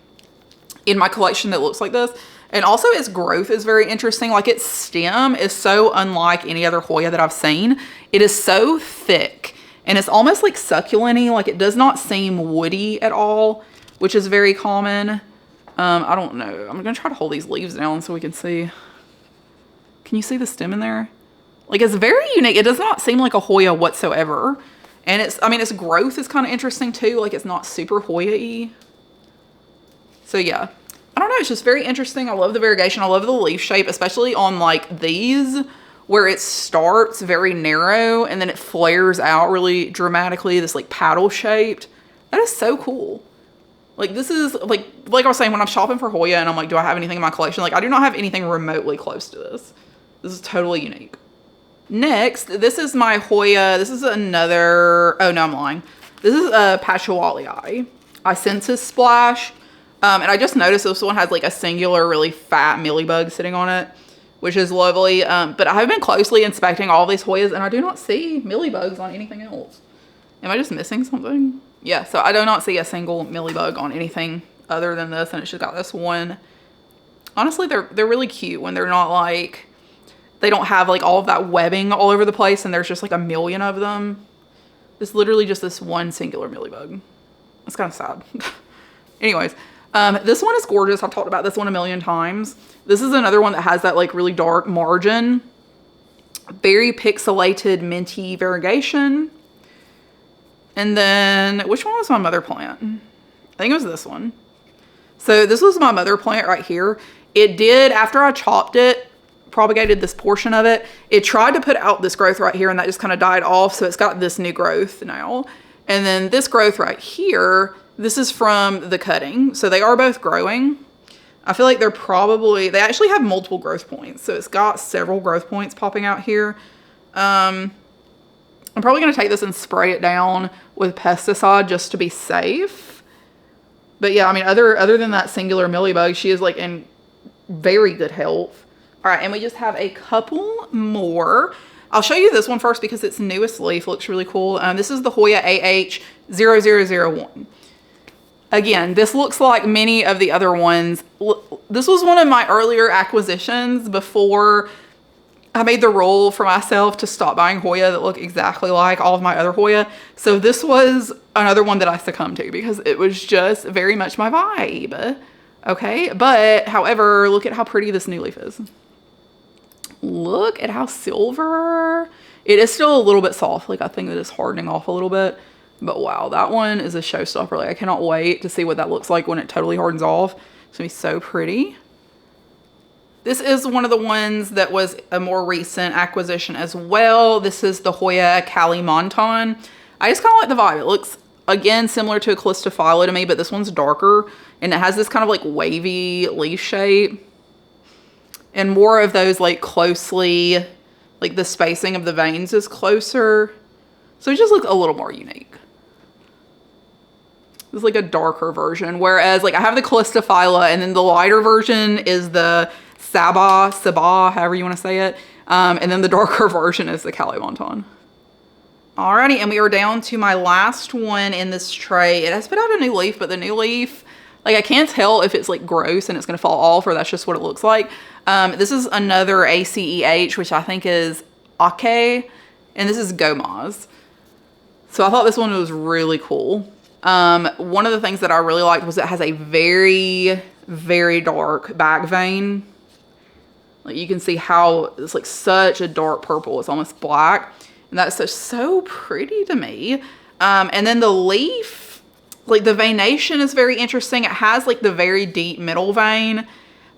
in my collection that looks like this. And also its growth is very interesting. Like its stem is so unlike any other Hoya that I've seen. It is so thick and it's almost like succulent-y. Like it does not seem woody at all, which is very common. I don't know. I'm gonna try to hold these leaves down so we can see. Can you see the stem in there? Like it's very unique. It does not seem like a Hoya whatsoever. And its growth is kind of interesting too. Like it's not super Hoya-y. So yeah, I don't know. It's just very interesting. I love the variegation. I love the leaf shape, especially on like these where it starts very narrow and then it flares out really dramatically. This like paddle shaped. That is so cool. Like this is like I was saying when I'm shopping for Hoya and I'm like, do I have anything in my collection? Like I do not have anything remotely close to this. This is totally unique. Next, this is my Hoya. This is another, oh no, I'm lying. This is a Petualii ACEH Splash. And I just noticed this one has like a singular really fat mealybug sitting on it, which is lovely. But I have been closely inspecting all these Hoyas and I do not see mealybugs on anything else. Am I just missing something? Yeah, so I do not see a single mealybug on anything other than this, and it's just got this one. Honestly, they're really cute when they're not like, they don't have like all of that webbing all over the place and there's just like a million of them. It's literally just this one singular mealybug. It's kind of sad. Anyways, this one is gorgeous. I've talked about this one a million times. This is another one that has that like really dark margin. Very pixelated minty variegation. And then, which one was my mother plant? I think it was this one. So this was my mother plant right here. It did, after I chopped it, propagated this portion of it, it tried to put out this growth right here and that just kind of died off. So it's got this new growth now. And then this growth right here, this is from the cutting. So they are both growing. I feel like they actually have multiple growth points. So it's got several growth points popping out here. I'm probably going to take this and spray it down with pesticide just to be safe. But yeah, I mean, other than that singular mealybug, she is like in very good health. All right, and we just have a couple more. I'll show you this one first because its newest leaf looks really cool. This is the Hoya AH 0001. Again, this looks like many of the other ones. This was one of my earlier acquisitions before I made the rule for myself to stop buying Hoya that look exactly like all of my other Hoya. So this was another one that I succumbed to because it was just very much my vibe. Okay, but however, look at how pretty this new leaf is. Look at how silver. It is still a little bit soft. Like I think that it's hardening off a little bit. But wow, that one is a showstopper. Like I cannot wait to see what that looks like when it totally hardens off. It's gonna be so pretty. This is one of the ones that was a more recent acquisition as well. This is the Hoya Kalimantan. I just kind of like the vibe. It looks, again, similar to a Calistophylla to me, but this one's darker. And it has this kind of like wavy leaf shape. And more of those like closely, like the spacing of the veins is closer. So it just looks a little more unique. It's like a darker version. Whereas like I have the Calistophylla and then the lighter version is the Sabah, however you want to say it. And then the darker version is the Kalimantan. Alrighty, and we are down to my last one in this tray. It has put out a new leaf, but the new leaf, like I can't tell if it's like gross and it's going to fall off or that's just what it looks like. This is another ACEH, which I think is Ake, and this is Gomaz. So I thought this one was really cool. One of the things that I really liked was it has a very, very dark back vein. Like you can see how it's like such a dark purple. It's almost black. And that's just so pretty to me. And then the leaf, like the veination is very interesting. It has like the very deep middle vein,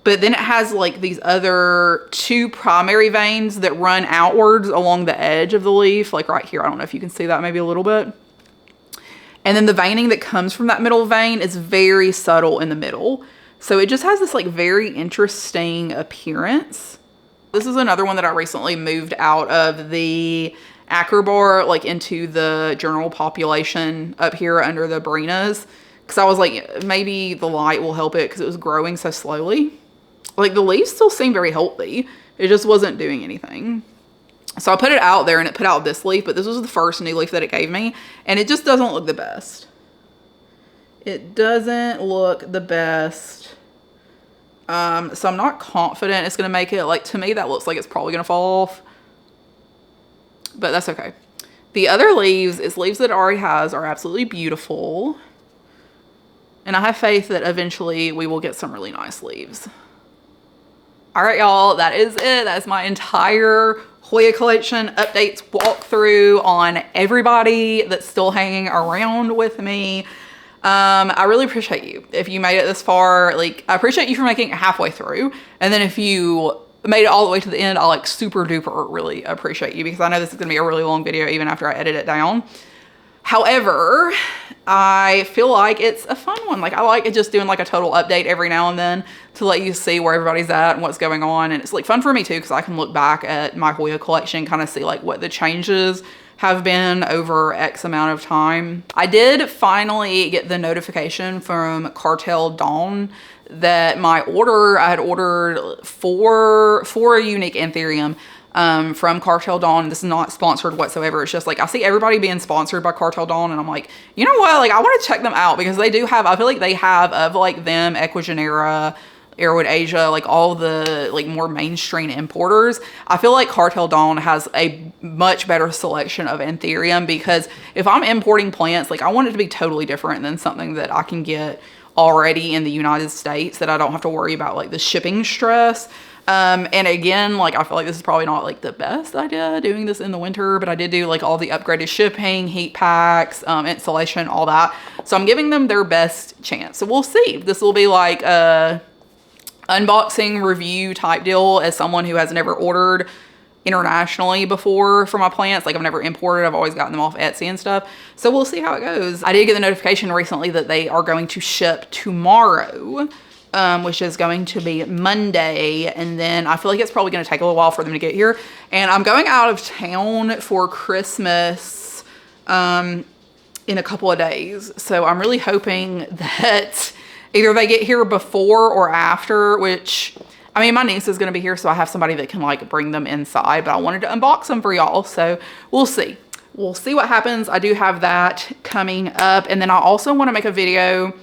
but then it has like these other two primary veins that run outwards along the edge of the leaf. Like right here, I don't know if you can see that maybe a little bit. And then the veining that comes from that middle vein is very subtle in the middle. So it just has this like very interesting appearance. This is another one that I recently moved out of the acrobar like into the general population up here under the Barinas. Because I was like, maybe the light will help it because it was growing so slowly. Like the leaves still seem very healthy. It just wasn't doing anything. So I put it out there and it put out this leaf, but this was the first new leaf that it gave me. And it just doesn't look the best. It doesn't look the best. So I'm not confident it's going to make it. Like, to me, that looks like it's probably going to fall off. But that's okay. The other leaves is leaves that it already has are absolutely beautiful. And I have faith that eventually we will get some really nice leaves. All right, y'all, that is it. That is my entire Hoya collection updates walkthrough on everybody that's still hanging around with me. I really appreciate you. If you made it this far, like, I appreciate you for making it halfway through. And then if you made it all the way to the end, I like super duper really appreciate you, because I know this is gonna be a really long video even after I edit it down. However, I feel like it's a fun one. Like, I like it just doing like a total update every now and then to let you see where everybody's at and what's going on. And it's like fun for me too, because I can look back at my Hoya collection, kind of see like what the changes have been over X amount of time. I did finally get the notification from Cartel Dawn that my order, I had ordered four unique Anthurium from Cartel Dawn. This is not sponsored whatsoever. It's just like, I see everybody being sponsored by Cartel Dawn and I'm like, you know what? Like, I want to check them out because they do have, I feel like they have of like them, Equigenera, Airwood Asia, like all the like more mainstream importers. I feel like Cartel Dawn has a much better selection of Anthurium, because if I'm importing plants, like I want it to be totally different than something that I can get already in the United States that I don't have to worry about like the shipping stress. And again, like I feel like this is probably not like the best idea doing this in the winter, but I did do like all the upgraded shipping, heat packs, insulation, all that. So I'm giving them their best chance. So we'll see. This will be like a unboxing review type deal as someone who has never ordered internationally before for my plants. Like, I've never imported, I've always gotten them off Etsy and stuff. So we'll see how it goes. I did get the notification recently that they are going to ship tomorrow, which is going to be Monday. And then I feel like it's probably going to take a little while for them to get here. And I'm going out of town for Christmas in a couple of days. So I'm really hoping that either they get here before or after, which, I mean, my niece is going to be here, so I have somebody that can like bring them inside, but I wanted to unbox them for y'all. So we'll see. We'll see what happens. I do have that coming up. And then I also want to make a video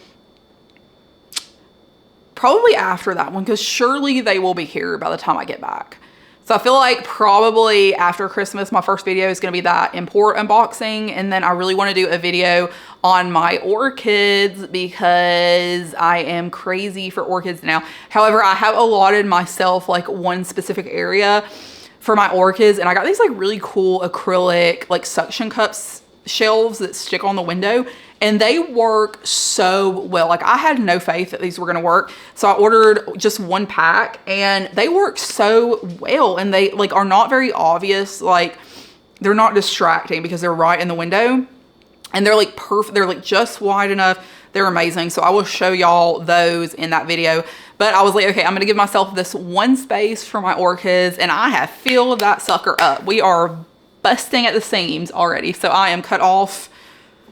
probably after that one, because surely they will be here by the time I get back. So I feel like probably after Christmas, my first video is going to be that import unboxing. And then I really want to do a video on my orchids, because I am crazy for orchids now. However, I have allotted myself like one specific area for my orchids. And I got these like really cool acrylic like suction cups shelves that stick on the window. And they work so well. Like, I had no faith that these were gonna work. So I ordered just one pack and they work so well. And they like are not very obvious. Like, they're not distracting because they're right in the window. And they're like perfect. They're like just wide enough. They're amazing. So I will show y'all those in that video. But I was like, okay, I'm gonna give myself this one space for my orchids. And I have filled that sucker up. We are busting at the seams already. So I am cut off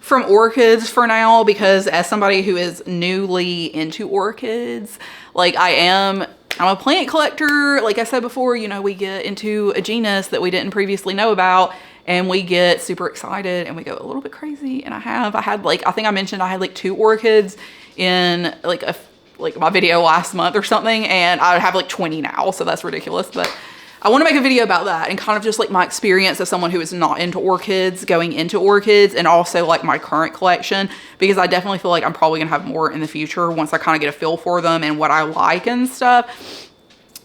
from orchids for now, because as somebody who is newly into orchids, like I'm a plant collector. Like I said before, you know, we get into a genus that we didn't previously know about and we get super excited and we go a little bit crazy. And I had like, I think I mentioned I had like 2 orchids in like my video last month or something, and I have like 20 now. So that's ridiculous. But I want to make a video about that and kind of just like my experience as someone who is not into orchids going into orchids, and also like my current collection, because I definitely feel like I'm probably gonna have more in the future once I kind of get a feel for them and what I like and stuff.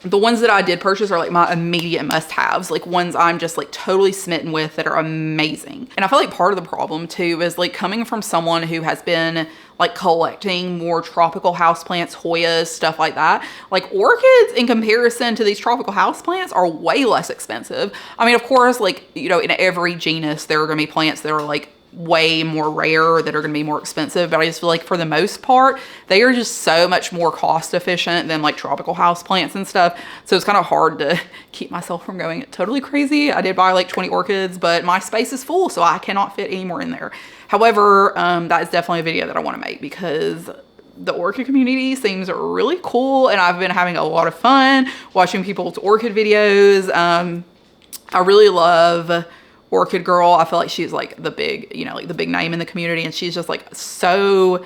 The ones that I did purchase are like my immediate must-haves, like ones I'm just like totally smitten with that are amazing. And I feel like part of the problem too is like coming from someone who has been like collecting more tropical houseplants, Hoyas, stuff like that. Like orchids in comparison to these tropical houseplants are way less expensive. I mean, of course, like, you know, in every genus, there are gonna be plants that are like way more rare that are going to be more expensive, but I just feel like for the most part they are just so much more cost efficient than like tropical house plants and stuff. So it's kind of hard to keep myself from going totally crazy. I did buy like 20 orchids, but my space is full, so I cannot fit any more in there. However, that is definitely a video that I want to make because the orchid community seems really cool, and I've been having a lot of fun watching people's orchid videos. I really love Orchid Girl. I feel like she's like the big, you know, like the big name in the community, and she's just like so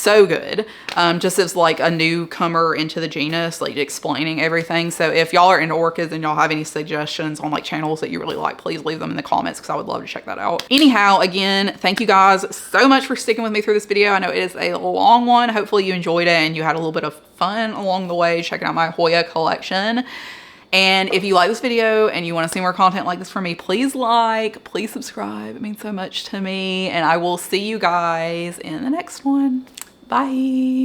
good. Just as like a newcomer into the genus, like explaining everything. So if y'all are into orchids and y'all have any suggestions on like channels that you really like, please leave them in the comments because I would love to check that out. Anyhow, again, thank you guys so much for sticking with me through this video. I know it is a long one. Hopefully you enjoyed it and you had a little bit of fun along the way checking out my Hoya collection. And if you like this video and you want to see more content like this from me, please like, please subscribe. It means so much to me. And I will see you guys in the next one. Bye.